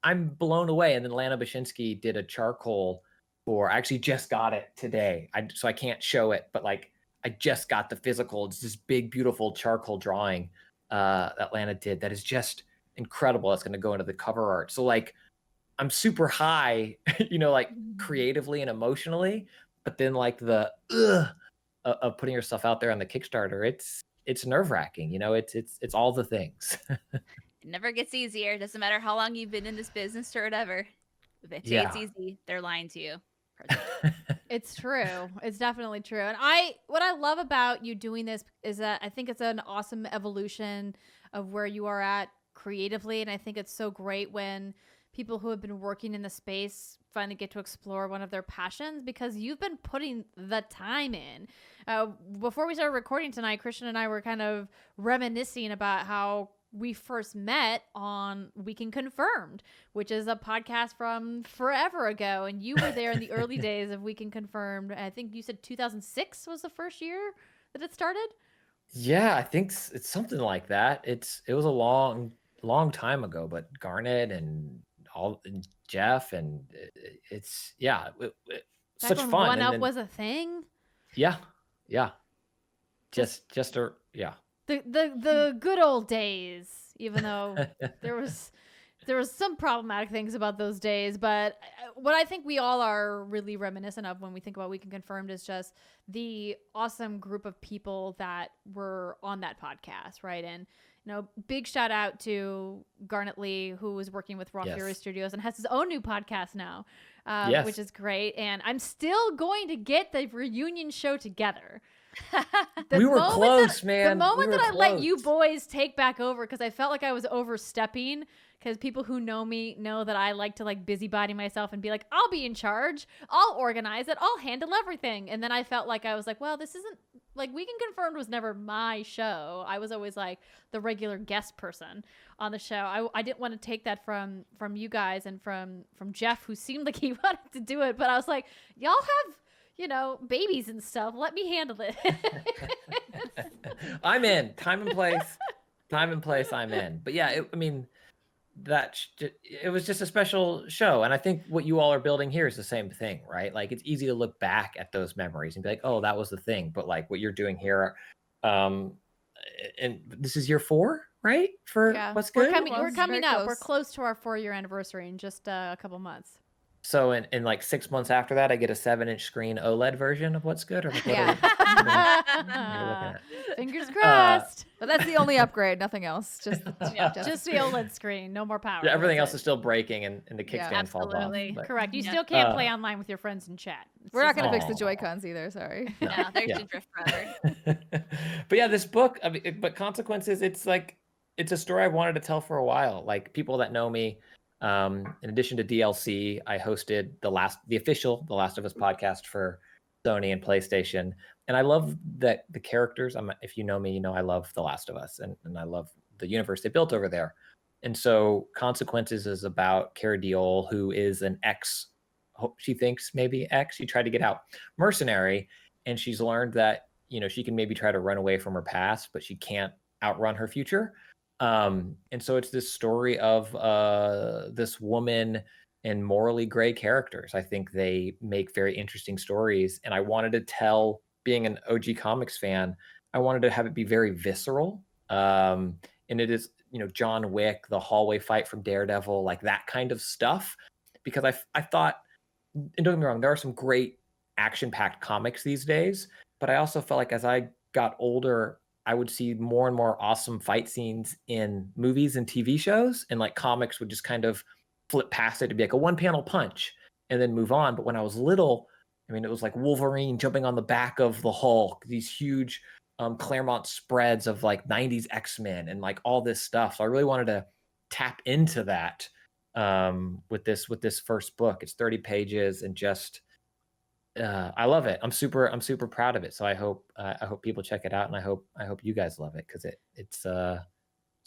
I'm blown away. And then Lana Bashinsky did a charcoal I actually just got it today. So I can't show it, but like I just got the physical. It's this big, beautiful charcoal drawing that Lana did that is just incredible. It's going to go into the cover art. So like I'm super high, like creatively and emotionally, but then like the of putting yourself out there on the Kickstarter, it's nerve-wracking. It's all the things. It never gets easier. It doesn't matter how long you've been in this business or whatever. If they say it's easy, they're lying to you. It's true. It's definitely true. And what I love about you doing this is that I think it's an awesome evolution of where you are at creatively. And I think it's so great when people who have been working in the space finally get to explore one of their passions, because you've been putting the time in. Before we started recording tonight, Christian and I were kind of reminiscing about how we first met on Weekend Confirmed, which is a podcast from forever ago. And you were there in the early days of Weekend Confirmed. I think you said 2006 was the first year that it started. Yeah, I think it's something like that. It was a long time ago, but Garnet and Jeff and such when fun. One Up was a thing. Yeah. Just the good old days, even though there was some problematic things about those days. But what I think we all are really reminiscent of when we think about Weekend Confirmed is just the awesome group of people that were on that podcast, right? And big shout out to Garnet Lee, who was working with Raw Fury Studios and has his own new podcast now, which is great. And I'm still going to get the reunion show together. We were close, man. The moment that I let you boys take back over, because I felt like I was overstepping, because people who know me know that I like to like busybody myself and be like, I'll be in charge, I'll organize it, I'll handle everything. And then I felt like I was like, well, this isn't like Weekend Confirmed was never my show. I was always like the regular guest person on the show. I didn't want to take that from you guys and from Jeff, who seemed like he wanted to do it, but I was like, y'all have babies and stuff. Let me handle it. I'm in. Time and place, I'm in. But yeah, it was just a special show. And I think what you all are building here is the same thing, right? Like it's easy to look back at those memories and be like, oh, that was the thing. But like what you're doing here, and this is year 4, right? For What's Good? We're coming up. We're close to our 4-year anniversary in just a couple months. So in like 6 months after that, I get a 7-inch screen OLED version of What's Good? Or what Fingers crossed. But that's the only upgrade, nothing else. Just the OLED screen, no more power. Yeah, everything else is still breaking and the kickstand falls off. But, correct. You still can't play online with your friends in chat. We're not going to fix the Joy-Cons either, sorry. No, they're to drift forever. But yeah, this book, but Consequences, it's like, it's a story I've wanted to tell for a while. Like, people that know me, in addition to DLC, I hosted the official The Last of Us podcast for Sony and PlayStation. And I love that the characters, if you know me, you know I love The Last of Us, and I love the universe they built over there. And so Consequences is about Cara Diol, who is an she thinks maybe she tried to get out, mercenary, and she's learned that, she can maybe try to run away from her past, but she can't outrun her future. And so it's this story of this woman and morally gray characters. I think they make very interesting stories, and I wanted to tell, being an OG comics fan, I wanted to have it be very visceral. And it is, John Wick, the hallway fight from Daredevil, like that kind of stuff. Because I thought, and don't get me wrong, there are some great action-packed comics these days, but I also felt like as I got older, I would see more and more awesome fight scenes in movies and TV shows, and like comics would just kind of flip past it to be like a one-panel punch and then move on. But when I was little, I mean, it was like Wolverine jumping on the back of the Hulk, these huge Claremont spreads of like 90s X-Men and like all this stuff. So I really wanted to tap into that with this first book. It's 30 pages and just I love it. I'm super proud of it. So I hope people check it out, and I hope you guys love it, because it's a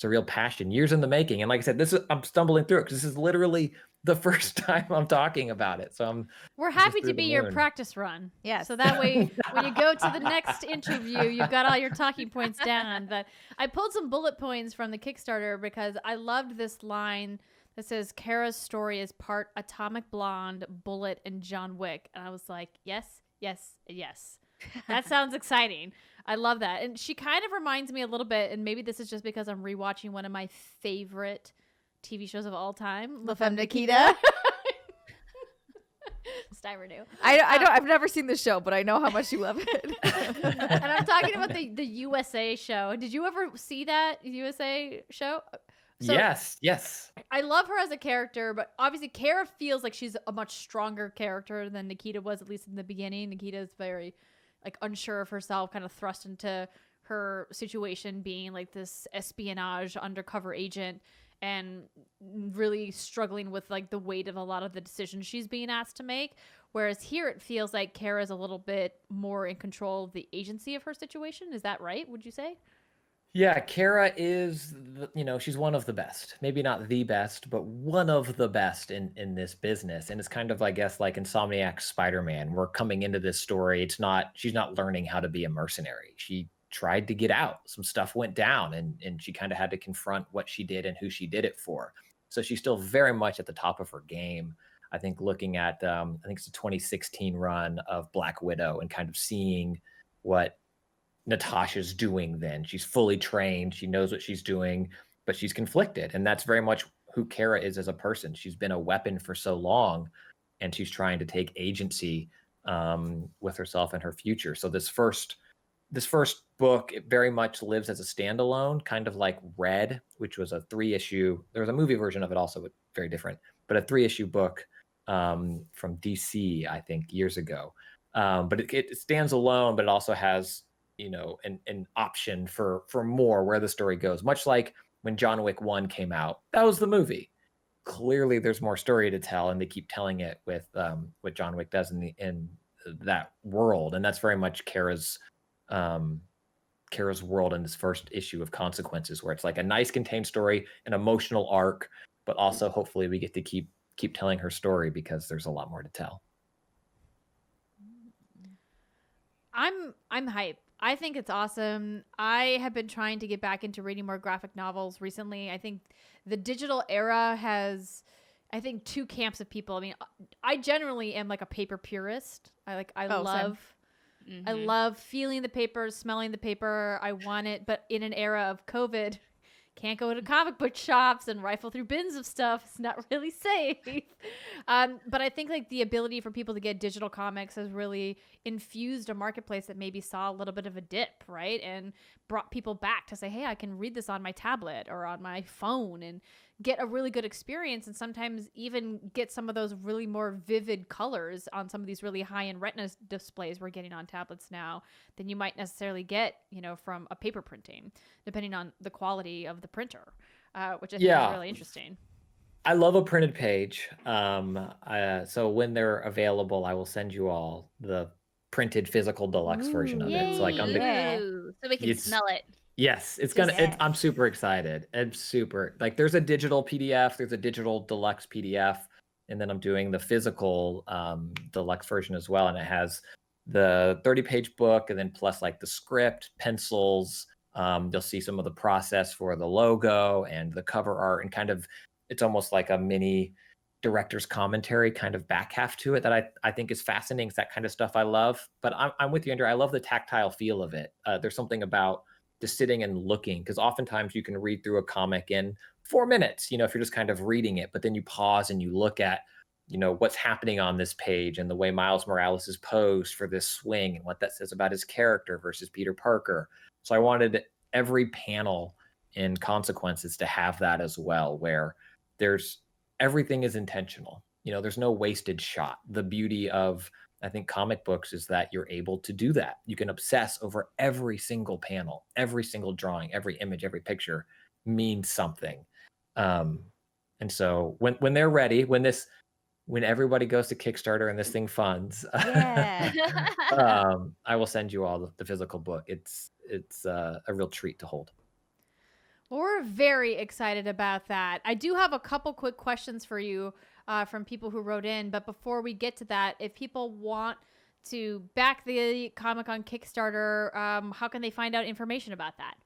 real passion, years in the making. And like I said, I'm stumbling through it because this is literally the first time I'm talking about it. So we're happy to be your practice run. Yeah. So that way, when you go to the next interview, you've got all your talking points down. But I pulled some bullet points from the Kickstarter because I loved this line that says Kara's story is part Atomic Blonde, Bullet, and John Wick. And I was like, yes, yes, yes. That sounds exciting. I love that. And she kind of reminds me a little bit, and maybe this is just because I'm rewatching one of my favorite TV shows of all time, La Femme Nikita. Steimer knew. I've never seen the show, but I know how much you love it. And I'm talking about the USA show. Did you ever see that USA show? So, yes. I love her as a character, but obviously Kara feels like she's a much stronger character than Nikita was, at least in the beginning. Nikita is very like unsure of herself, kind of thrust into her situation being like this espionage undercover agent and really struggling with like the weight of a lot of the decisions she's being asked to make. Whereas here it feels like Kara's a little bit more in control of the agency of her situation. Is that right? Would you say? Yeah, Kara is, she's one of the best. Maybe not the best, but one of the best in this business. And it's kind of, I guess, like Insomniac's Spider-Man. We're coming into this story. She's not learning how to be a mercenary. She tried to get out. Some stuff went down, and she kind of had to confront what she did and who she did it for. So she's still very much at the top of her game. I think looking at, I think it's a 2016 run of Black Widow and kind of seeing what Natasha's doing then. She's fully trained. She knows what she's doing, but she's conflicted. And that's very much who Kara is as a person. She's been a weapon for so long, and she's trying to take agency with herself and her future. So this first book, it very much lives as a standalone, kind of like Red, which was a 3-issue. There was a movie version of it also, but very different, but a 3-issue book from DC, I think, years ago. But it stands alone, but it also has an option for more where the story goes, much like when John Wick 1 came out. That was the movie. Clearly there's more story to tell, and they keep telling it with what John Wick does in that world. And that's very much Kara's world in this first issue of Consequences, where it's like a nice contained story, an emotional arc, but also hopefully we get to keep telling her story because there's a lot more to tell. I'm hyped. I think it's awesome. I have been trying to get back into reading more graphic novels recently. I think the digital era has, two camps of people. I mean, I generally am like a paper purist. I love feeling the paper, smelling the paper. I want it, but in an era of COVID, can't go to comic book shops and rifle through bins of stuff. It's not really safe. But I think like the ability for people to get digital comics has really infused a marketplace that maybe saw a little bit of a dip, right? And brought people back to say, hey, I can read this on my tablet or on my phone and get a really good experience and sometimes even get some of those really more vivid colors on some of these really high-end retina displays we're getting on tablets now than you might necessarily get, from a paper printing, depending on the quality of the printer, which I think is really interesting. I love a printed page. So when they're available, I will send you all the printed physical deluxe version of it. So so we can smell it. Yes, I'm super excited. There's a digital PDF, there's a digital deluxe PDF, and then I'm doing the physical deluxe version as well. And it has the 30-page book, and then plus like the script, pencils. You'll see some of the process for the logo and the cover art, and kind of it's almost like a mini director's commentary kind of back half to it that I think is fascinating. It's that kind of stuff I love. But I'm with you, Andrea. I love the tactile feel of it. There's something about just sitting and looking, because oftentimes you can read through a comic in 4 minutes, if you're just kind of reading it, but then you pause and you look at, what's happening on this page and the way Miles Morales is posed for this swing and what that says about his character versus Peter Parker. So I wanted every panel in Consequences to have that as well, where everything is intentional. There's no wasted shot. The beauty of, I think, comic books is that you're able to do that. You can obsess over every single panel, every single drawing, every image, every picture means something. And so when they're ready, when everybody goes to Kickstarter and this thing funds, I will send you all the physical book. It's a real treat to hold. We're very excited about that. I do have a couple quick questions for you from people who wrote in. But before we get to that, if people want to back the comic on Kickstarter, how can they find out information about that?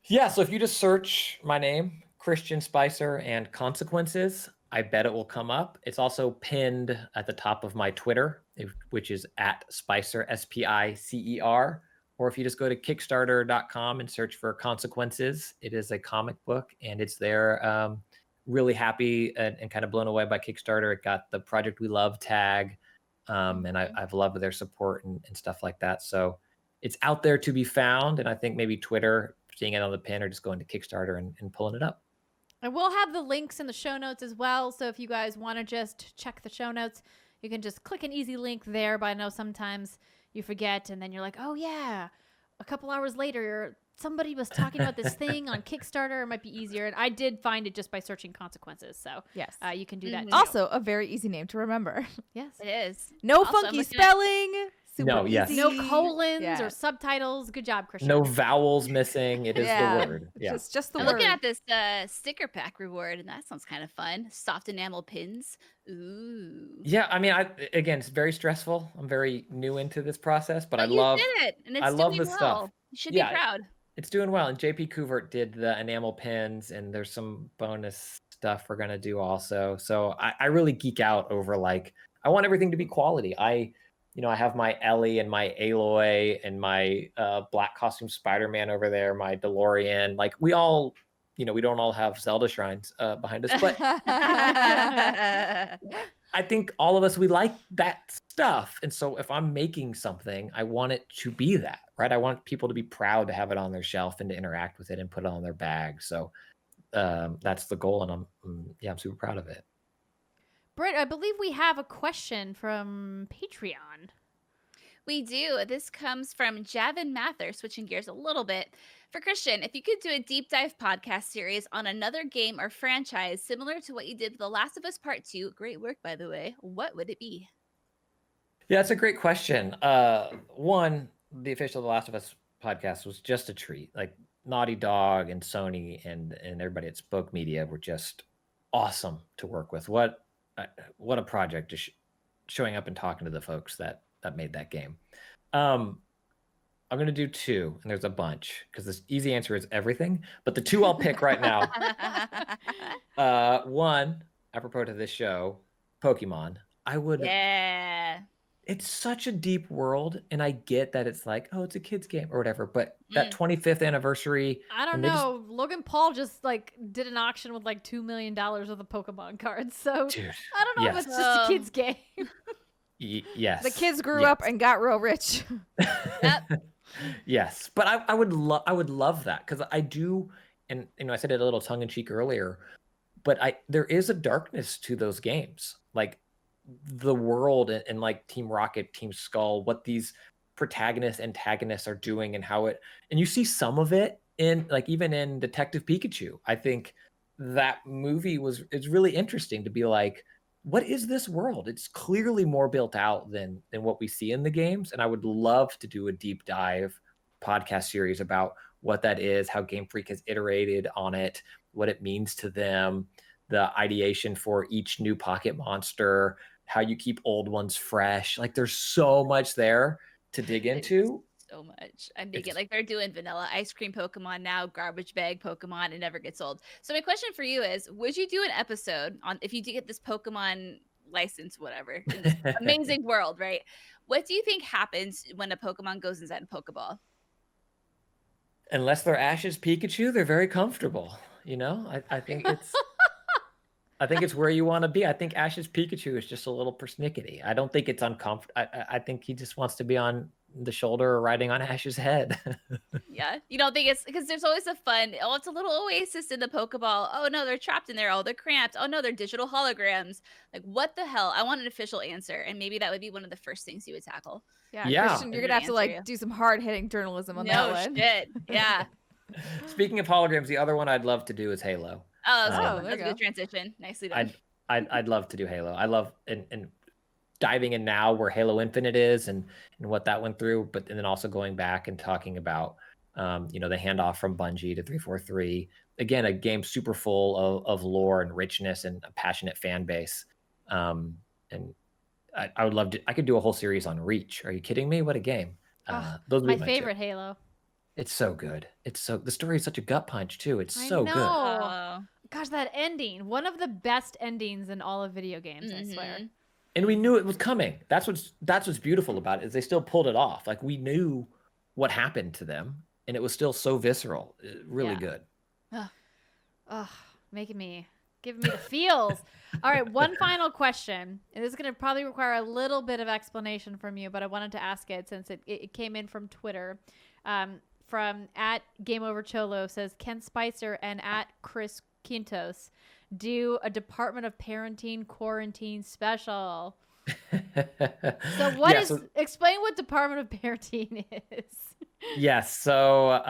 Yeah, so if you just search my name, Christian Spicer, and Consequences, I bet it will come up. It's also pinned at the top of my Twitter, which is @Spicer, SPICER. Or if you just go to Kickstarter.com and search for Consequences, it is a comic book, and it's there. Really happy and kind of blown away by Kickstarter. It got the Project We Love tag, and I've loved their support and stuff like that. So it's out there to be found, and I think maybe Twitter, seeing it on the pin, or just going to Kickstarter and pulling it up. And we'll have the links in the show notes as well. So if you guys want to just check the show notes, you can just click an easy link there. But I know sometimes you forget, and then you're like, oh yeah, a couple hours later, somebody was talking about this thing on Kickstarter. It might be easier. And I did find it just by searching Consequences. So yes, you can do that too. Also, a very easy name to remember. Yes, it is. No also, funky spelling. No, yes. No colons or subtitles. Good job, Christian. No vowels missing. It is the word. Yeah. Just the I'm word. looking at this sticker pack reward, and that sounds kind of fun. Soft enamel pins. Ooh. Yeah, I mean, again, it's very stressful. I'm very new into this process, but I did it, and it's I love doing the well. stuff. You should be proud. It's doing well. And JP Couvert did the enamel pins, and there's some bonus stuff we're going to do also. So I really geek out over, I want everything to be quality. I have my Ellie and my Aloy and my black costume Spider-Man over there, my DeLorean. We all, we don't all have Zelda shrines behind us, but I think all of us, we like that stuff. And so if I'm making something, I want it to be that, right? I want people to be proud to have it on their shelf and to interact with it and put it on their bag. So that's the goal. And I'm super proud of it. Britt, I believe we have a question from Patreon. We do. This comes from Javin Mather, switching gears a little bit. For Christian, if you could do a deep dive podcast series on another game or franchise similar to what you did with The Last of Us Part 2, great work, by the way, what would it be? Yeah, that's a great question. One, the official The Last of Us podcast was just a treat. Naughty Dog and Sony and everybody at Spoke Media were just awesome to work with. What a project, just showing up and talking to the folks that made that game. I'm going to do two, and there's a bunch, because the easy answer is everything, but the two I'll pick right now. One, apropos to this show, Pokemon. Yeah. It's such a deep world, and I get that it's it's a kid's game or whatever, but that 25th anniversary. I don't know. Logan Paul just did an auction with $2 million worth of Pokemon cards. So dude, I don't know if it's just a kid's game. Yes. The kids grew up and got real rich. Yep. Yes. But I would love that, because I do, and I said it a little tongue in cheek earlier. but there is a darkness to those games, like the world and like Team Rocket, Team Skull, what these protagonists, antagonists are doing, and how it, and you see some of it in like even in Detective Pikachu. I think that movie it's really interesting to be like, what is this world? It's clearly more built out than what we see in the games. And I would love to do a deep dive podcast series about what that is, how Game Freak has iterated on it, what it means to them, the ideation for each new pocket monster, how you keep old ones fresh. Like there's so much there to dig into. So much. I'm thinking like they're doing vanilla ice cream Pokemon now, garbage bag Pokemon. It never gets old. So my question for you is, would you do an episode on, if you do get this Pokemon license, whatever, in this amazing world, right? What do you think happens when a Pokemon goes inside a Pokeball? Unless they're Ash's Pikachu, they're very comfortable. You know, I think it's I think it's where you want to be. I think Ash's Pikachu is just a little persnickety. I don't think it's uncomfortable. I think he just wants to be on the shoulder or riding on Ash's head. Yeah, you don't think it's because there's always a fun, oh, it's a little oasis in the Pokeball. Oh no, they're trapped in there. Oh, they're cramped. Oh no, they're digital holograms. Like what the hell? I want an official answer, and maybe that would be one of the first things you would tackle. Yeah. Christian, you're gonna have to like do some hard hitting journalism on that one. No shit. Yeah. Speaking of holograms, the other one I'd love to do is Halo. Oh, that's a good transition. Nicely done. I'd love to do Halo. I love and diving in now where Halo Infinite is and what that went through, but and then also going back and talking about the handoff from Bungie to 343. Again, a game super full of lore and richness and a passionate fan base. And I would love to. I could do a whole series on Reach. Are you kidding me? What a game! Those my favorite Halo. It's so good. The story is such a gut punch too. It's so good. Gosh, that ending. One of the best endings in all of video games, I swear. And we knew it was coming. That's what's beautiful about it, is they still pulled it off. Like we knew what happened to them, and it was still so visceral. Really good. Giving me the feels. All right, one final question. And this is going to probably require a little bit of explanation from you, but I wanted to ask it since it came in from Twitter. From @GameOverCholo says, Ken Spicer and @Chris Quintos do a Department of Parenting quarantine special. So explain what Department of Parenting is. Yes. So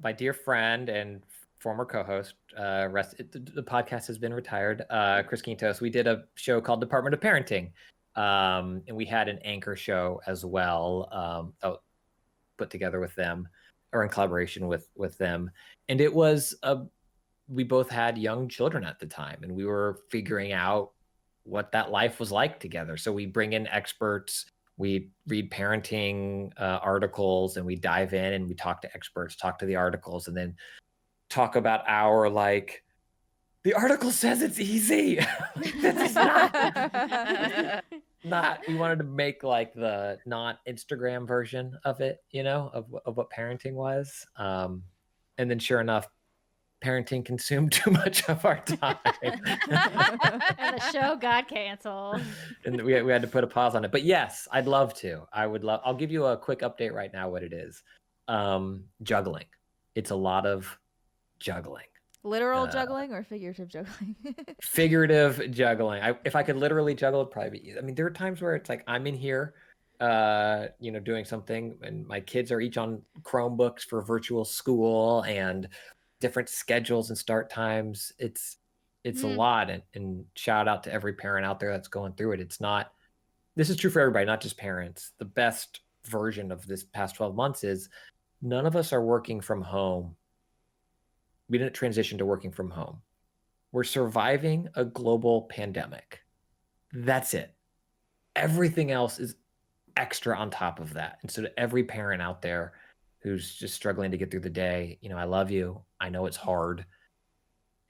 my dear friend and former co-host, the podcast has been retired, Chris Quintos, we did a show called Department of Parenting. And we had an anchor show as well, put together with them or in collaboration with them. And it was we both had young children at the time, and we were figuring out what that life was like together. So we bring in experts, we read parenting articles, and we dive in and we talk to experts, talk to the articles, and then talk about the article says it's easy. This is not. We wanted to make like the not Instagram version of it, of what parenting was. And then sure enough, parenting consumed too much of our time. And the show got canceled. And we had to put a pause on it. But yes, I'd love to. I'll give you a quick update right now what it is. Juggling. It's a lot of juggling. Literal juggling or figurative juggling? Figurative juggling. If I could literally juggle, it'd probably be. I mean, there are times where it's like I'm in here, doing something, and my kids are each on Chromebooks for virtual school and different schedules and start times. It's a lot, and shout out to every parent out there that's going through it. This is true for everybody, not just parents. The best version of this past 12 months is none of us are working from home. We didn't transition to working from home. We're surviving a global pandemic. That's it. Everything else is extra on top of that. And so to every parent out there who's just struggling to get through the day, I love you. I know it's hard.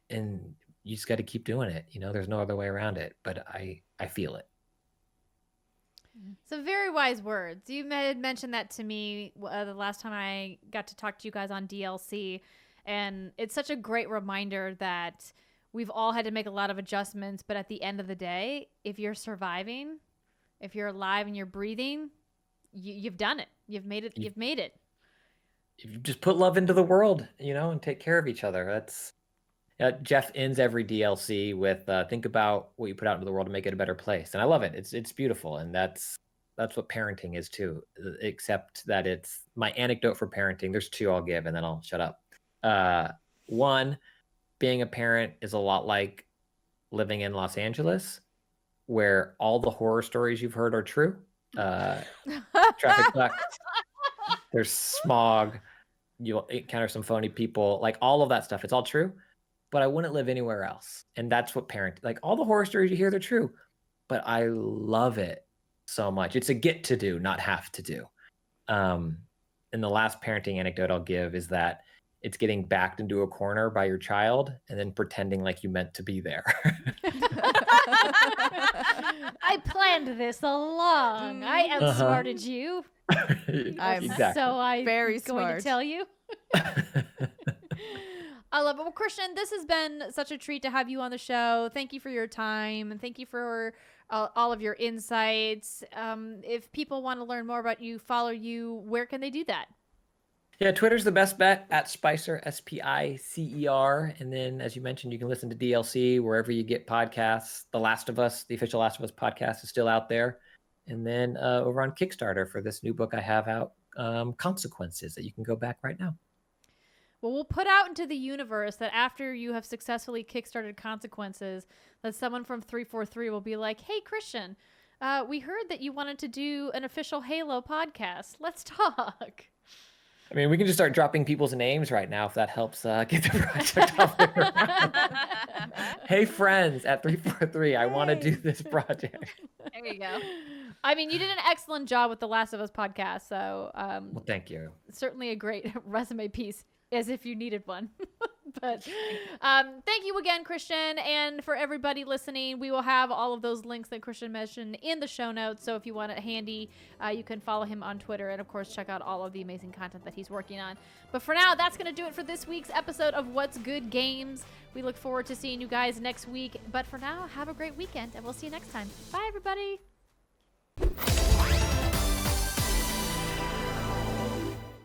And you just got to keep doing it. There's no other way around it. But I feel it. So very wise words. You had mentioned that to me the last time I got to talk to you guys on DLC. And it's such a great reminder that we've all had to make a lot of adjustments. But at the end of the day, if you're surviving, if you're alive and you're breathing, you've done it. You've made it. You've made it. You just put love into the world, and take care of each other. Jeff ends every DLC with think about what you put out into the world to make it a better place, and I love it. It's beautiful, and that's what parenting is too. Except that it's my anecdote for parenting. There's two I'll give, and then I'll shut up. One, being a parent is a lot like living in Los Angeles, where all the horror stories you've heard are true. Traffic sucks. There's smog. You'll encounter some phony people. Like all of that stuff. It's all true. But I wouldn't live anywhere else. And that's what like all the horror stories you hear, they're true. But I love it so much. It's a get to do, not have to do. And the last parenting anecdote I'll give is that it's getting backed into a corner by your child and then pretending like you meant to be there. I planned this along. I outsmarted you. I'm very going smart to tell you. I love it. Well, Christian, this has been such a treat to have you on the show. Thank you for your time, and thank you for all of your insights. If people want to learn more about you, follow you, where can they do that? Yeah, Twitter's the best bet, at Spicer, SPICER. And then, as you mentioned, you can listen to DLC wherever you get podcasts. The Last of Us, the official Last of Us podcast is still out there. And then over on Kickstarter for this new book I have out, Consequences, that you can go back right now. Well, we'll put out into the universe that after you have successfully kickstarted Consequences, that someone from 343 will be like, hey, Christian, we heard that you wanted to do an official Halo podcast. Let's talk. I mean, we can just start dropping people's names right now if that helps get the project off the ground. Hey, friends at 343, I want to do this project. There you go. I mean, you did an excellent job with the Last of Us podcast, so well, thank you. Certainly a great resume piece, as if you needed one. But thank you again, Christian. And for everybody listening, we will have all of those links that Christian mentioned in the show notes. So if you want it handy, you can follow him on Twitter and, of course, check out all of the amazing content that he's working on. But for now, that's going to do it for this week's episode of What's Good Games. We look forward to seeing you guys next week. But for now, have a great weekend, and we'll see you next time. Bye, everybody.